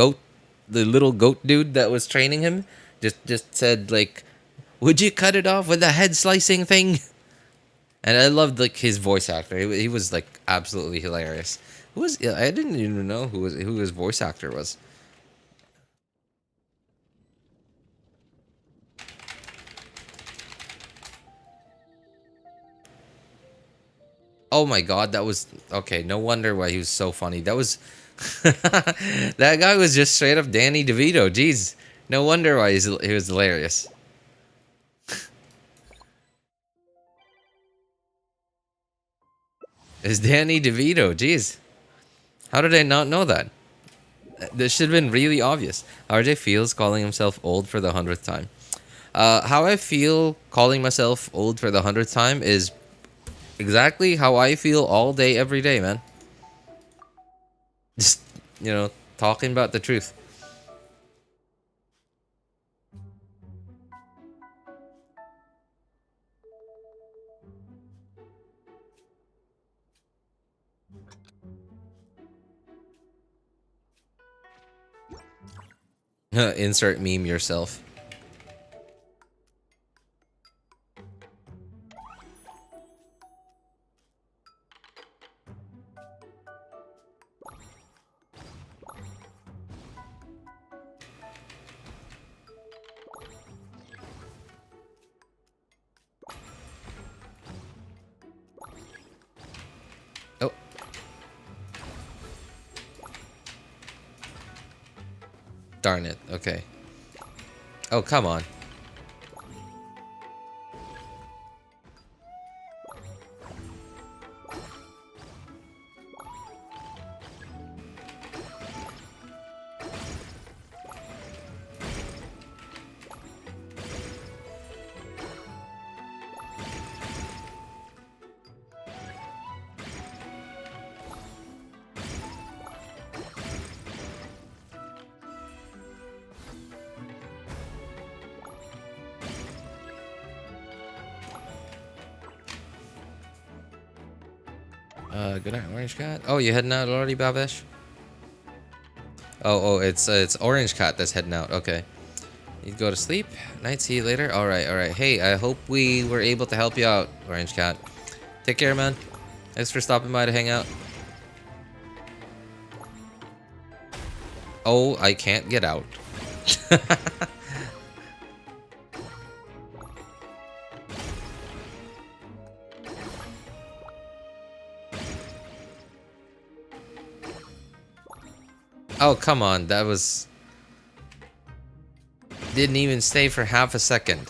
little goat dude that was training him, just said like, "Would you cut it off with the head slicing thing?" And I loved like his voice actor. He was like absolutely hilarious. I didn't even know who his voice actor was. Oh my God, that was okay. No wonder why he was so funny. That was that guy was just straight up Danny DeVito. Jeez, no wonder why he was hilarious. It's Danny DeVito. Jeez, how did I not know that? This should have been really obvious. RJ feels calling himself old for the 100th time. How I feel calling myself old for the 100th time is exactly how I feel all day, every day, man. Just, talking about the truth. Insert meme yourself. Oh. Darn it. Okay. Oh, come on. Good night, Orange Cat. Oh, you heading out already, Babesh? Oh, it's Orange Cat that's heading out. Okay. You go to sleep. Night, see you later. All right. Hey, I hope we were able to help you out, Orange Cat. Take care, man. Thanks for stopping by to hang out. Oh, I can't get out. Oh, come on. That was... Didn't even stay for half a second.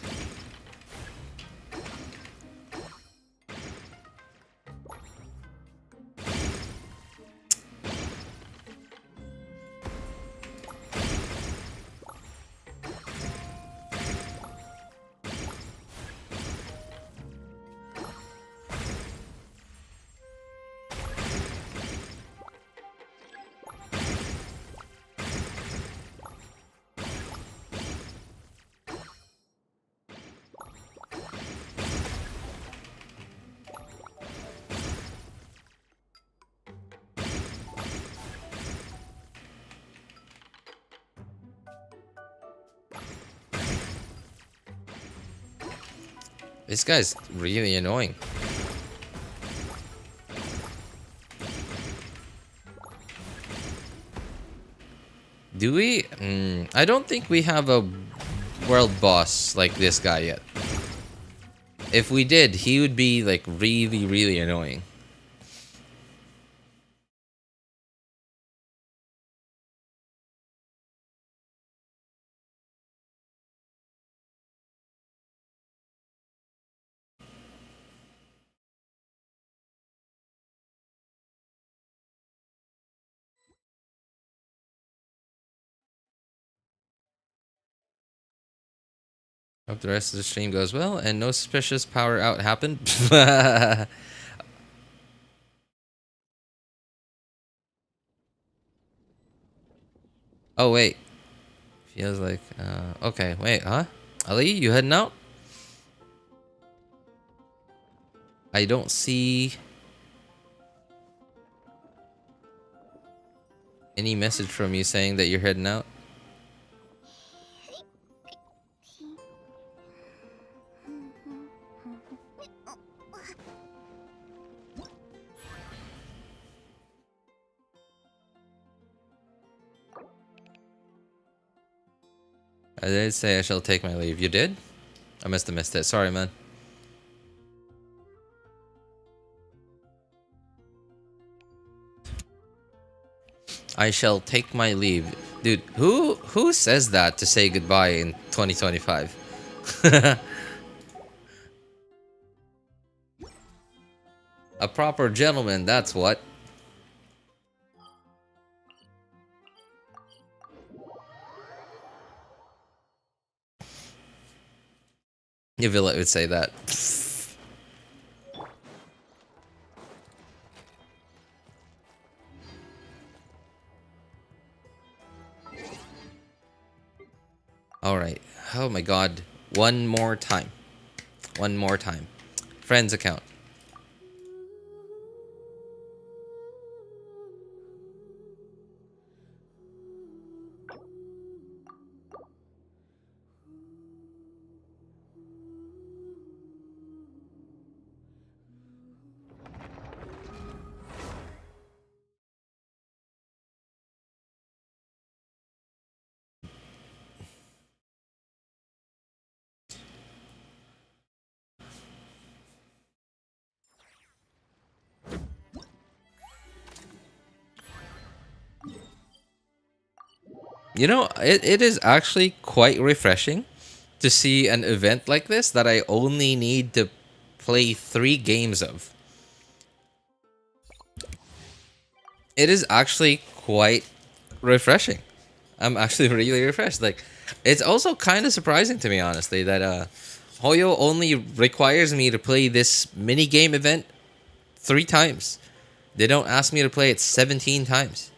This guy's really annoying. Do we? I don't think we have a world boss like this guy yet. If we did, he would be like really, really annoying. Hope the rest of the stream goes well and no suspicious power out happened. Oh wait, feels like okay. Wait, huh? Ali, you heading out? I don't see any message from you saying that you're heading out. I did say I shall take my leave. You did? I must have missed it. Sorry, man. I shall take my leave. Dude, who says that to say goodbye in 2025? A proper gentleman, that's what. Yvilla would say that. Alright. Oh my god. One more time. One more time. Friends account. You know, it is actually quite refreshing to see an event like this that I only need to play 3 games of. It is actually quite refreshing. I'm actually really refreshed. Like, it's also kind of surprising to me, honestly, that Hoyo only requires me to play this mini game event 3 times. They don't ask me to play it 17 times.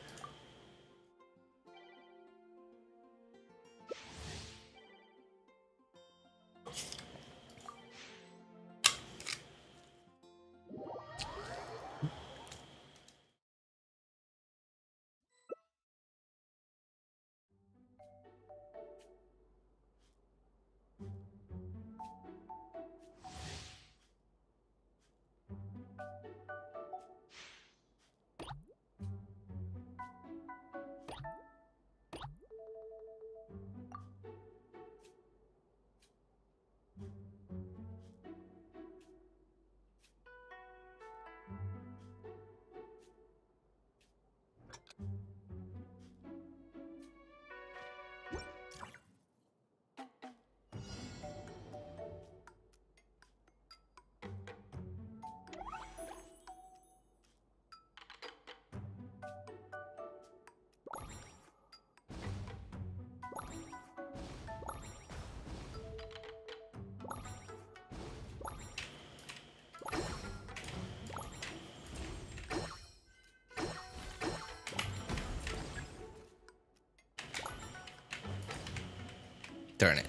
Darn it.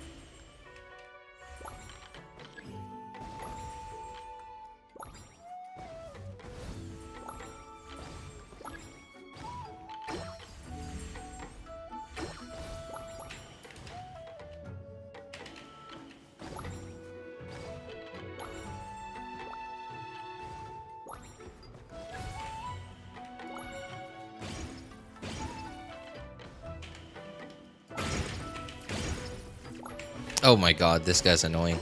Oh my god, this guy's annoying.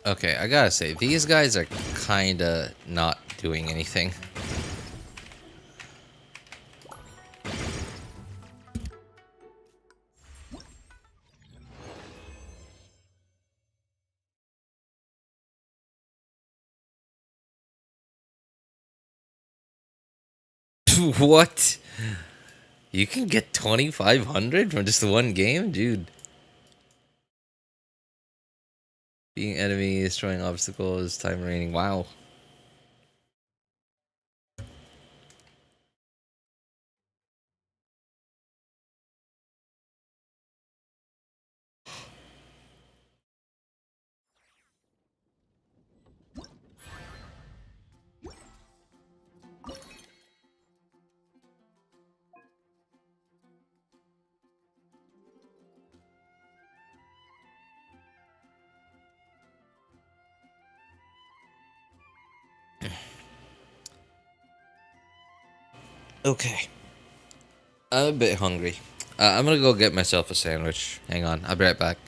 Okay, I gotta say, these guys are kinda not doing anything. What? You can get 2,500 from just one game? Dude. Being enemies, destroying obstacles, time remaining. Wow. Okay. I'm a bit hungry. I'm gonna go get myself a sandwich. Hang on, I'll be right back.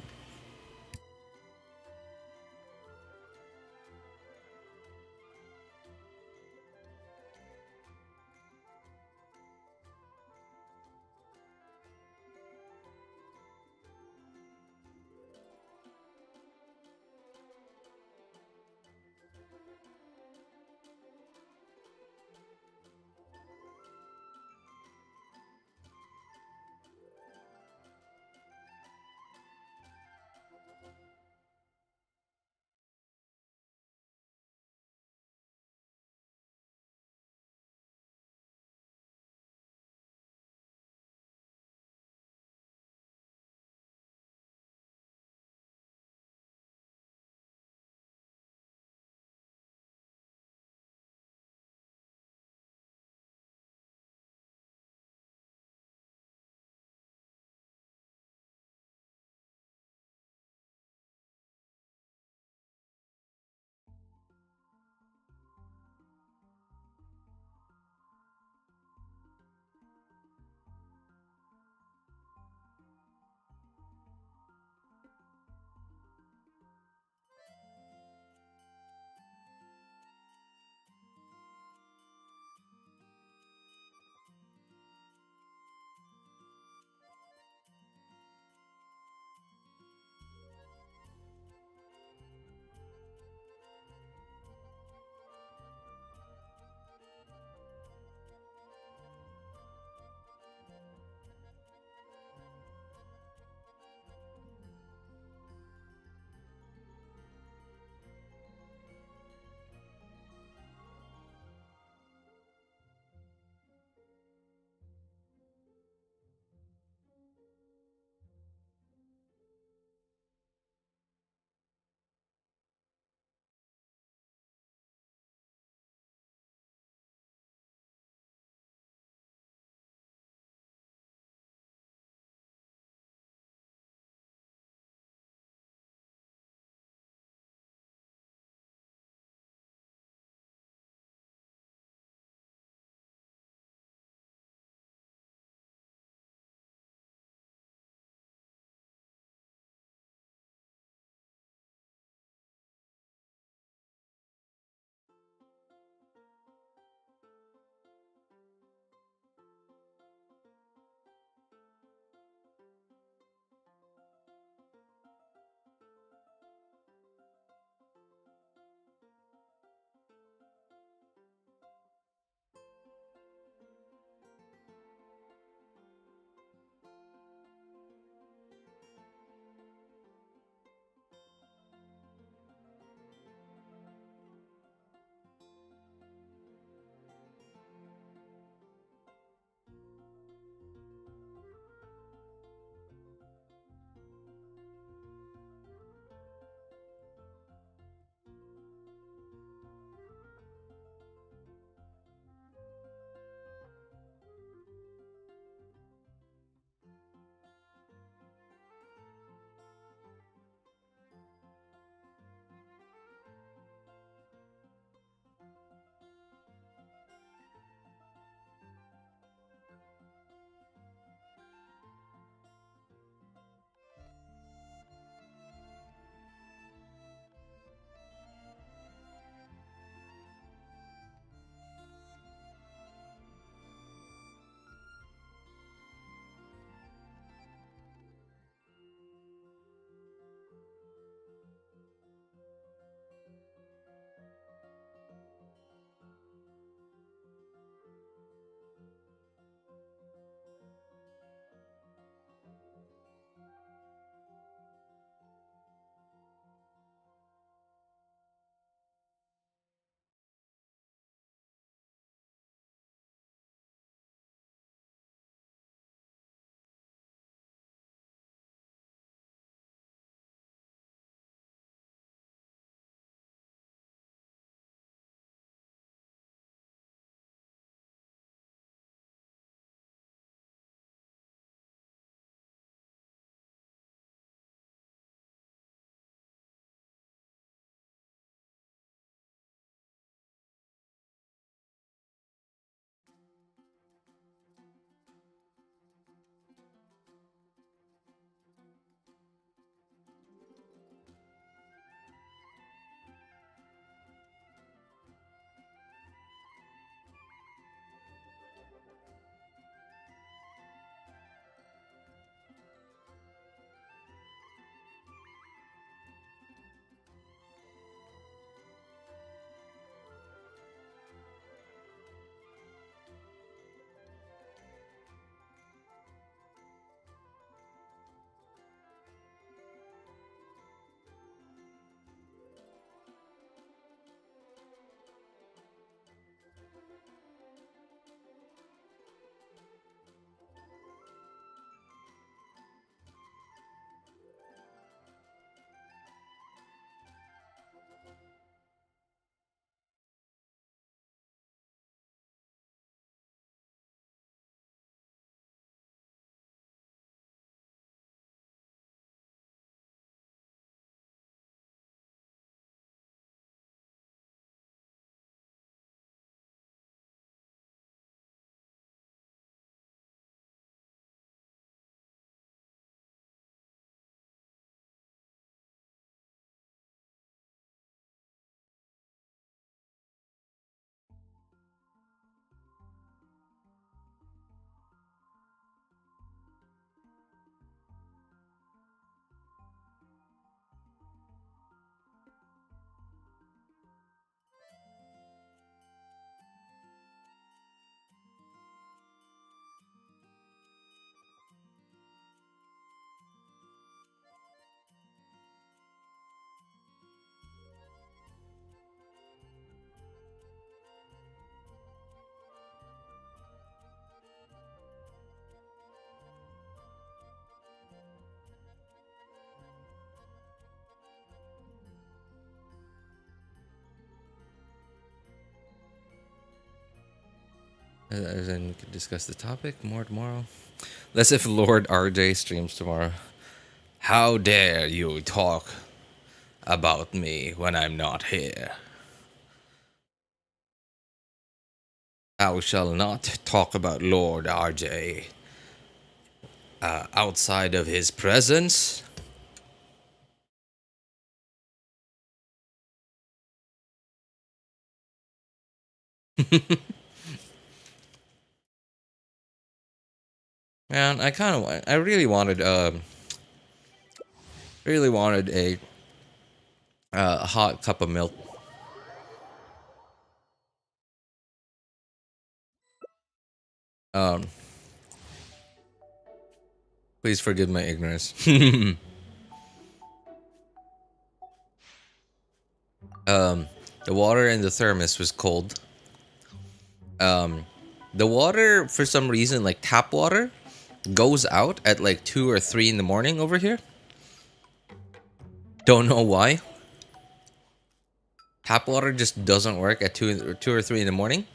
Then we could discuss the topic more tomorrow. Let's if Lord RJ streams tomorrow. How dare you talk about me when I'm not here? Thou shall not talk about Lord RJ outside of his presence. Man, I really wanted a hot cup of milk. Please forgive my ignorance. The water in the thermos was cold. The water, for some reason, like tap water, goes out at like 2 or 3 in the morning over here. Don't know why. Tap water just doesn't work at 2 or 3 in the morning.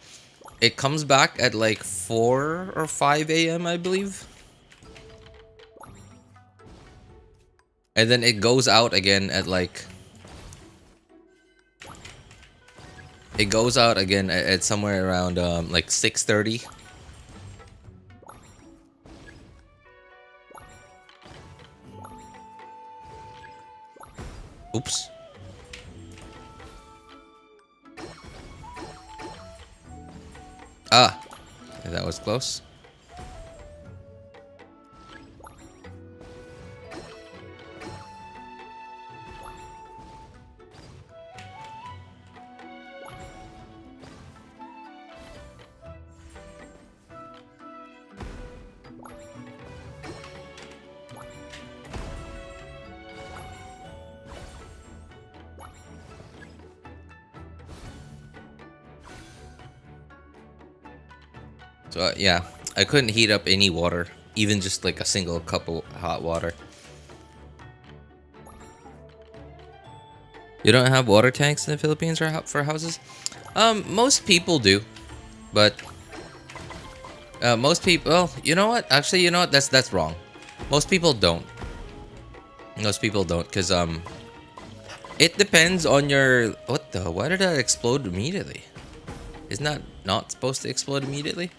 It comes back at like 4 or 5 a.m., I believe. And then it goes out again at like... It goes out again at somewhere around like 6:30. Oops. Ah, that was close. So yeah, I couldn't heat up any water, even just like a single cup of hot water. You don't have water tanks in the Philippines for houses? Most people do, but most people. Well, you know what? Actually, you know what? That's wrong. Most people don't. Most people don't, because it depends on your. What the? Why did that explode immediately? Isn't that not supposed to explode immediately?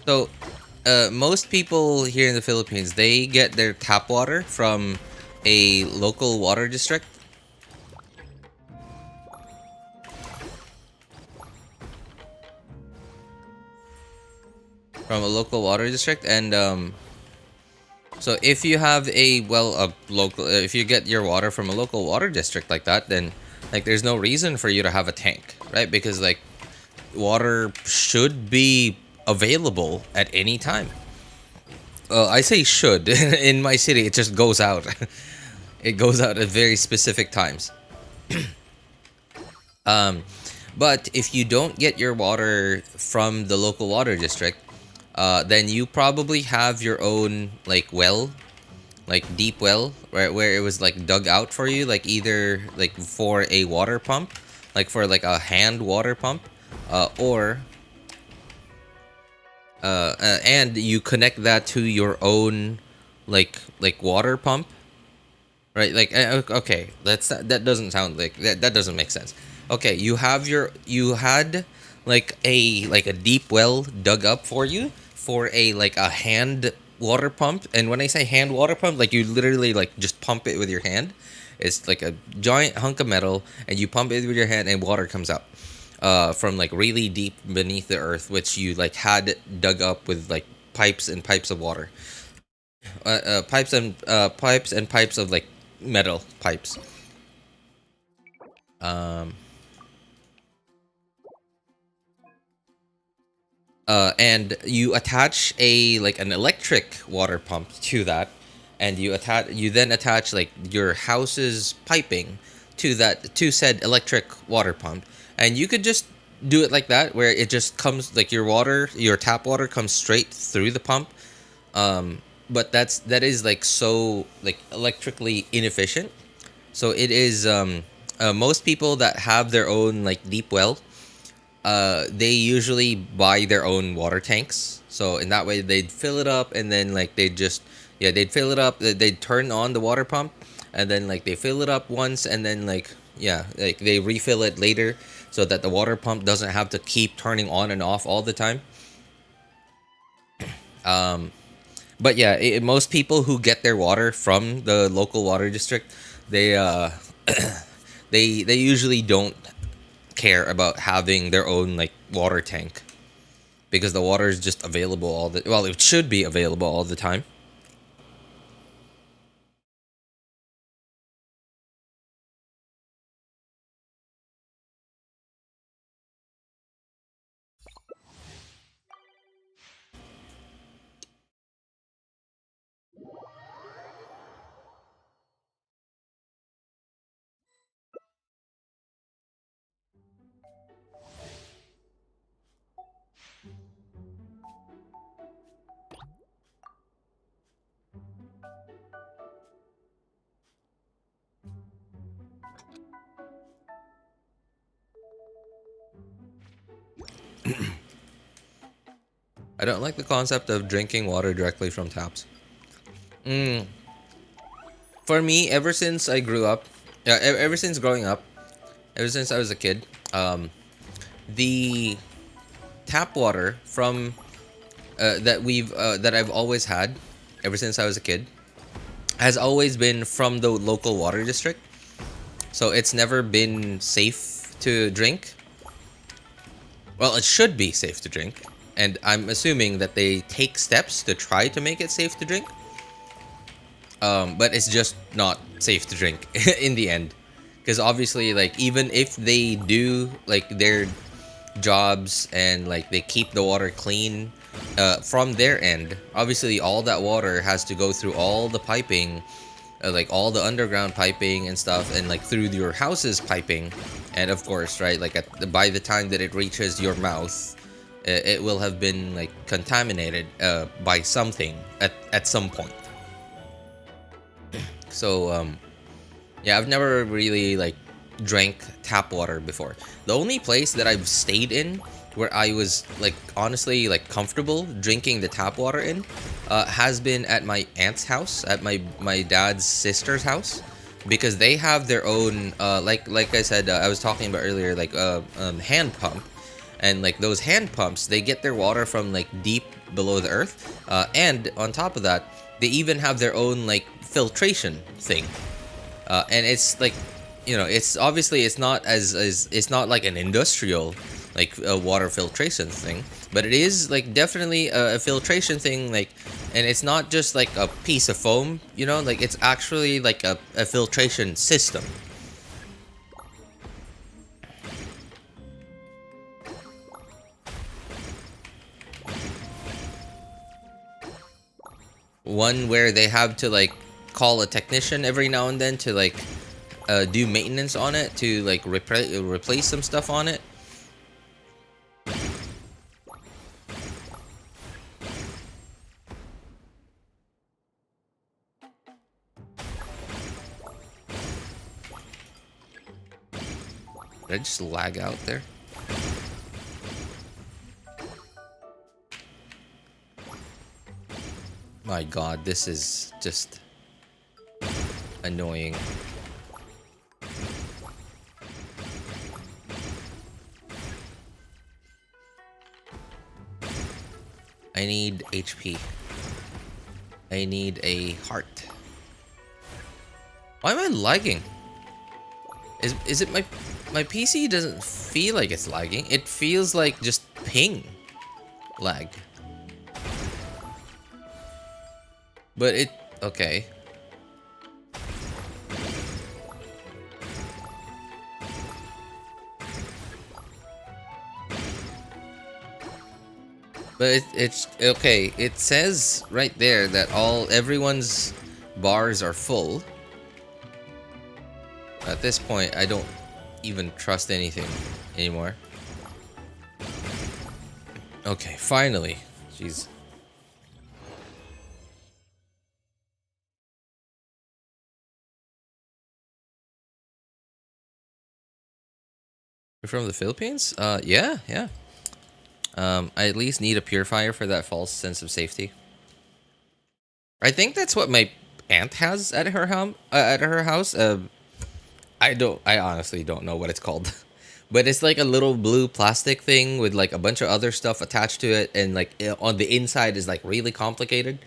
So, most people here in the Philippines, they get their tap water from a local water district. From a local water district, and so if you have a local, if you get your water from a local water district like that, then like there's no reason for you to have a tank, right? Because like water should be available at any time. I say should. In my city, it just goes out. It goes out at very specific times. But if you don't get your water from the local water district, then you probably have your own like well, like deep well, where it was like dug out for you, like either like for a water pump, like for like a hand water pump, or and you connect that to your own like water pump, right? Like okay, that doesn't sound like that doesn't make sense. Okay, you had like a deep well dug up for you for a hand water pump, and when I say hand water pump, like you literally like just pump it with your hand. It's like a giant hunk of metal, and you pump it with your hand, and water comes out from like really deep beneath the earth, which you like had dug up with like pipes and pipes of water, pipes and pipes of like metal pipes. And you attach an electric water pump to that, and you then attach like your house's piping to said electric water pump, and you could just do it like that, where it just comes like your tap water comes straight through the pump. but that is like so like electrically inefficient. So it is most people that have their own like deep well, they usually buy their own water tanks. So in that way they'd fill it up, and then like they'd fill it up, they'd turn on the water pump, and then like they fill it up once, and then like like they refill it later, so that the water pump doesn't have to keep turning on and off all the time. But yeah, most people who get their water from the local water district, they they usually don't care about having their own like water tank, because the water is just available it should be available all the time. I don't like the concept of drinking water directly from taps. For me, ever since I grew up, ever since growing up, ever since I was a kid, the tap water from that I've always had ever since I was a kid has always been from the local water district. So it's never been safe to drink. Well, it should be safe to drink, and I'm assuming that they take steps to try to make it safe to drink. But it's just not safe to drink in the end, because obviously, like, even if they do like their jobs and like they keep the water clean from their end, obviously all that water has to go through all the piping, like all the underground piping and stuff, and like through your house's piping, and of course, right, like by the time that it reaches your mouth, it will have been like contaminated by something at some point. So yeah, I've never really like drank tap water before. The only place that I've stayed in where I was like honestly like comfortable drinking the tap water in has been at my aunt's house, at my dad's sister's house, because they have their own like I said, I was talking about earlier, like hand pump, and like those hand pumps, they get their water from like deep below the earth, and on top of that, they even have their own like filtration thing, and it's like, you know, it's obviously it's not it's not like an industrial like a water filtration thing, but it is like definitely a filtration thing, like, and it's not just like a piece of foam, you know, like it's actually like a filtration system. One where they have to like call a technician every now and then to like do maintenance on it, to like replace some stuff on it. Did I just lag out there? My god, this is just annoying. I need HP. I need a heart. Why am I lagging? Is it my PC doesn't feel like it's lagging. It feels like just ping lag. But it okay. But it's okay. It says right there that everyone's bars are full. At this point, I don't even trust anything anymore. Okay, finally. Jeez. You're from the Philippines? Yeah. I at least need a purifier for that false sense of safety. I think that's what my aunt has at her home, at her house. I honestly don't know what it's called. But it's like a little blue plastic thing with like a bunch of other stuff attached to it, and like on the inside is like really complicated.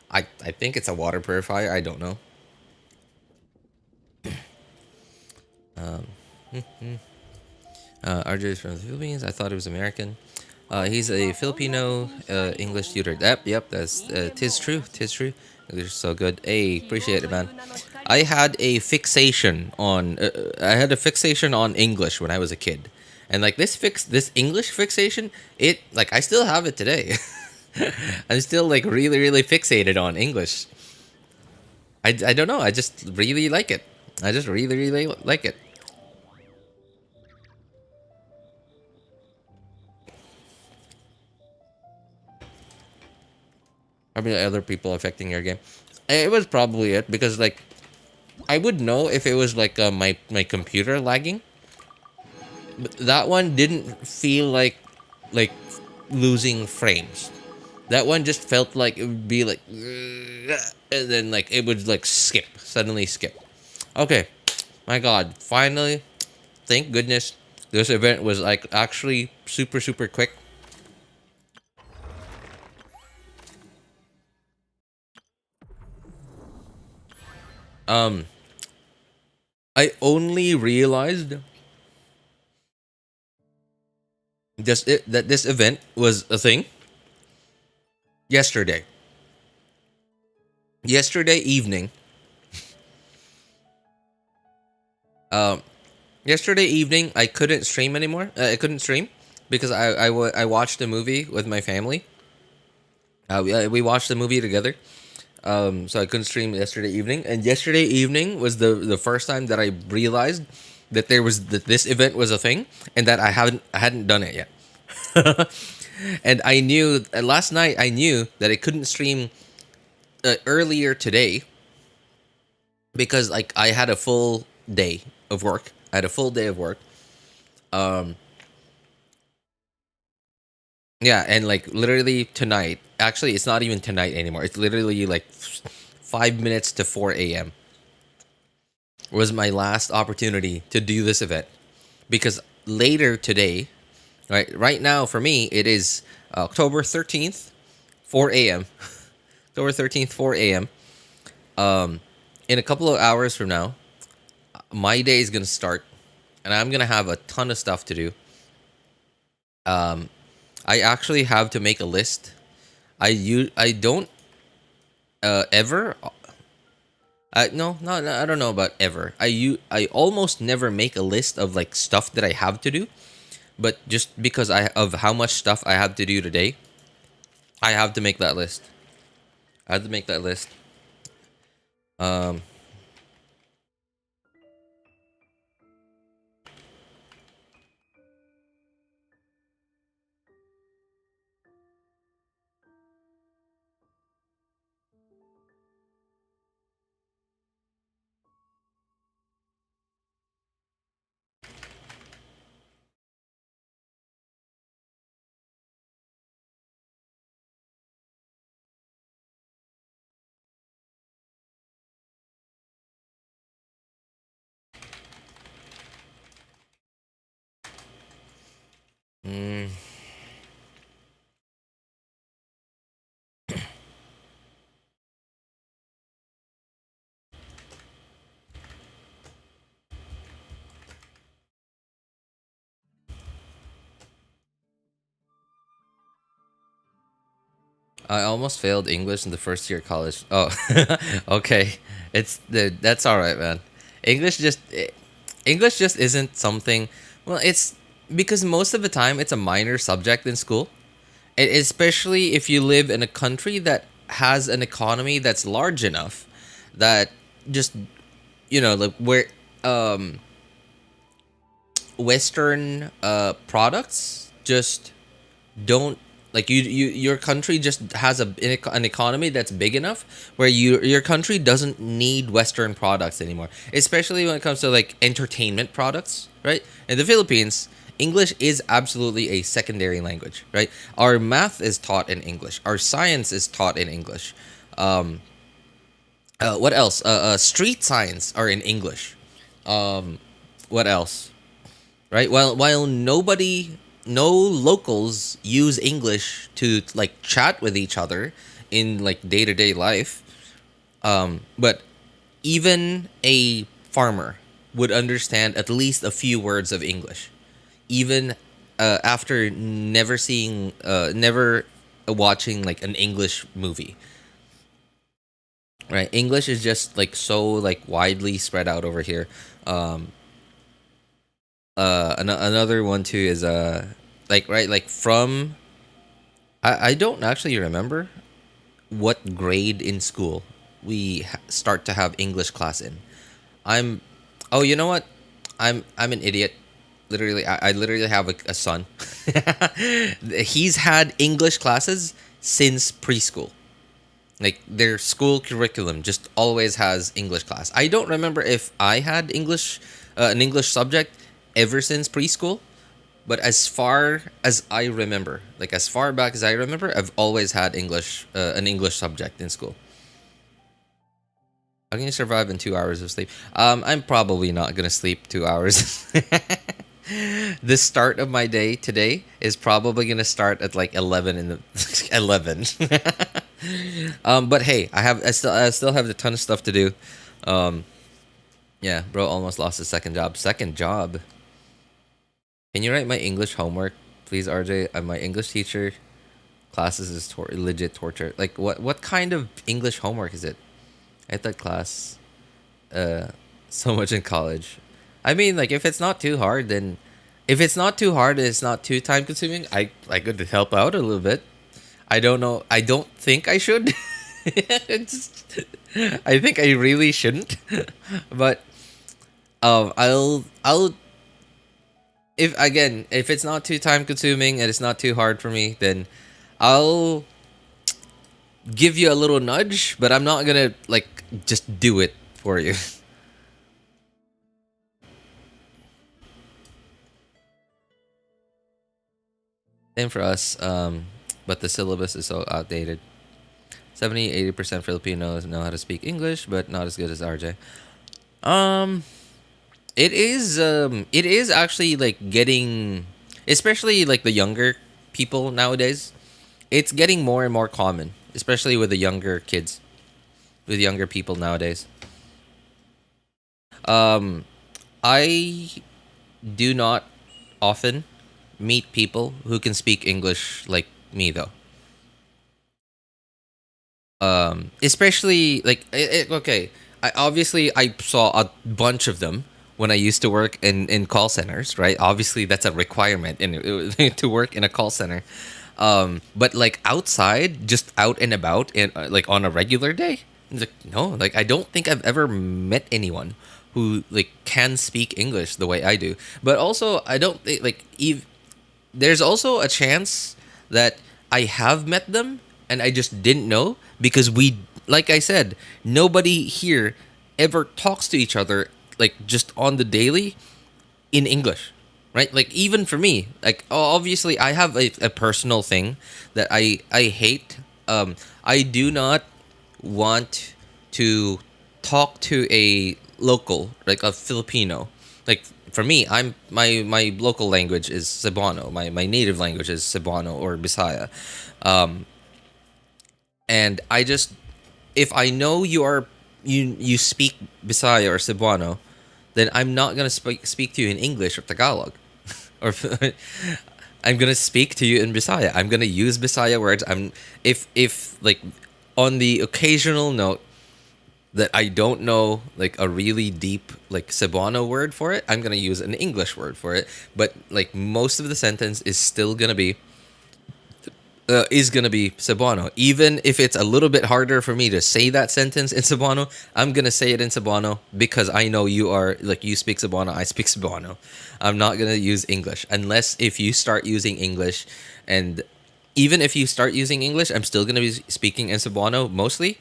I think it's a water purifier. I don't know. RJ is from the Philippines. I thought he was American. He's a Filipino English tutor. Yep, that's tis true. English is so good. Hey, appreciate it, man. I had a fixation on English when I was a kid, and like this English fixation, it like I still have it today. I'm still like really fixated on English. I don't know. I just really like it. I just really like it. I mean, other people affecting your game. It was probably it because like I would know if it was like my computer lagging. But that one didn't feel like losing frames. That one just felt like it would be like, and then like it would like suddenly skip. Okay, my God, finally, thank goodness, this event was like actually super quick. I only realized that this event was a thing yesterday. Yesterday evening. Yesterday evening I couldn't stream anymore. I couldn't stream because I watched a movie with my family. We watched the movie together. So I couldn't stream yesterday evening, and yesterday evening was the first time that I realized that this event was a thing, and that I hadn't done it yet. And I knew last night I knew that I couldn't stream earlier today because like I had a full day of work. Yeah, and like literally tonight. Actually, it's not even tonight anymore. It's literally like 5 minutes to 4 a.m. was my last opportunity to do this event. Because later today, right now for me, it is October 13th, 4 a.m. October 13th, 4 a.m. In a couple of hours from now, my day is going to start. And I'm going to have a ton of stuff to do. I actually have to make a list. I don't ever. No, I don't know about ever. I almost never make a list of like stuff that I have to do, but just because of how much stuff I have to do today, I have to make that list. I almost failed English in the first year of college. Oh, okay. That's all right, man. English just isn't something. Well, it's because most of the time it's a minor subject in school, and especially if you live in a country that has an economy that's large enough that just like where Western products just don't. Like your country just has an economy that's big enough where your country doesn't need Western products anymore, especially when it comes to like entertainment products, right? In the Philippines, English is absolutely a secondary language, right? Our math is taught in English. Our science is taught in English. What else? Street signs are in English. What else? Right? While no locals use English to like chat with each other in like day-to-day life, but even a farmer would understand at least a few words of English, even after never watching like an English movie. Right, English is just like so like widely spread out over here. Another one too is from I don't actually remember what grade in school we start to have English class in. Oh, you know what? I'm an idiot. Literally, I literally have a son. He's had English classes since preschool. Like their school curriculum just always has English class. I don't remember if I had an English subject ever since preschool, but as far as I remember, like as far back as I remember, I've always had an English subject in school. How can you survive in 2 hours of sleep? I'm probably not gonna sleep 2 hours. The start of my day today is probably gonna start at like 11 11. But hey, I still have a ton of stuff to do. Yeah, bro almost lost his second job. Second job. Can you write my English homework, please, RJ? I'm my English teacher. Classes is legit torture. Like what kind of English homework is it? I had that class so much in college. I mean, like if it's not too hard, then if it's not too hard and it's not too time consuming, I could help out a little bit. I don't know. I don't think I should. I think I really shouldn't. But I'll if it's not too time consuming and it's not too hard for me, then I'll give you a little nudge, but I'm not gonna like just do it for you. Same for us, but the syllabus is so outdated. 70-80% Filipinos know how to speak English, but not as good as RJ. It is actually like getting, especially like the younger people nowadays, it's getting more and more common, especially with the younger kids, with younger people nowadays. I do not often meet people who can speak English like me though. Especially like okay, I saw a bunch of them when I used to work in call centers, right? Obviously that's a requirement to work in a call center. But like outside, just out and about and like on a regular day, like no, like I don't think I've ever met anyone who like can speak English the way I do. But also I don't think like there's also a chance that I have met them and I just didn't know because like I said, nobody here ever talks to each other like just on the daily in English, right? Like even for me, like obviously I have a personal thing that I hate. I do not want to talk to a local, like a Filipino. Like for me, my local language is Cebuano. My native language is Cebuano or Bisaya. And I just, if I know you speak Bisaya or Cebuano, then I'm not gonna speak to you in English or Tagalog, or I'm gonna speak to you in Bisaya. I'm gonna use Bisaya words. If like on the occasional note that I don't know like a really deep like Cebuano word for it, I'm gonna use an English word for it. But like most of the sentence is still gonna be Cebuano. Even if it's a little bit harder for me to say that sentence in Cebuano, I'm gonna say it in Cebuano because I know you speak Cebuano, I speak Cebuano. I'm not gonna use English unless if you start using English, and even if you start using English, I'm still gonna be speaking in Cebuano mostly.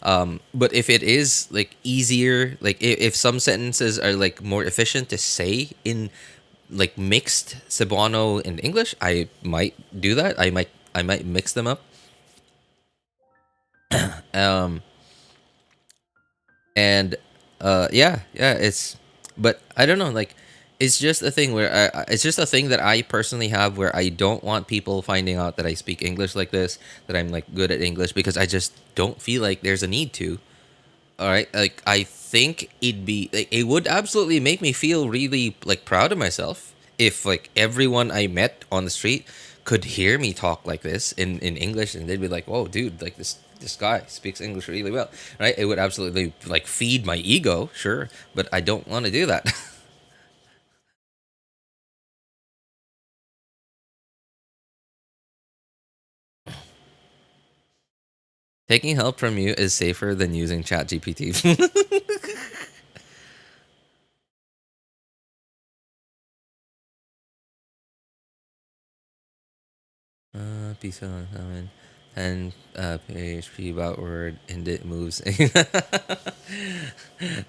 But if it is like easier, like if some sentences are like more efficient to say in like mixed Cebuano and English, I might do that. I might mix them up. And yeah, it's, but I don't know, like it's just a thing where it's just a thing that I personally have where I don't want people finding out that I speak English like this, that I'm like good at English, because I just don't feel like there's a need to. All right, like I think it would absolutely make me feel really like proud of myself if like everyone I met on the street could hear me talk like this in English, and they'd be like, "Whoa, dude, like this guy speaks English really well," right? It would absolutely like feed my ego, sure, but I don't want to do that. Taking help from you is safer than using ChatGPT. Peace on comment. And PHP about word and it moves.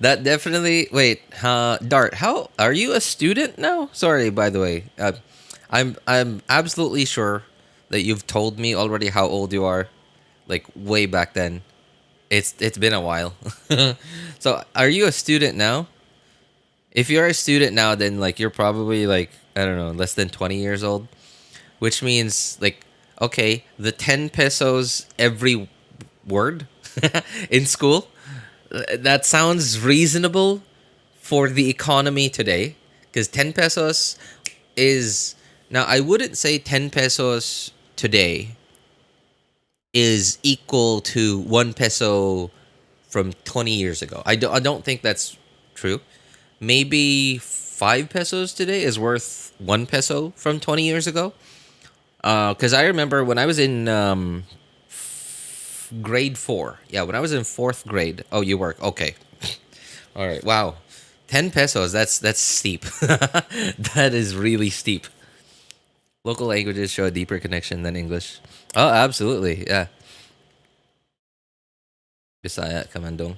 That definitely. Wait, Dart, how are you a student now? Sorry, by the way. I'm absolutely sure that you've told me already how old you are, like way back then. It's been a while. So, are you a student now? If you're a student now, then like you're probably like, I don't know, less than 20 years old, which means like, okay, the 10 pesos every word in school, that sounds reasonable for the economy today, because 10 pesos is, now I wouldn't say 10 pesos today is equal to 1 peso from 20 years ago. I don't think that's true. Maybe 5 pesos today is worth 1 peso from 20 years ago. Because I remember when I was in grade 4. Yeah, when I was in 4th grade. Oh, you work. Okay. All right. Wow. 10 pesos. That's steep. That is really steep. Local languages show a deeper connection than English. Oh, absolutely. Yeah. Bisaya, Kamandong.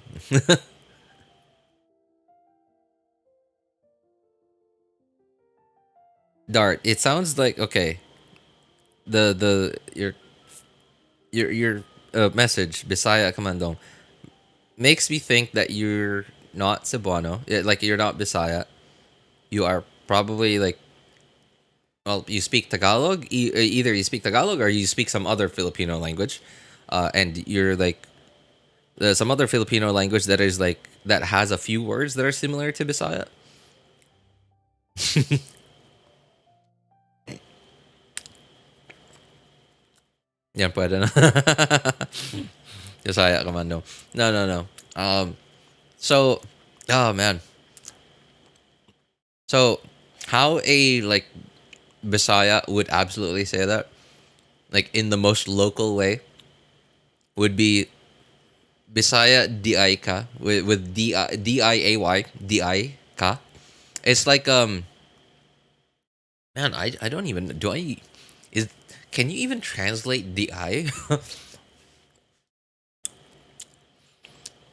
Dart, it sounds like, okay. Your message, Bisaya Kamandong, makes me think that you're not Cebuano. Like you're not Bisaya. You are probably like, well, you speak Tagalog. Either you speak Tagalog or you speak some other Filipino language, and you're like some other Filipino language that is like that has a few words that are similar to Bisaya. Yan pwede na. Bisaya Kamando. No. So, oh man. So, how a like Bisaya would absolutely say that, like in the most local way, would be Bisaya di ka with diay ka. It's like man, I don't even, do I, is, can you even translate di?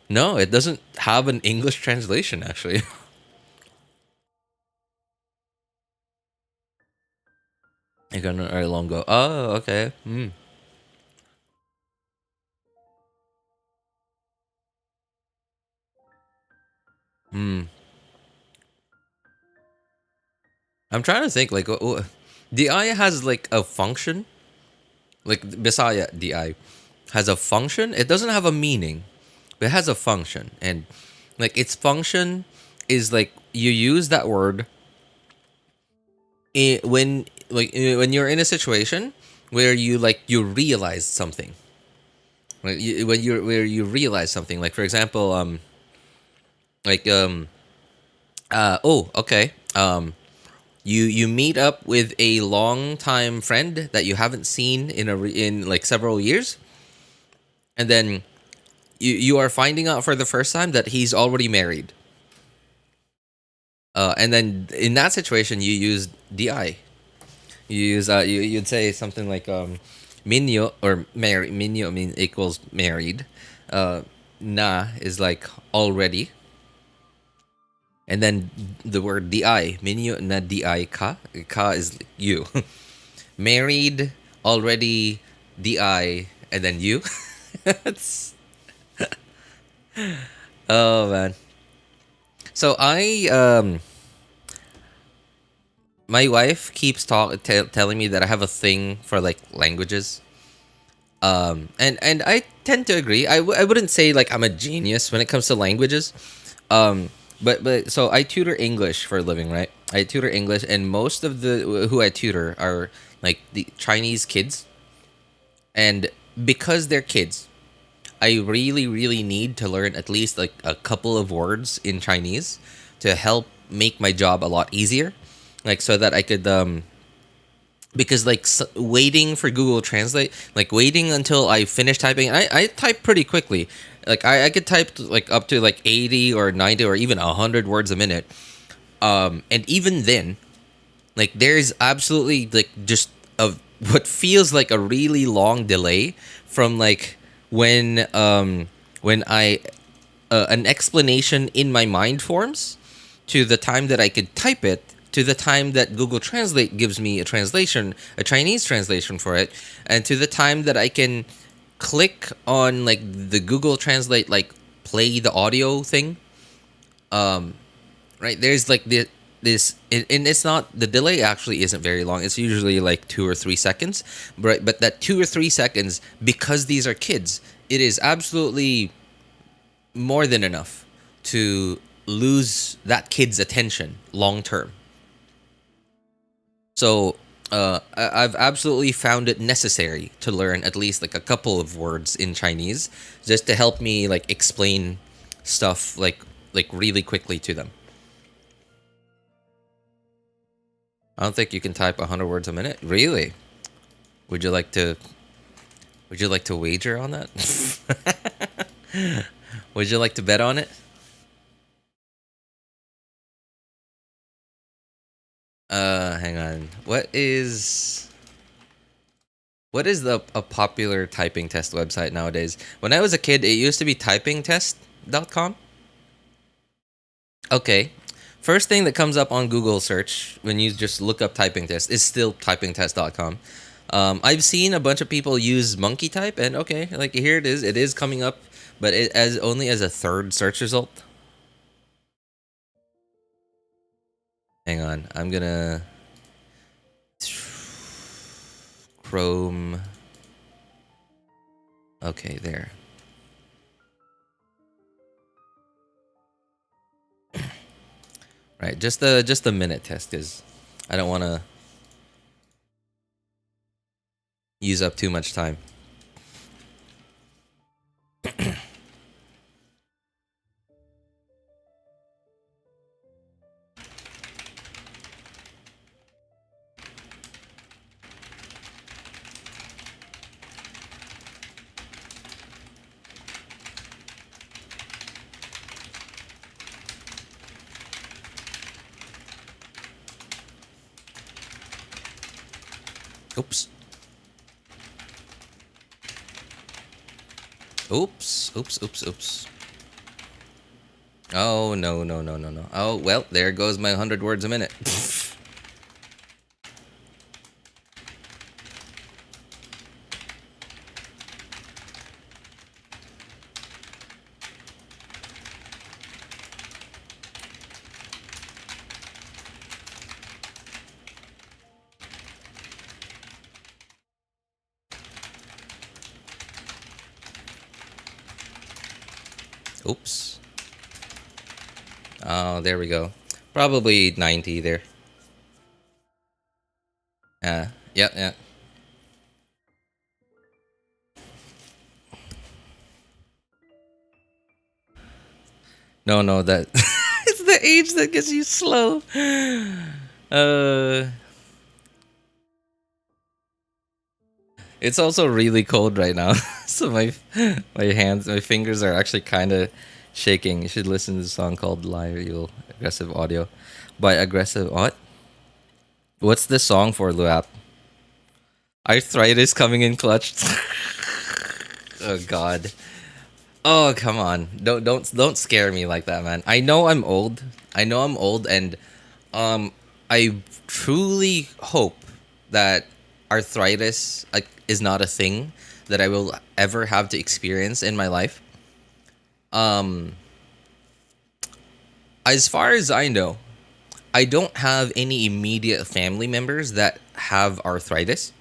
No, it doesn't have an English translation actually. I got an very long go. Oh, okay. I'm trying to think like DI has like a function. Like Bisaya DI has a function. It doesn't have a meaning, but it has a function. And like its function is like you use that word when when you're in a situation where you realize something. Like where you realize something. Like for example, like oh, okay. You meet up with a longtime friend that you haven't seen in like several years, and then you are finding out for the first time that he's already married. And then in that situation, you use di. You use you'd say something like minyo or marry. Minyo mean equals married. Na is like already. And then the word di, minyo na di ka. Ka is you. Married, already, di, and then you. That's... Oh man. So my wife keeps telling me that I have a thing for like languages. And I tend to agree. I wouldn't say like I'm a genius when it comes to languages. But so I tutor English for a living, right? I tutor English, and most of the who I tutor are like the Chinese kids. And because they're kids, I really need to learn at least like a couple of words in Chinese to help make my job a lot easier. Like so that I could because like waiting for Google Translate, like waiting until I finish typing, I type pretty quickly. Like I could type like up to like 80 or 90 or even 100 words a minute. And even then, like there's absolutely like just a what feels like a really long delay from like when I an explanation in my mind forms to the time that I could type it, to the time that Google Translate gives me a translation, a Chinese translation for it, and to the time that I can click on like the Google Translate like play the audio thing. Right, there's like this and it's not, the delay actually isn't very long. It's usually like 2 or 3 seconds, but that 2 or 3 seconds, because these are kids, it is absolutely more than enough to lose that kid's attention long term. So I've absolutely found it necessary to learn at least like a couple of words in Chinese just to help me like explain stuff like really quickly to them. I don't think you can type 100 words a minute. Really? Would you like to wager on that? Would you like to bet on it? Hang on. What is a popular typing test website nowadays? When I was a kid, it used to be typingtest.com. Okay. First thing that comes up on Google search when you just look up typing test is still typingtest.com. I've seen a bunch of people use monkey type, and okay, like here it is. It is coming up, but it only as a third search result. Hang on, I'm gonna Chrome. Okay, there. Right, just a minute test, because I don't want to use up too much time. Oops. Oops. Oh, no. Oh, well, there goes my 100 words a minute. Oops. Oh, there we go. Probably 90 there. Yeah. No, that it's the age that gets you slow. It's also really cold right now, so my fingers are actually kind of shaking. You should listen to the song called "Lyreal Aggressive Audio" by Aggressive. What? What's the song for, Luap? Arthritis coming in clutch. Oh God. Oh, come on. Don't scare me like that, man. I know I'm old. I know I'm old, and I truly hope that arthritis is not a thing that I will ever have to experience in my life. As far as I know, I don't have any immediate family members that have arthritis.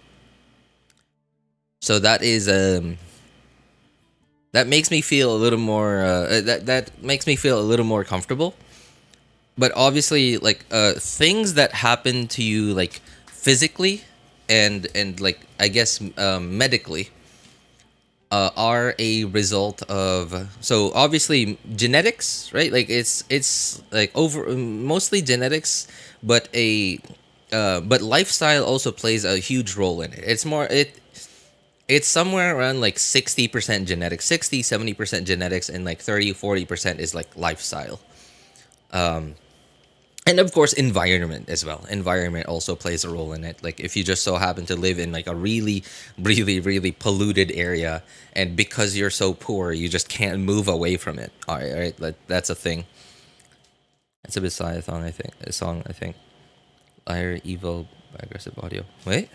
So that is that makes me feel a little more that makes me feel a little more comfortable. But obviously, like things that happen to you like physically and like I guess medically are a result of, so obviously genetics, right? Like it's like over mostly genetics, but but lifestyle also plays a huge role in it. It's somewhere around like 60% genetics, 60-70% genetics, and like 30-40% is like lifestyle. And of course environment as well. Environment also plays a role in it. Like if you just so happen to live in like a really polluted area, and because you're so poor you just can't move away from it. All right, like, that's a thing. It's a Bisaya-thon, I think. A song, I think. Liar, evil, aggressive audio. Wait.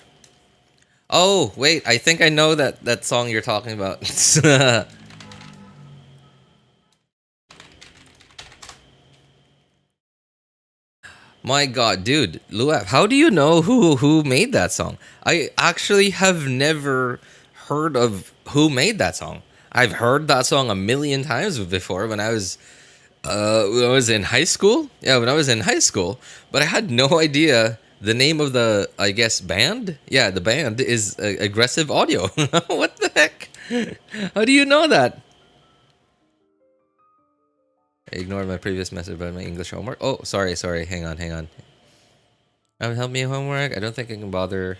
Oh, wait, I think I know that song you're talking about. My god, dude, Luaf, how do you know who made that song? I actually have never heard of who made that song. I've heard that song a million times before when I was in high school. Yeah, when I was in high school, but I had no idea the name of the, I guess, band. Yeah, the band is Aggressive Audio. What the heck? How do you know that? I ignored my previous message about my English homework. Oh, sorry. Hang on. Help me homework. I don't think I can bother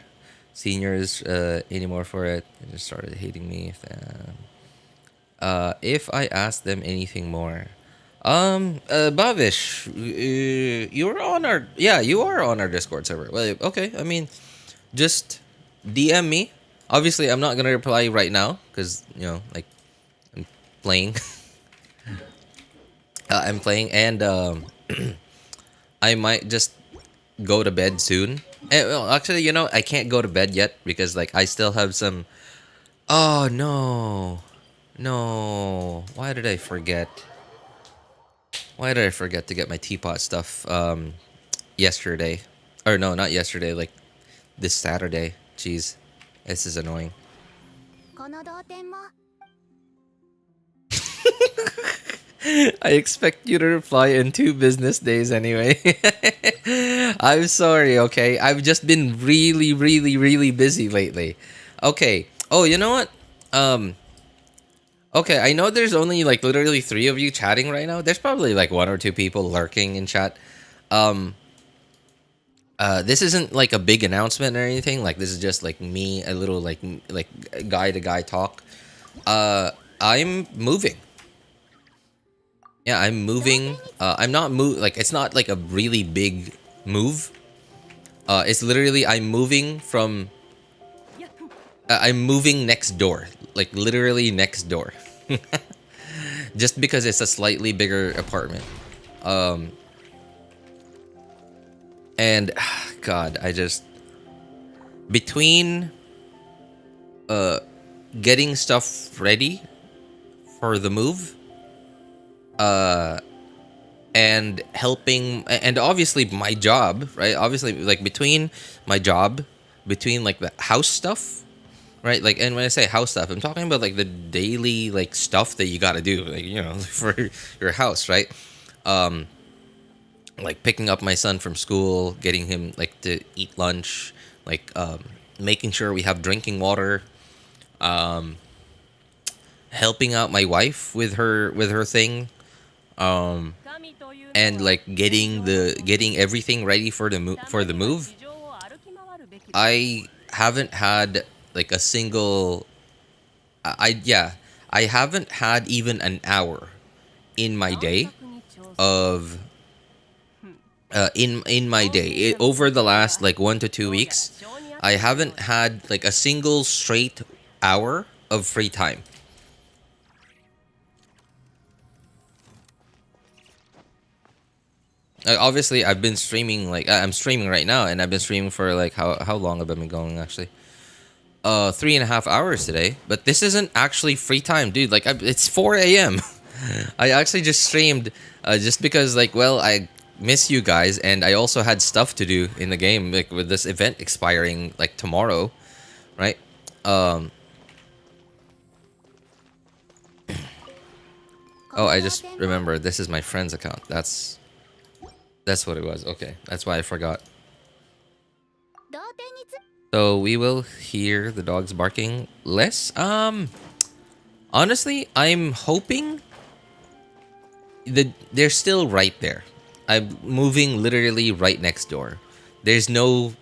seniors anymore for it. They just started hating me. If I ask them anything more. Bavish, you're on our, yeah, you are on our Discord server. Well, okay, I mean, just DM me. Obviously, I'm not gonna reply right now because, you know, like, I'm playing. I'm playing, and I might just go to bed soon. Well, actually, you know, I can't go to bed yet because, like, I still have some. Oh no! Why did I forget? Why did I forget to get my teapot stuff yesterday? Or no, not yesterday. Like this Saturday. Jeez, this is annoying. I expect you to reply in 2 business days anyway. I'm sorry, okay? I've just been really busy lately. Okay. Oh, you know what? Okay, I know there's only like literally 3 of you chatting right now. There's probably like 1 or 2 people lurking in chat. This isn't like a big announcement or anything. Like this is just like me, a little like guy to guy talk. I'm moving. Yeah, I'm moving. I'm not like it's not like a really big move. It's literally I'm moving from. I'm moving next door, like literally next door. Just because it's a slightly bigger apartment. And God, I just between getting stuff ready for the move. And helping, and obviously my job, right? Obviously, like between my job, between like the house stuff, right? Like, and when I say house stuff, I'm talking about like the daily like stuff that you gotta do, like, you know, for your house, right? Like picking up my son from school, getting him like to eat lunch, like making sure we have drinking water, helping out my wife with her thing. And like getting everything ready for the move. I haven't had like a single. I haven't had even an hour in my day of. In my day over the last like 1 to 2 weeks, I haven't had like a single straight hour of free time. Obviously, I've been streaming, like, I'm streaming right now, and I've been streaming for, like, how long have I been going, actually? 3.5 hours today, but this isn't actually free time, dude. Like, it's 4 a.m. I actually just streamed, just because, like, well, I miss you guys, and I also had stuff to do in the game, like, with this event expiring, like, tomorrow, right? Oh, I just remembered, this is my friend's account. That's what it was. Okay, that's why I forgot. So we will hear the dogs barking less. Honestly, I'm hoping that they're still right there. I'm moving literally right next door. There's no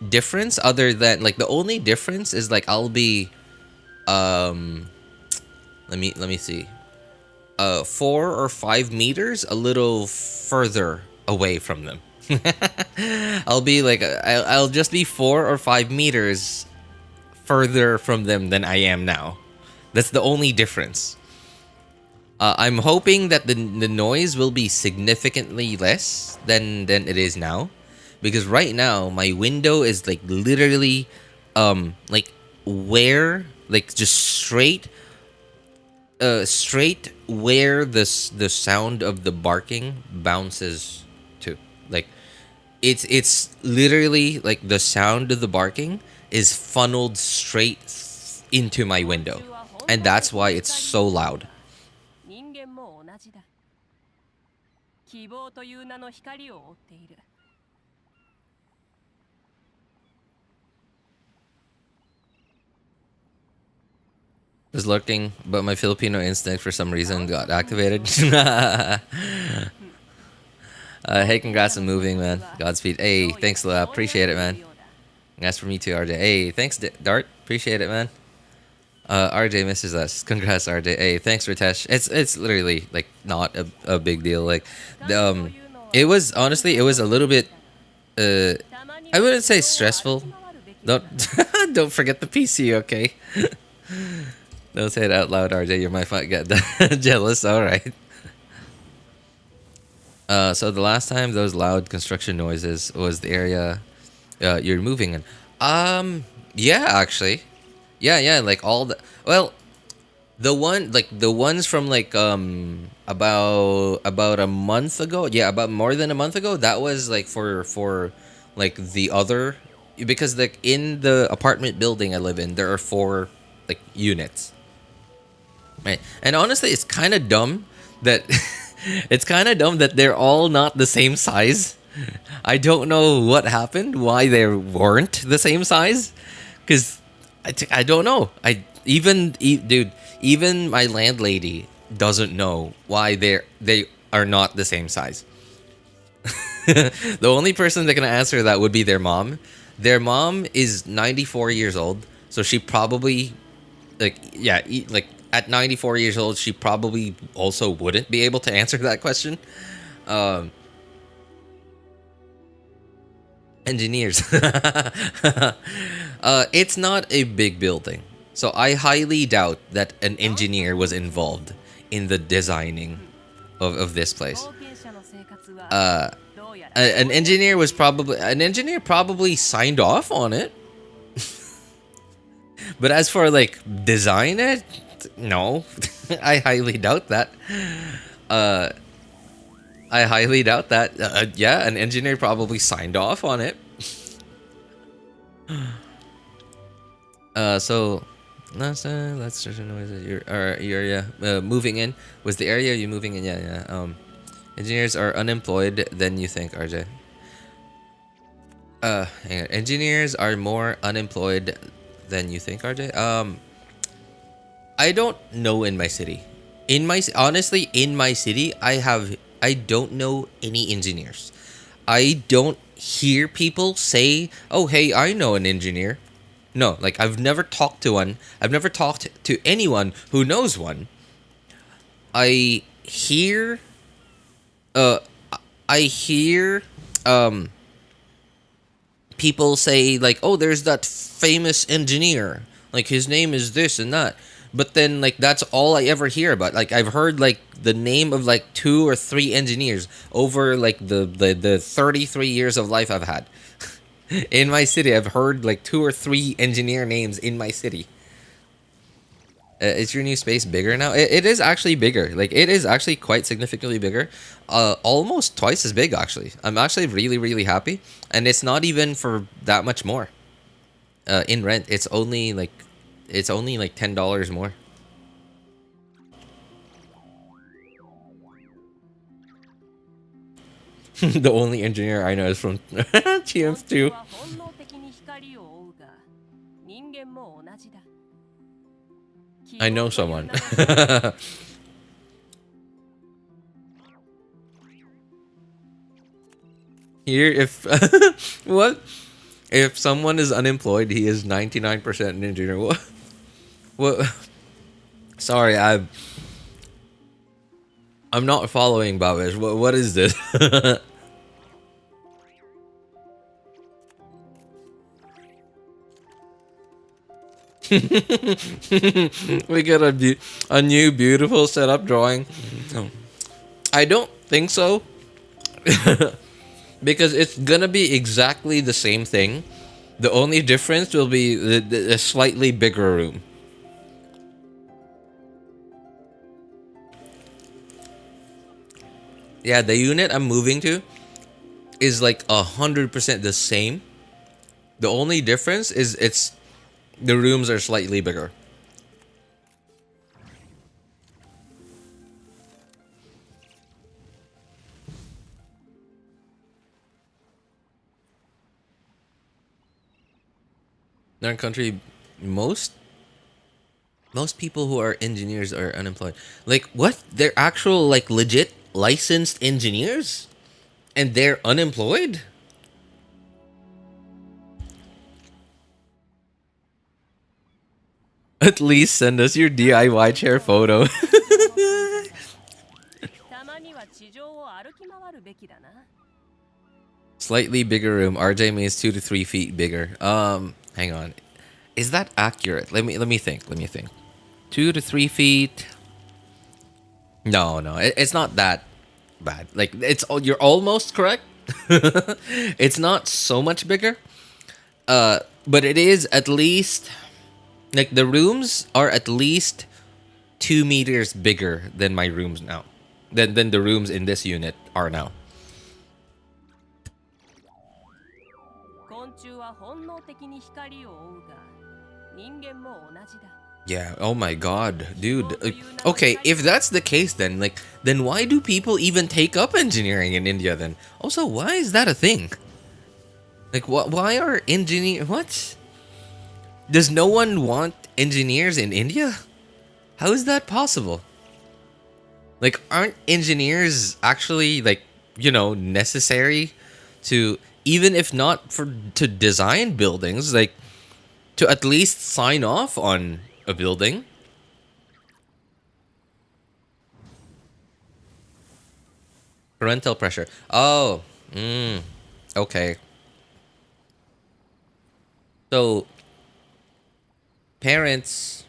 difference other than, like, the only difference is, like, I'll be let me see. 4 or 5 meters a little further away from them. I'll be like, I'll just be 4 or 5 meters further from them than I am now. That's the only difference. I'm hoping that the noise will be significantly less than it is now, because right now my window is, like, literally like where, like, just straight where the sound of the barking bounces to. Like, it's literally like the sound of the barking is funneled straight into my window, and that's why it's so loud. Was lurking, but my Filipino instinct for some reason got activated. Hey, congrats on moving, man. Godspeed. Hey, thanks, La. Appreciate it, man. Congrats for me too, RJ. Hey, thanks, Dart. Appreciate it, man. RJ misses us. Congrats, RJ. Hey, thanks, Ritesh. It's literally, like, not a big deal. Like, it was, honestly, it was a little bit, I wouldn't say stressful. Don't forget the PC, okay? Don't say it out loud, RJ. You might get jealous. All right. So the last time those loud construction noises was the area you're moving in. Yeah, actually. Yeah. Like all the the ones from, like, about a month ago. Yeah, about more than a month ago. That was, like, for like the other, because, like, in the apartment building I live in, there are 4, like, units. Right. And honestly, it's kind of dumb that they're all not the same size. I don't know what happened, why they weren't the same size, because I don't know. Dude, even my landlady doesn't know why they are not the same size. The only person that can answer that would be their mom. Their mom is 94 years old, so she probably, like, yeah, like, at 94 years old, she probably also wouldn't be able to answer that question. Engineers. It's not a big building, so I highly doubt that an engineer was involved in the designing of this place. An engineer probably signed off on it. But as for, like, design it, no. I highly doubt that. Yeah, an engineer probably signed off on it. So let's just noise you're moving in. Was the area you moving in? Yeah. Engineers are unemployed than you think, RJ. Hang on. Engineers are more unemployed than you think, RJ. I don't know in my city. Honestly, in my city, I don't know any engineers. I don't hear people say, "Oh, hey, I know an engineer." No, like, I've never talked to one. I've never talked to anyone who knows one. I hear people say, like, "Oh, there's that famous engineer. Like, his name is this and that." But then like that's all I ever hear about. Like I've heard like the name of like 2 or 3 engineers over like the 33 years of life I've had. In my city, I've heard like 2 or 3 engineer names in my city. Is your new space bigger now? It is actually bigger. Like it is actually quite significantly bigger. Almost twice as big actually. I'm actually really happy, and it's not even for that much more. In rent, it's only like $10 more. The only engineer I know is from TM2. I know someone. Here, if what? If someone is unemployed, he is 99% an engineer. What? What? Sorry, I'm not following Babish. What is this? We got a new beautiful setup drawing. I don't think so. Because it's gonna be exactly the same thing. The only difference will be the slightly bigger room. Yeah, the unit I'm moving to is like 100% the same. The only difference is the rooms are slightly bigger. In our country, most people who are engineers are unemployed. Like what? They're actual like legit licensed engineers, and they're unemployed. At least send us your DIY chair photo. Slightly bigger room. RJ means 2 to 3 feet bigger. Hang on. Is that accurate? Let me think. 2 to 3 feet. No, it's not that bad. Like you're almost correct. It's not so much bigger. But it is at least like the rooms are at least 2 meters bigger than my rooms now. Than the rooms in this unit are now. Yeah, oh my god, dude. Okay, if that's the case then why do people even take up engineering in India then? Also, why is that a thing? Like why are what? Does no one want engineers in India? How is that possible? Like aren't engineers actually like, necessary to, even if not to design buildings, like to at least sign off on a building? Parental pressure. Oh, okay. So, parents,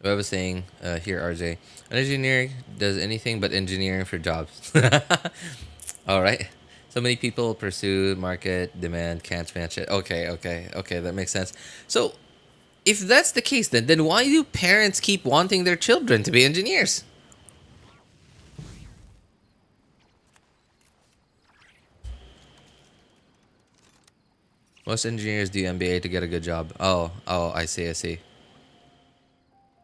what I was saying here, RJ, an engineer does anything but engineering for jobs. All right. So many people pursue market demand, can't match it. Okay, that makes sense. So, if that's the case, then why do parents keep wanting their children to be engineers? Most engineers do MBA to get a good job. Oh, I see.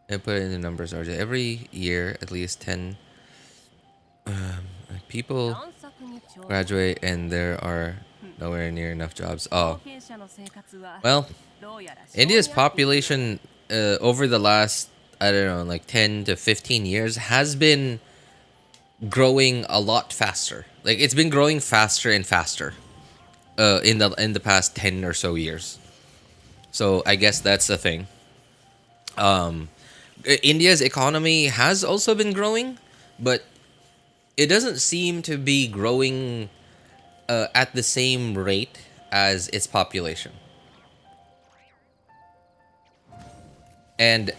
And put it in the numbers, RJ. Every year, at least 10 people graduate, and there are nowhere near enough jobs. Oh, well, India's population over the last, I don't know, like 10 to 15 years has been growing a lot faster. Like it's been growing faster and faster in the past 10 or so years. So I guess that's the thing. India's economy has also been growing, but it doesn't seem to be growing at the same rate as its population. And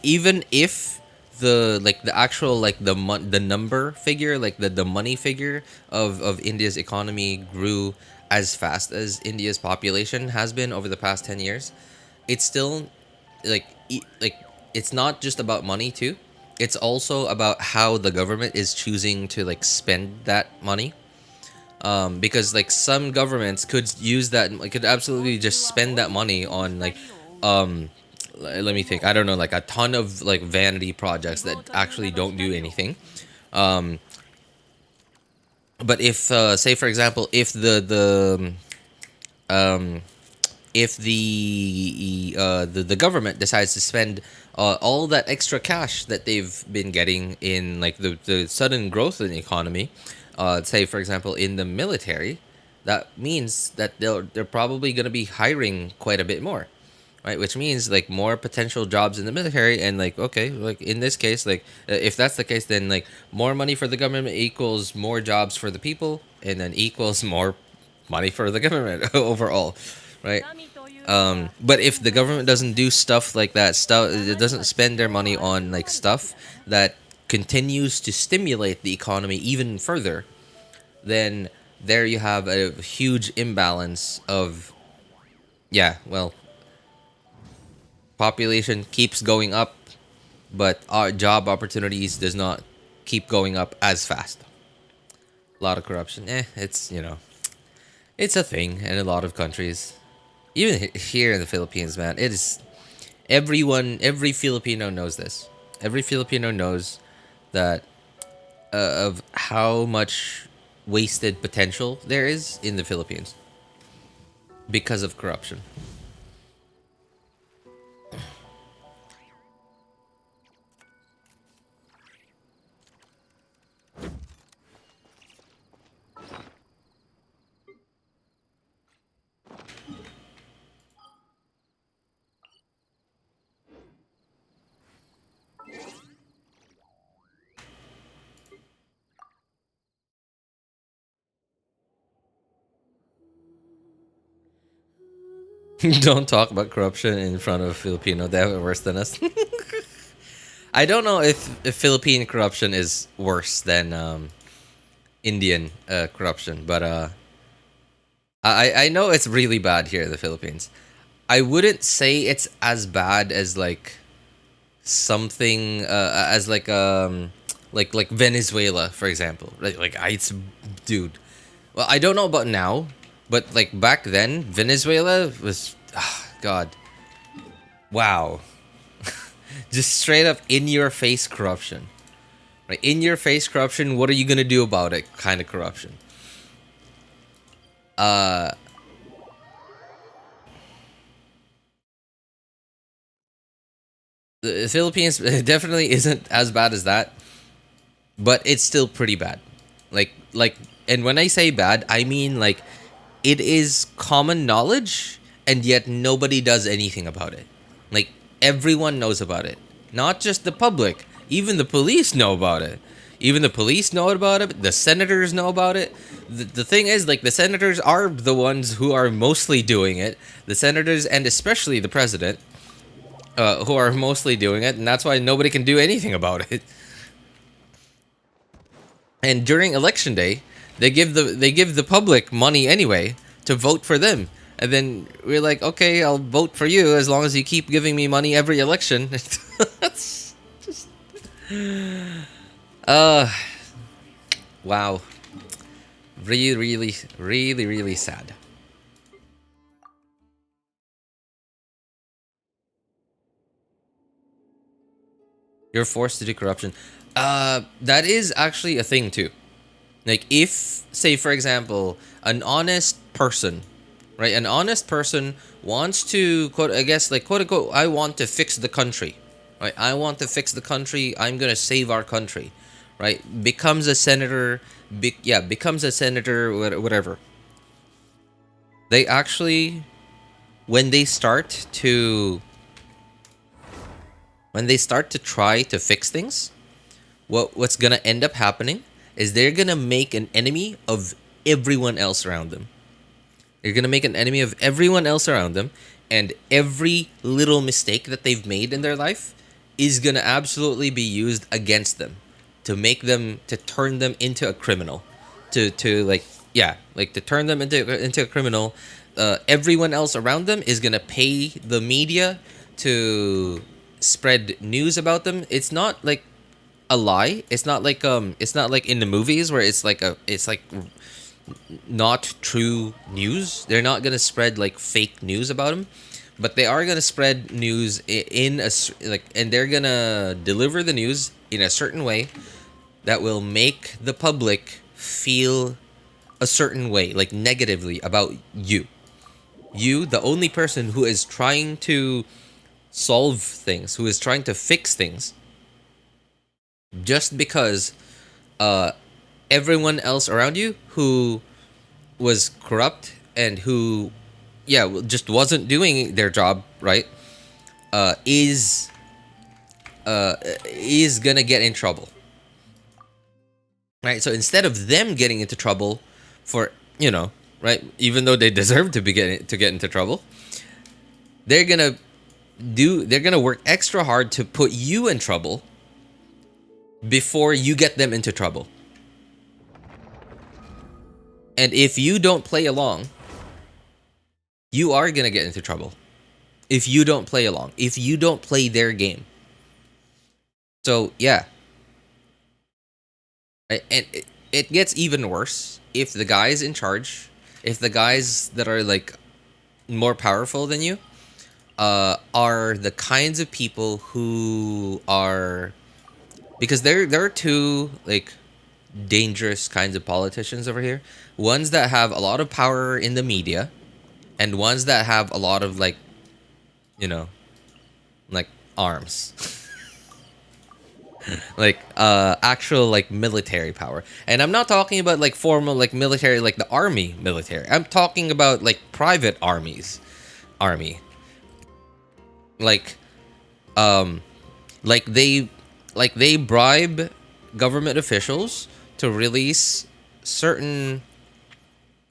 Even if the actual the number figure, the money figure of India's economy grew as fast as India's population has been over the past 10 years, it's still it's not just about money too. It's also about how the government is choosing to spend that money. Because some governments could use that, could absolutely just spend that money on let me think, I don't know, a ton of vanity projects that actually don't do anything. But if say for example, if the government decides to spend all that extra cash that they've been getting in the sudden growth in the economy, say for example in the military, that means that they're probably going to be hiring quite a bit more, right? Which means more potential jobs in the military, and okay, in this case, if that's the case, then more money for the government equals more jobs for the people, and then equals more money for the government overall, right? But if the government doesn't do stuff like that, it doesn't spend their money on stuff that continues to stimulate the economy even further, then there you have a huge imbalance of, population keeps going up, but our job opportunities does not keep going up as fast. A lot of corruption. It's it's a thing in a lot of countries. Even here in the Philippines, man, it is. Every Filipino knows this. Every Filipino knows that of how much wasted potential there is in the Philippines because of corruption. Don't talk about corruption in front of Filipino. They have it worse than us. I don't know if Philippine corruption is worse than Indian corruption, but I know it's really bad here in the Philippines. I wouldn't say it's as bad as something as Venezuela, for example. It's dude. Well, I don't know about now, but back then, Venezuela was, God, wow, just straight up in your face corruption, right? In your face corruption. What are you gonna do about it? Kind of corruption. The Philippines definitely isn't as bad as that, but it's still pretty bad. And when I say bad, I mean it is common knowledge, and yet nobody does anything about it. Everyone knows about it, not just the public. Even the police know about it. Even the police know about it. The senators know about it. The thing is, the senators are the ones who are mostly doing it. The senators, and especially the president, who are mostly doing it, and that's why nobody can do anything about it. And during election day, they give the public money anyway to vote for them, and then we're like, okay, I'll vote for you as long as you keep giving me money every election. That's just, wow, really sad. You're forced to do corruption. That is actually a thing too. If, say for example, an honest person, right? An honest person wants to, quote unquote, I want to fix the country, right? I want to fix the country. I'm gonna save our country, right? Becomes a senator, becomes a senator, whatever. They actually, when they start to try to fix things, what's gonna end up happening is they're gonna make an enemy of everyone else around them. They're gonna make an enemy of everyone else around them, and every little mistake that they've made in their life is gonna absolutely be used against them to make them, to turn them into a criminal, to turn them into a criminal. Everyone else around them is gonna pay the media to spread news about them. It's not like a lie. It's not like in the movies where it's like not true news. They're not gonna spread like fake news about them, but they are gonna spread news and they're gonna deliver the news in a certain way that will make the public feel a certain way, like negatively about you. You, the only person who is trying to solve things, who is trying to fix things, just because everyone else around you who was corrupt and who just wasn't doing their job right is gonna get in trouble, right? So instead of them getting into trouble for, right, even though they deserve to get into trouble, they're gonna work extra hard to put you in trouble before you get them into trouble. And if you don't play along, you are gonna get into trouble. If you don't play along, if you don't play their game. So yeah. And it gets even worse if the guys in charge, if the guys that are like more powerful than you, are the kinds of people who are, because there are two like dangerous kinds of politicians over here. Ones that have a lot of power in the media, and ones that have a lot of like, like arms. Like actual like military power. And I'm not talking about like formal like military, like the army military. I'm talking about like private army. Like they bribe government officials to release certain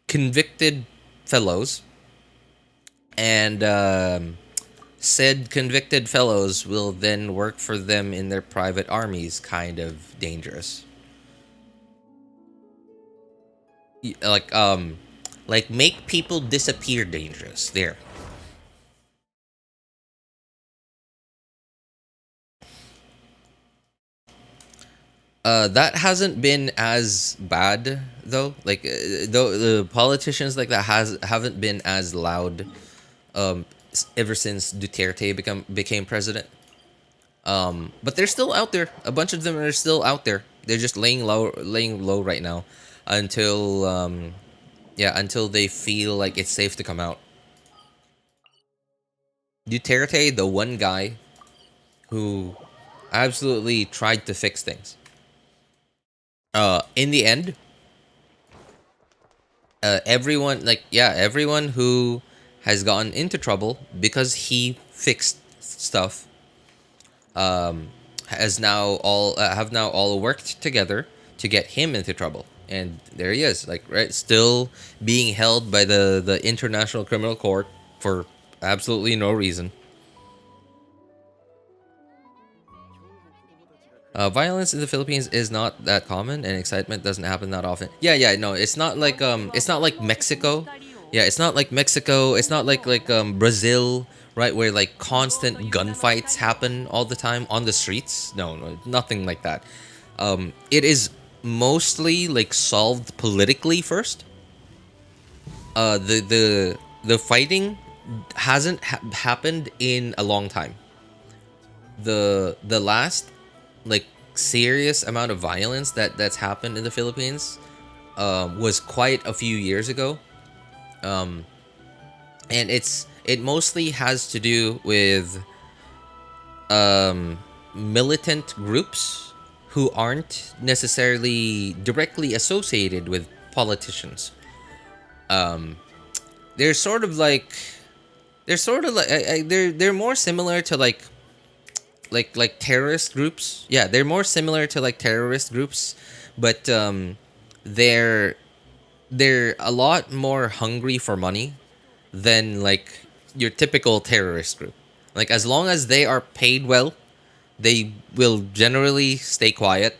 convicted fellows, and said convicted fellows will then work for them in their private armies. Kind of dangerous. Like make people disappear dangerous. There. That hasn't been as bad though. Like though the politicians like that haven't been as loud ever since Duterte became president. But they're still out there. A bunch of them are still out there. They're just laying low right now until until they feel like it's safe to come out. Duterte, the one guy who absolutely tried to fix things. In the end, everyone who has gotten into trouble because he fixed stuff, have now all worked together to get him into trouble. And there he is, like, right, still being held by the International Criminal Court for absolutely no reason. Violence in the Philippines is not that common, and excitement doesn't happen that often. No, it's not like Mexico. Yeah, it's not like Mexico. It's not like Brazil, right, where like constant gunfights happen all the time on the streets. No, nothing like that. It is mostly like solved politically first. The fighting hasn't happened in a long time. The last like serious amount of violence that's happened in the Philippines was quite a few years ago, and it mostly has to do with militant groups who aren't necessarily directly associated with politicians. They're sort of like they're more similar to like terrorist groups. Yeah, they're more similar to like terrorist groups, but they're a lot more hungry for money than like your typical terrorist group. Like as long as they are paid well, they will generally stay quiet.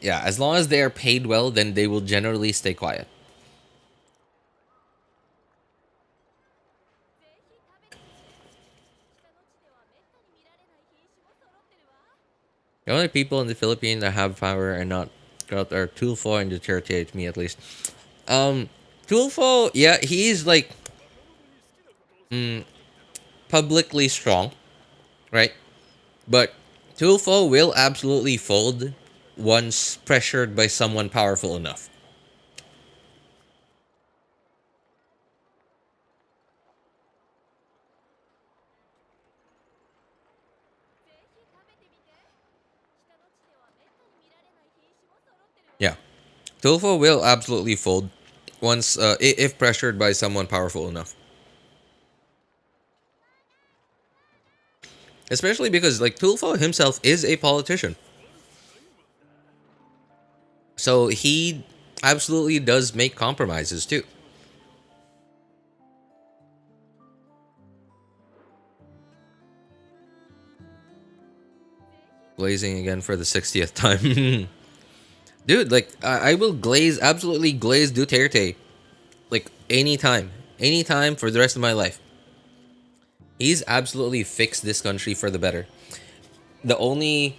Yeah, as long as they are paid well, then they will generally stay quiet. The only people in the Philippines that have power are not are Tulfo and Duterte, to me at least. Tulfo, yeah, he's like publicly strong, right? But Tulfo will absolutely fold once pressured by someone powerful enough. Yeah. Tulfo will absolutely fold once if pressured by someone powerful enough. Especially because like Tulfo himself is a politician. So he absolutely does make compromises too. Glazing again for the 60th time. Dude, like, I will absolutely glaze Duterte. Like, anytime. Anytime for the rest of my life. He's absolutely fixed this country for the better. The only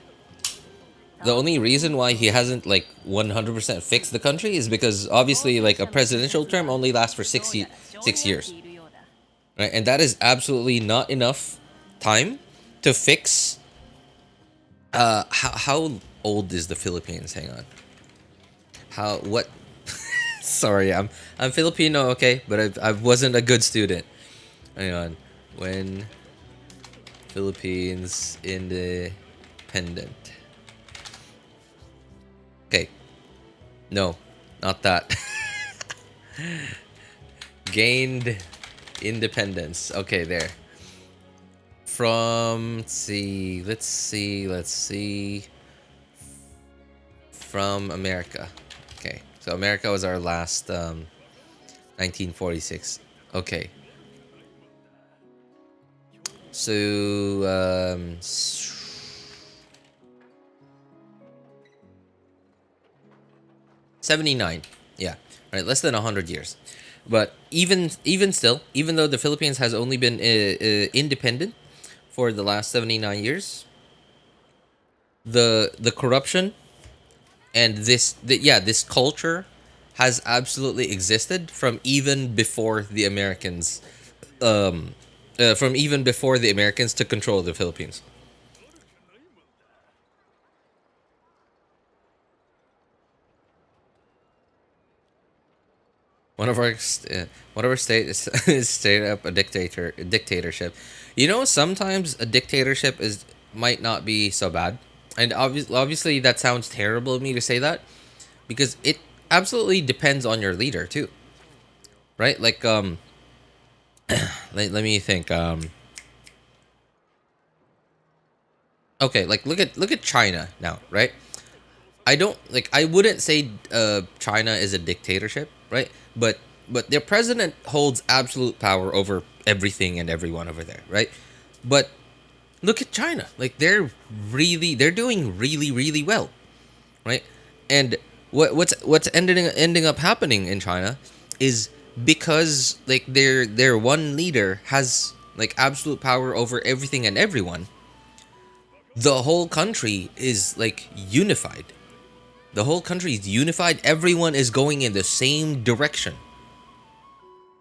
reason why he hasn't, like, 100% fixed the country is because, obviously, like, a presidential term only lasts for 6 years. Right? And that is absolutely not enough time to fix... How old is the Philippines? Hang on. What? Sorry, I'm Filipino, okay, but I wasn't a good student. Hang on. When Philippines independent? Okay. No, not that. Gained independence. Okay, there. From let's see. From America. Okay, so America was our last 1946. Okay. So 79. Yeah, right, less than 100 years. But even still, even though the Philippines has only been independent for the last 79 years, the corruption and this culture has absolutely existed from even before the Americans took control of the Philippines. One of our state is straight up a dictatorship. You know, sometimes a dictatorship might not be so bad, and obviously that sounds terrible of me to say that, because it absolutely depends on your leader too, right? Like let me think. Okay, like look at China now, right? I wouldn't say China is a dictatorship, right? But their president holds absolute power over everything and everyone over there, right? But look at China. Like they're doing really well, right? And what's ending up happening in China is because like their one leader has like absolute power over everything and everyone. The whole country is like unified. The whole country is unified. Everyone is going in the same direction.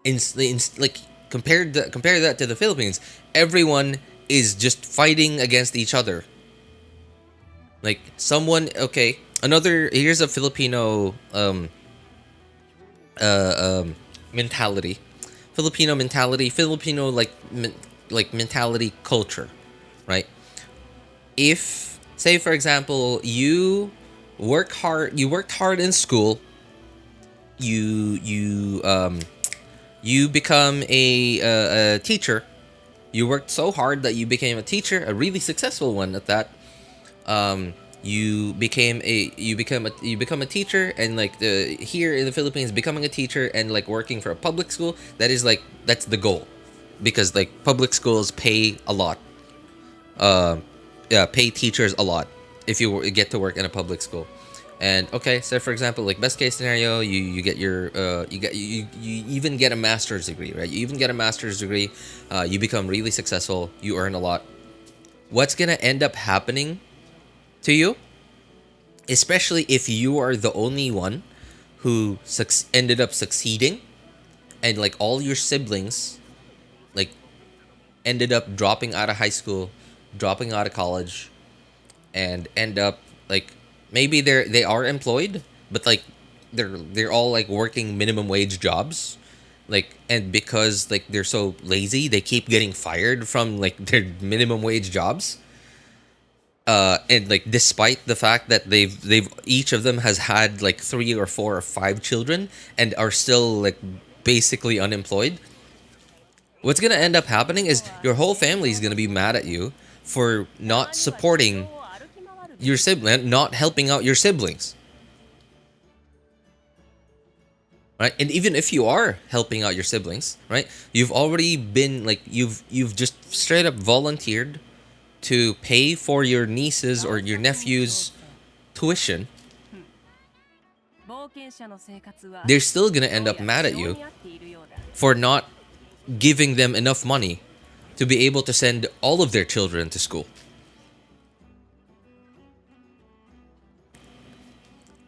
Like compare that to the Philippines. Everyone is just fighting against each other. Like someone, okay, here's a Filipino mentality. Filipino mentality, Filipino like mentality culture, right? If say for example you worked hard in school, you become a teacher. You worked so hard that you became a teacher, a really successful one at that. You become a teacher, and like here in the Philippines, becoming a teacher and like working for a public school, that's the goal, because like public schools pay a lot. pay teachers a lot if you get to work in a public school. And okay, so for example, like best case scenario, you get your you even get a master's degree, right? You even get a master's degree, you become really successful, you earn a lot. What's gonna end up happening to you, especially if you are the only one who ended up succeeding, and like all your siblings like ended up dropping out of high school, dropping out of college, and end up like maybe they are employed, but like they're all like working minimum wage jobs, like, and because like they're so lazy, they keep getting fired from like their minimum wage jobs. And like despite the fact that they've each of them has had like 3 or 4 or 5 children and are still like basically unemployed, what's gonna end up happening is your whole family is gonna be mad at you for not supporting your sibling, not helping out your siblings, right? And even if you are helping out your siblings, right, you've already been like you've just straight up volunteered to pay for your nieces or your nephews' tuition. They're still gonna end up mad at you for not giving them enough money to be able to send all of their children to school.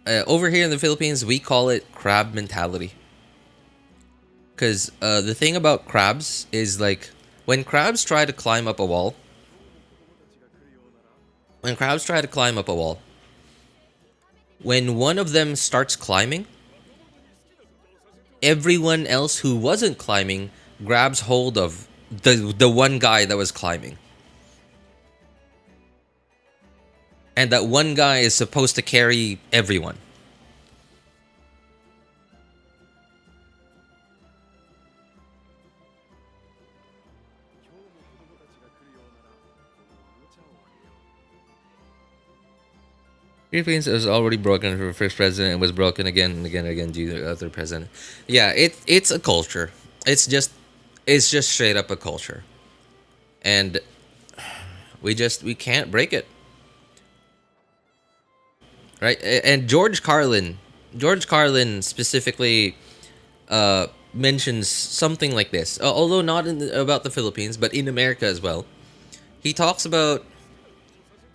Over here in the Philippines, we call it crab mentality. Because the thing about crabs is like, when crabs try to climb up a wall, when one of them starts climbing, everyone else who wasn't climbing grabs hold of the one guy that was climbing. And that one guy is supposed to carry everyone. Philippines was already broken for the first president and was broken again and again and again due to the other president. Yeah, it's a culture. It's just straight up a culture. And we can't break it. Right? And George Carlin specifically mentions something like this, although not about the Philippines, but in America as well. He talks about,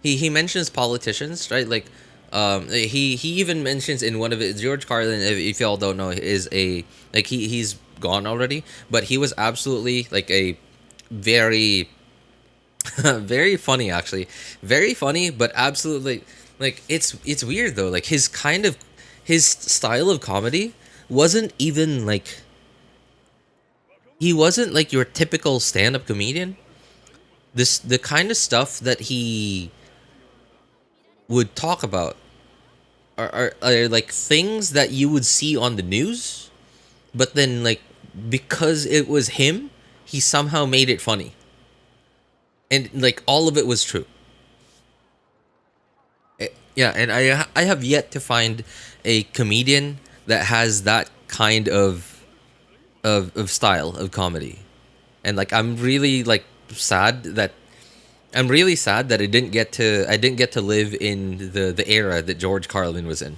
he mentions politicians, right? Like he even mentions in one of it, George Carlin, if y'all don't know, is a like he's gone already, but he was absolutely like a very very funny, actually, very funny, but absolutely like it's weird though. Like his style of comedy wasn't even like, he wasn't like your typical stand-up comedian. The kind of stuff that he would talk about are like things that you would see on the news, but then like because it was him, he somehow made it funny. And like all of it was true. Yeah, and I have yet to find a comedian that has that kind of style of comedy. And like I'm really sad that I didn't get to live in the era that George Carlin was in.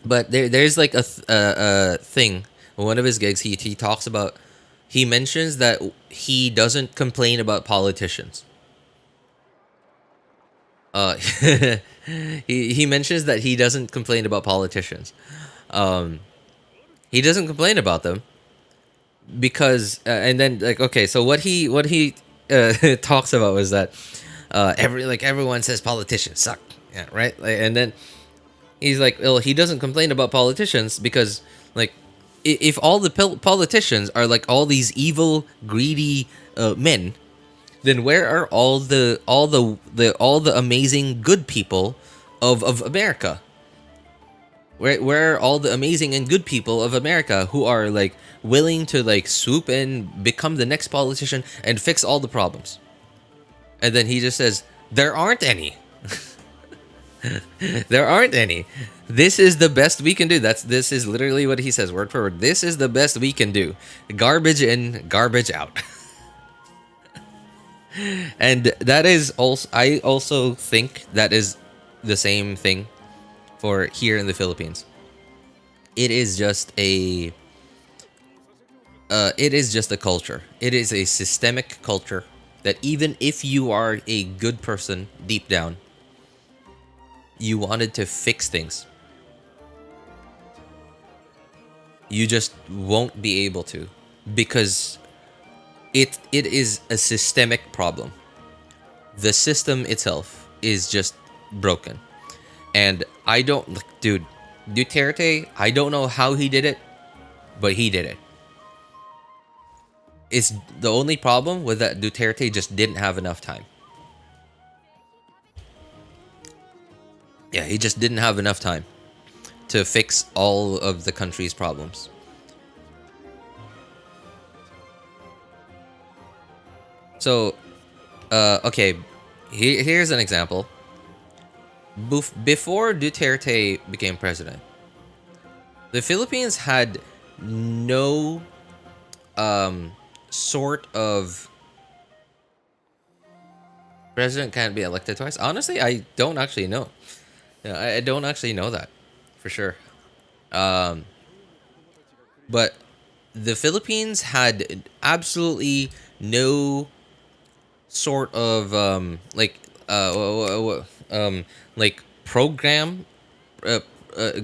But there's like a thing, one of his gigs, he talks about, he mentions that he doesn't complain about politicians. He mentions that he doesn't complain about politicians. He doesn't complain about them because and then like, okay, so what he talks about was that everyone says politicians suck, yeah, right? Like, and then he's like, well, he doesn't complain about politicians because like if all the politicians are like all these evil, greedy men, then where are all the amazing good people of America? Where are all the amazing and good people of America who are like willing to like swoop in, become the next politician and fix all the problems? And then he just says, there aren't any. There aren't any. This is the best we can do. This is literally what he says, word for word. This is the best we can do. Garbage in, garbage out. And that is also, I also think that is the same thing for here in the Philippines. It is just a culture. It is a systemic culture that even if you are a good person deep down, you wanted to fix things, you just won't be able to, because it is a systemic problem. The system itself is just broken. And I don't, dude, Duterte, I don't know how he did it, but he did it. It's the only problem with that Duterte just didn't have enough time. Yeah, he just didn't have enough time to fix all of the country's problems. So, okay, here's an example. Before Duterte became president, the Philippines had no sort of president can't be elected twice. Honestly, I don't actually know. Yeah, I don't actually know that for sure. But the Philippines had absolutely no sort of like program,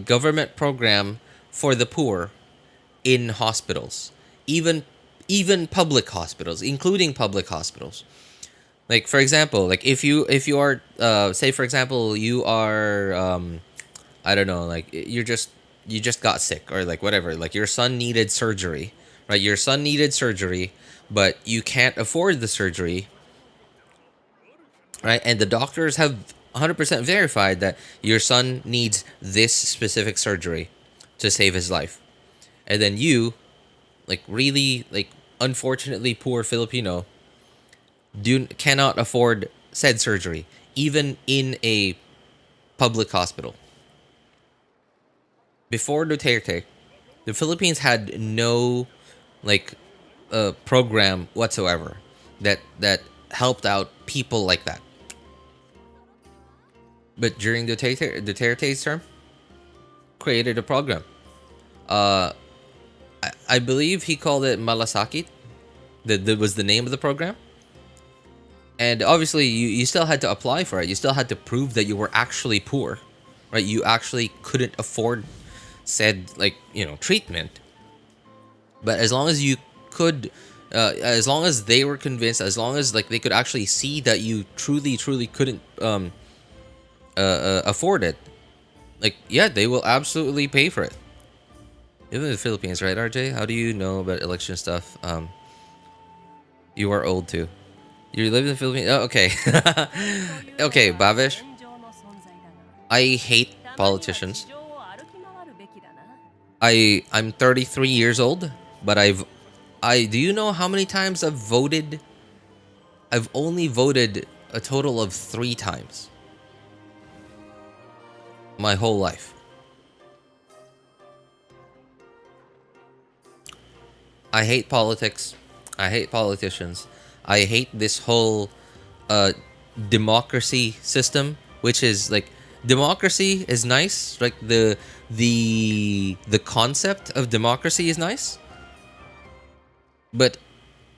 government program for the poor in hospitals, even public hospitals, including public hospitals. Like, for example, like if you are say for example you are I don't know, like you just got sick, or like whatever, like your son needed surgery, right? Your son needed surgery, but you can't afford the surgery, right? And the doctors have 100% verified that your son needs this specific surgery to save his life. And then you, like really, like unfortunately poor Filipino, cannot afford said surgery, even in a public hospital. Before Duterte, the Philippines had no like program whatsoever that helped out people like that. But during Duterte's term, created a program. I believe he called it Malasakit. That was the name of the program. And obviously, you still had to apply for it. You still had to prove that you were actually poor, right? You actually couldn't afford said, like, treatment. But as long as you could, as long as they were convinced, as long as like they could actually see that you truly couldn't afford it, like, yeah, they will absolutely pay for it. Even in the Philippines, right, RJ? How do you know about election stuff? You are old too. You live in the Philippines? Oh, okay. Okay, Bavish. I hate politicians. I'm 33 years old, but do you know how many times I've voted? I've only voted a total of 3 times. My whole life. I hate politics. I hate politicians. I hate this whole democracy system, which is like, democracy is nice. Like the concept of democracy is nice, but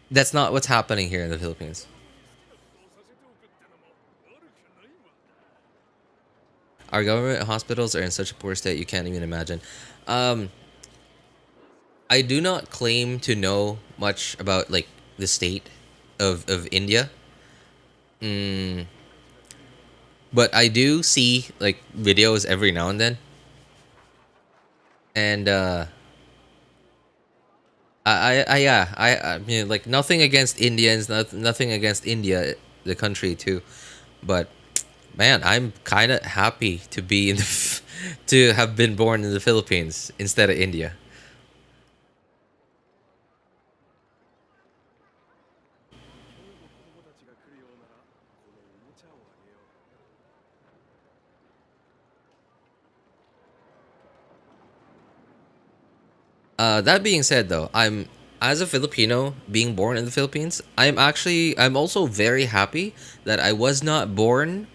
that's not what's happening here in the Philippines. Our government hospitals are in such a poor state you can't even imagine. I do not claim to know much about like the state of India. But I do see like videos every now and then. And I mean, like, nothing against Indians, nothing against India, the country too, but man, I'm kind of happy to be in the to have been born in the Philippines instead of India. That being said, though, I as a Filipino being born in the Philippines, I'm also very happy that I was not born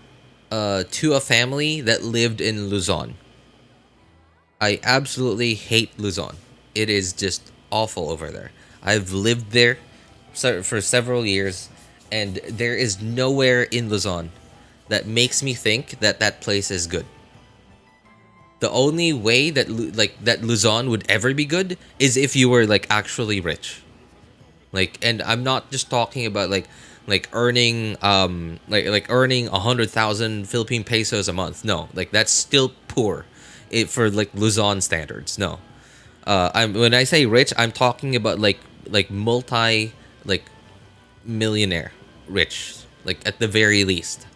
to a family that lived in Luzon. I absolutely hate Luzon. It is just awful over there. I've lived there for several years, and there is nowhere in Luzon that makes me think that that place is good. The only way that that Luzon would ever be good is if you were like actually rich. Like, and I'm not just talking about like earning earning 100,000 Philippine pesos a month. No, like that's still poor, for like Luzon standards. No, when I say rich, I'm talking about like multi millionaire rich, like at the very least.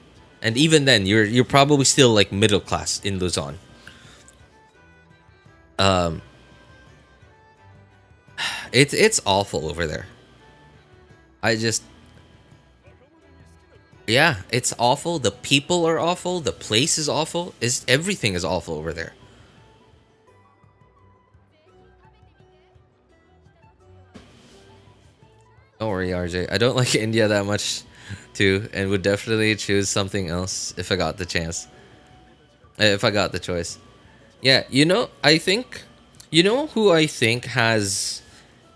And even then, you're probably still like middle class in Luzon. It's awful over there. Yeah, it's awful. The people are awful. The place is awful. Everything is awful over there. Don't worry, RJ. I don't like India that much, too, and would definitely choose something else if I got the chance. If I got the choice. Yeah, I think, who I think has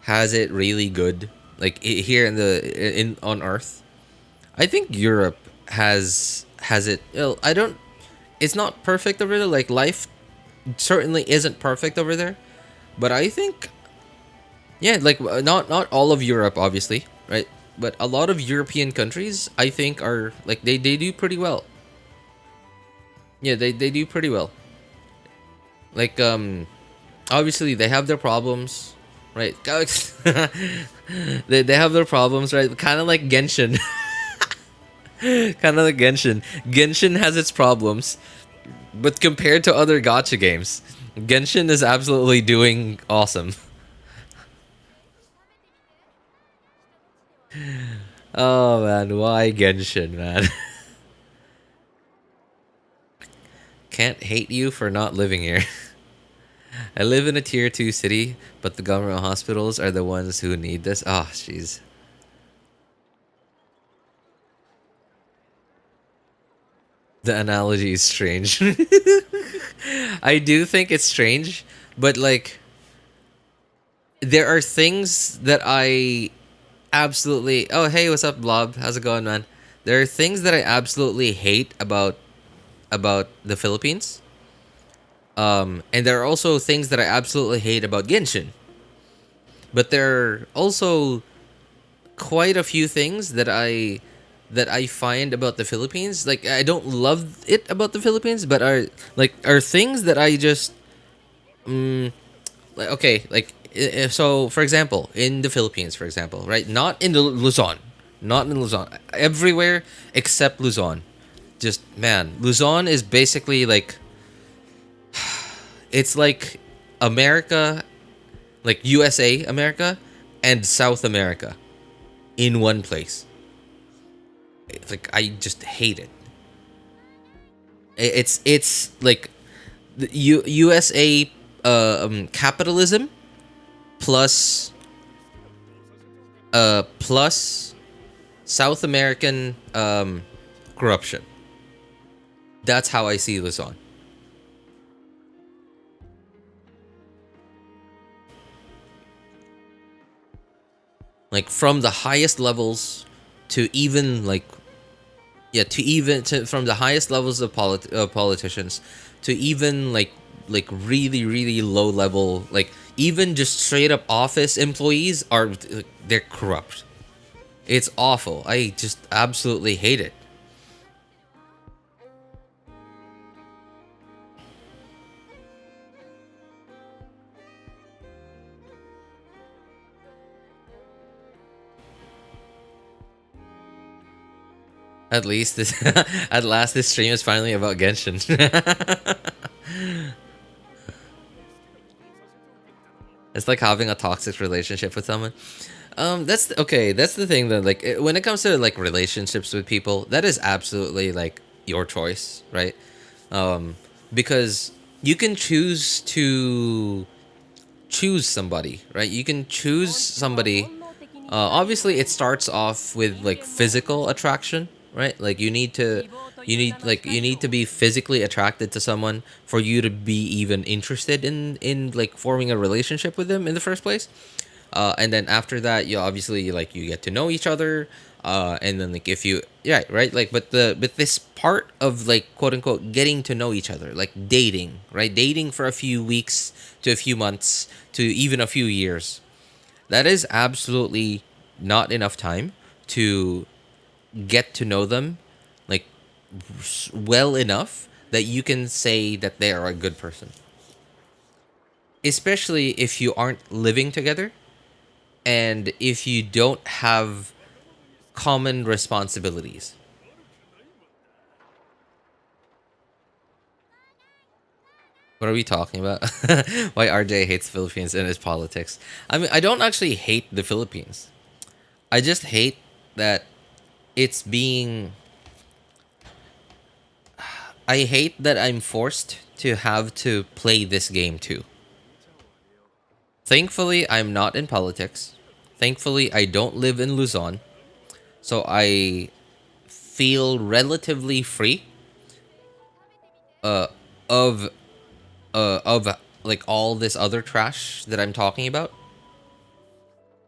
it really good, like here on Earth. I think Europe has it. It's not perfect over there. Like life certainly isn't perfect over there, but I think, yeah, like not all of Europe, obviously, right? But a lot of European countries, I think, are like they do pretty well. Yeah, they do pretty well. Like, obviously they have their problems, right? they have their problems, right? Kind of like Genshin. Kind of like Genshin. Genshin has its problems, but compared to other gacha games, Genshin is absolutely doing awesome. Oh man, why Genshin, man? Can't hate you for not living here. I live in a tier 2 city, but the government hospitals are the ones who need this. Oh, jeez. The analogy is strange. I do think it's strange, but like there are things that I absolutely... Oh, hey, what's up, Blob? How's it going, man? There are things that I absolutely hate about the Philippines. And there are also things that I absolutely hate about Genshin. But there are also quite a few things that I find about the Philippines. Like, I don't love it about the Philippines, but are things that I just so for example, in the Philippines, for example, right? Not in Luzon, everywhere except Luzon. Just, man, Luzon is basically like, it's like America, like USA America and South America in one place. It's like, I just hate it. It's like the USA capitalism plus South American corruption. That's how I see Luzon. Like from the highest levels to even like, yeah, from the highest levels of politicians to even like really really low level, like even just straight up office employees are, they're corrupt. It's awful. I just absolutely hate it. At least this, at last, this stream is finally about Genshin. It's like having a toxic relationship with someone. That's okay. That's the thing that, like, when it comes to like relationships with people, that is absolutely like your choice, right? Because you can choose to choose somebody, right? You can choose somebody. Obviously, it starts off with like physical attraction, right? Like you need to be physically attracted to someone for you to be even interested in like forming a relationship with them in the first place. And then after that, you obviously like you get to know each other. And then like if you yeah right like but this part of like quote unquote getting to know each other, like dating, right? Dating for a few weeks to a few months to even a few years, that is absolutely not enough time to get to know them like well enough that you can say that they are a good person, especially if you aren't living together and if you don't have common responsibilities. What are we talking about? Why RJ hates Philippines and its politics. I mean, I don't actually hate the Philippines. I just hate that it's being... I hate that I'm forced to have to play this game too. Thankfully, I'm not in politics. Thankfully, I don't live in Luzon. So I feel relatively free uh, of like all this other trash that I'm talking about.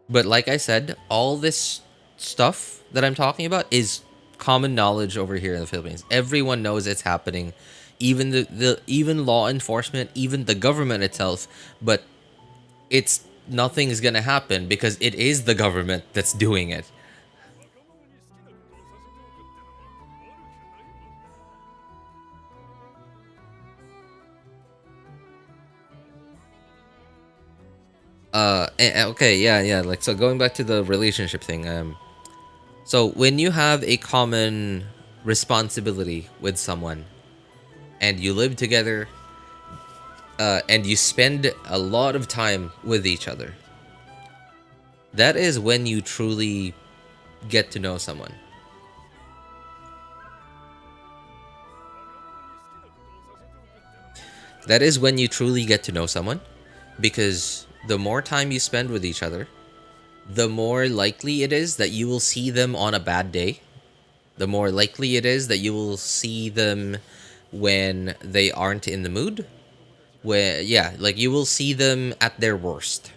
But like I said, all this stuff that I'm talking about is common knowledge over here in the Philippines. Everyone knows it's happening, even even law enforcement, even the government itself. But it's nothing is gonna happen because it is the government that's doing it. Okay, yeah, like, so going back to the relationship thing, so when you have a common responsibility with someone and you live together, and you spend a lot of time with each other, that is when you truly get to know someone. That is when you truly get to know someone, because the more time you spend with each other, the more likely it is that you will see them on a bad day. The more likely it is that you will see them when they aren't in the mood. Where, yeah, like you will see them at their worst.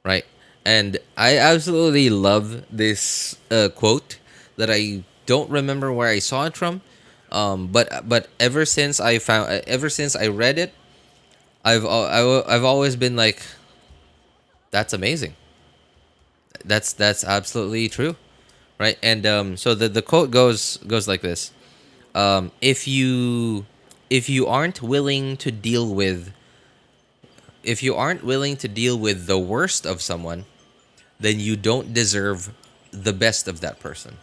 Right? And I absolutely love this quote that I don't remember where I saw it from. But ever since I read it, I've always been like, that's amazing. That's absolutely true, right? And so the quote goes like this: if you aren't willing to deal with the worst of someone, then you don't deserve the best of that person.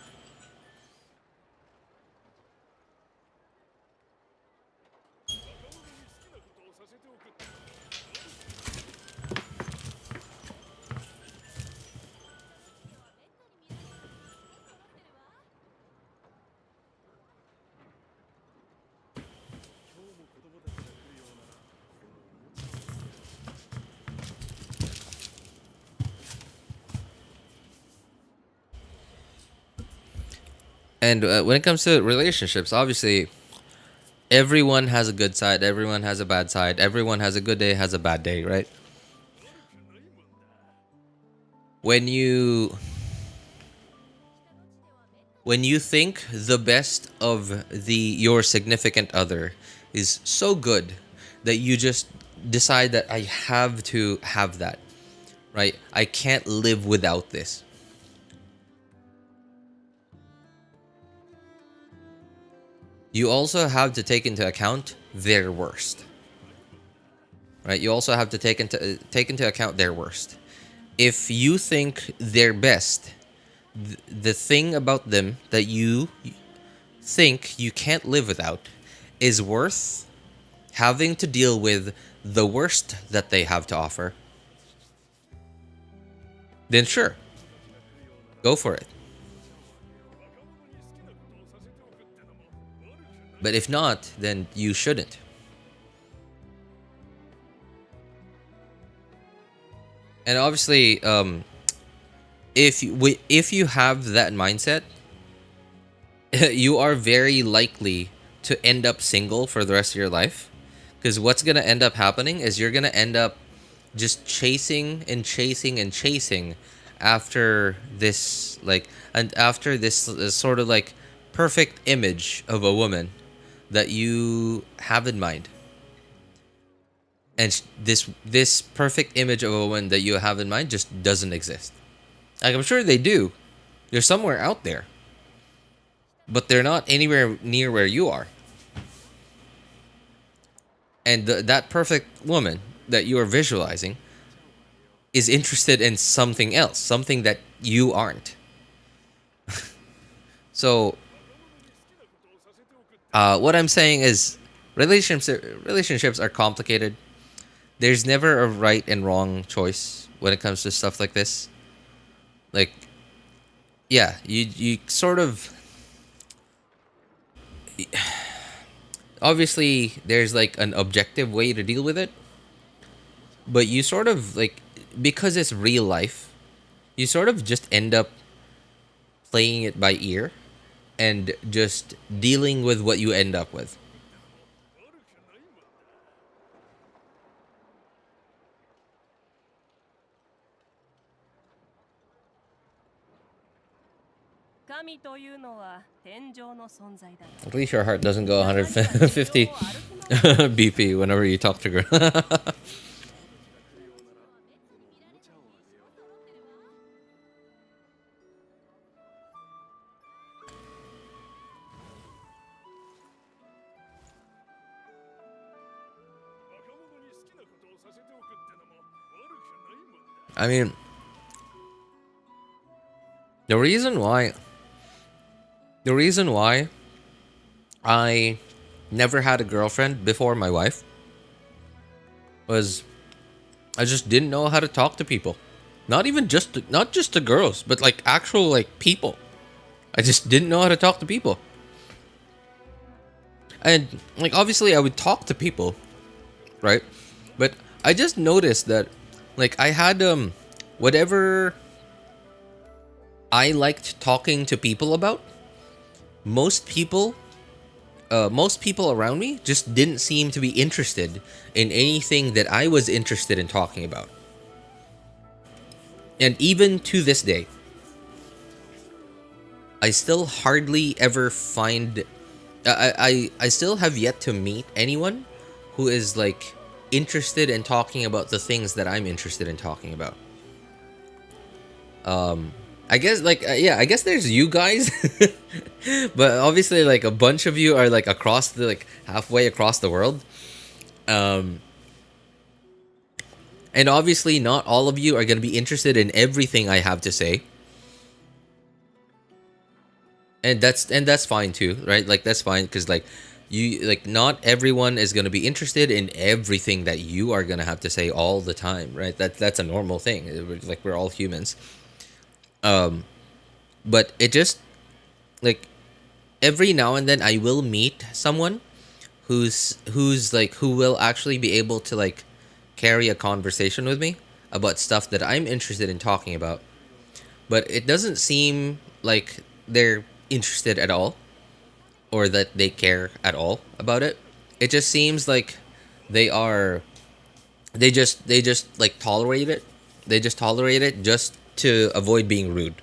And when it comes to relationships, obviously, everyone has a good side, everyone has a bad side, everyone has a good day, has a bad day, right? When you think the best of your significant other is so good that you just decide that I have to have that, right? I can't live without this. You also have to take into account their worst, right? You also have to take into account their worst. If you think they're best, the thing about them that you think you can't live without is worth having to deal with the worst that they have to offer, then sure, go for it. But if not, then you shouldn't. And obviously, if you have that mindset, you are very likely to end up single for the rest of your life. Because what's gonna end up happening is you're gonna end up just chasing and chasing and chasing after this, like, and after this sort of like perfect image of a woman that you have in mind. And this perfect image of a woman that you have in mind just doesn't exist. Like, I'm sure they do. They're somewhere out there. But they're not anywhere near where you are. And that perfect woman that you are visualizing is interested in something else, something that you aren't. So, what I'm saying is, relationships are complicated. There's never a right and wrong choice when it comes to stuff like this. Like, yeah, you sort of... Obviously, there's like an objective way to deal with it. But you sort of, like, because it's real life, you sort of just end up playing it by ear and just dealing with what you end up with. At least your heart doesn't go 150 BP whenever you talk to girl. I mean, the reason why I never had a girlfriend before my wife was I just didn't know how to talk to people. Not just to girls, but like actual like people. I just didn't know how to talk to people. And like obviously I would talk to people, right? But I just noticed that like I had whatever I liked talking to people about, most people around me just didn't seem to be interested in anything that I was interested in talking about. And even to this day, I still hardly ever find... I still have yet to meet anyone who is like interested in talking about the things that I'm interested in talking about. I guess like yeah, I guess there's you guys, but obviously like a bunch of you are like across the like halfway across the world, and obviously not all of you are gonna be interested in everything I have to say, and that's fine too, right? Like that's fine because like you like not everyone is gonna be interested in everything that you are gonna have to say all the time, right? That's a normal thing. Like we're all humans. But it just like every now and then I will meet someone who's like who will actually be able to like carry a conversation with me about stuff that I'm interested in talking about. But it doesn't seem like they're interested at all or that they care at all about it. It just seems like they just like tolerate it. They just tolerate it just to avoid being rude.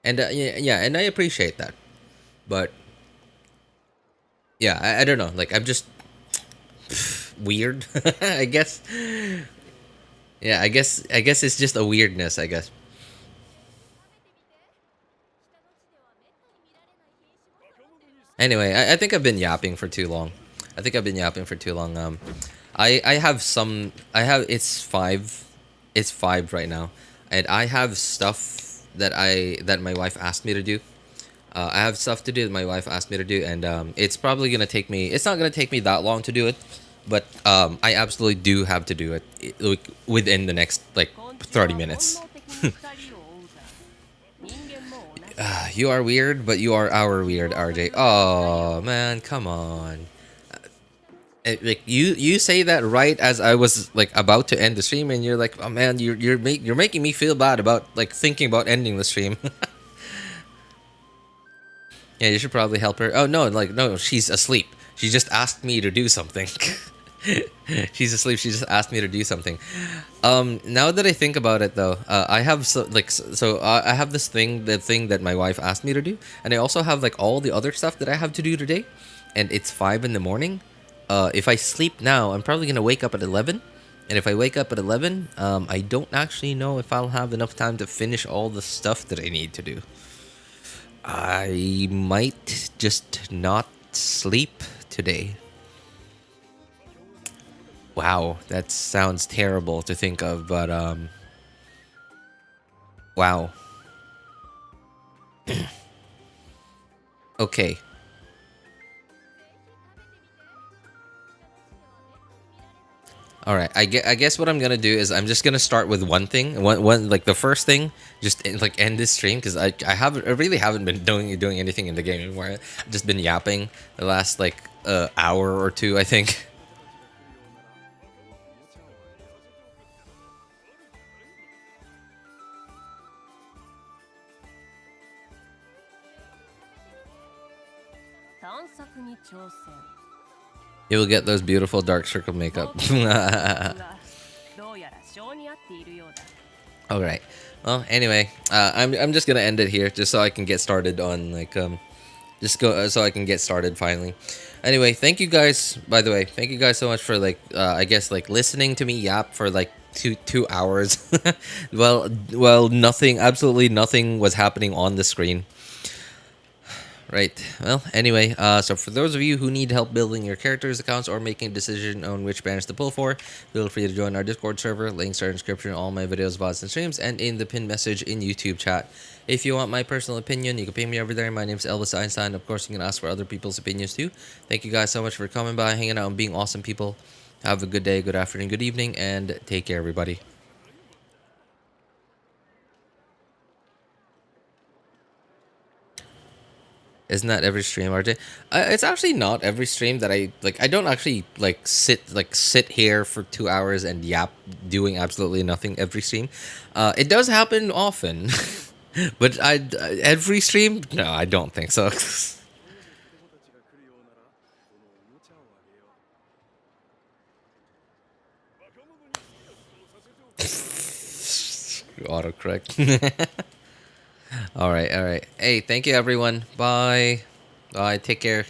And yeah, and I appreciate that. But yeah, I don't know. Like I'm just weird, I guess. Yeah, I guess it's just a weirdness, I guess. Anyway, I think I've been yapping for too long. It's 5 right now, and I have stuff that my wife asked me to do. I have stuff to do that my wife asked me to do, and it's probably gonna take me. It's not gonna take me that long to do it, but I absolutely do have to do it within the next like 30 minutes. You are weird, but you are our weird, RJ. Oh man, come on. Like you say that right as I was like about to end the stream, and you're like, oh man, you're making me feel bad about like thinking about ending the stream. Yeah, you should probably help her. Oh no, like no, she's asleep. She just asked me to do something. She's asleep. She just asked me to do something. Now that I think about it, though, I have I have this thing, the thing that my wife asked me to do, and I also have like all the other stuff that I have to do today, and it's 5 in the morning. If I sleep now, I'm probably gonna wake up at 11, and if I wake up at 11, I don't actually know if I'll have enough time to finish all the stuff that I need to do. I might just not sleep today. Wow, that sounds terrible to think of, but wow. Okay. All right. I guess what I'm gonna do is I'm just gonna start with one thing, one like the first thing, just like end this stream because I really haven't been doing anything in the game anymore. I've just been yapping the last like hour or two, I think. You will get those beautiful dark circle makeup. All right. Well, anyway, I'm just gonna end it here, just so I can get started on like so I can get started finally. Anyway, thank you guys. By the way, thank you guys so much for like I guess like listening to me yap for like two hours. well, nothing, absolutely nothing was happening on the screen. Right. Well, anyway, so for those of you who need help building your characters' accounts or making a decision on which banners to pull for, feel free to join our Discord server. Links are in the description in all my videos, VODs, and streams, and in the pinned message in YouTube chat. If you want my personal opinion, you can ping me over there. My name's Elvis Einstein. Of course, you can ask for other people's opinions too. Thank you guys so much for coming by, hanging out, and being awesome people. Have a good day, good afternoon, good evening, and take care, everybody. Isn't that every stream, RJ? It's actually not every stream that I like. I don't actually like sit here for 2 hours and yap doing absolutely nothing every stream. It does happen often, but every stream? No, I don't think so. Autocorrect. All right. Hey, thank you, everyone. Bye. Bye. Take care.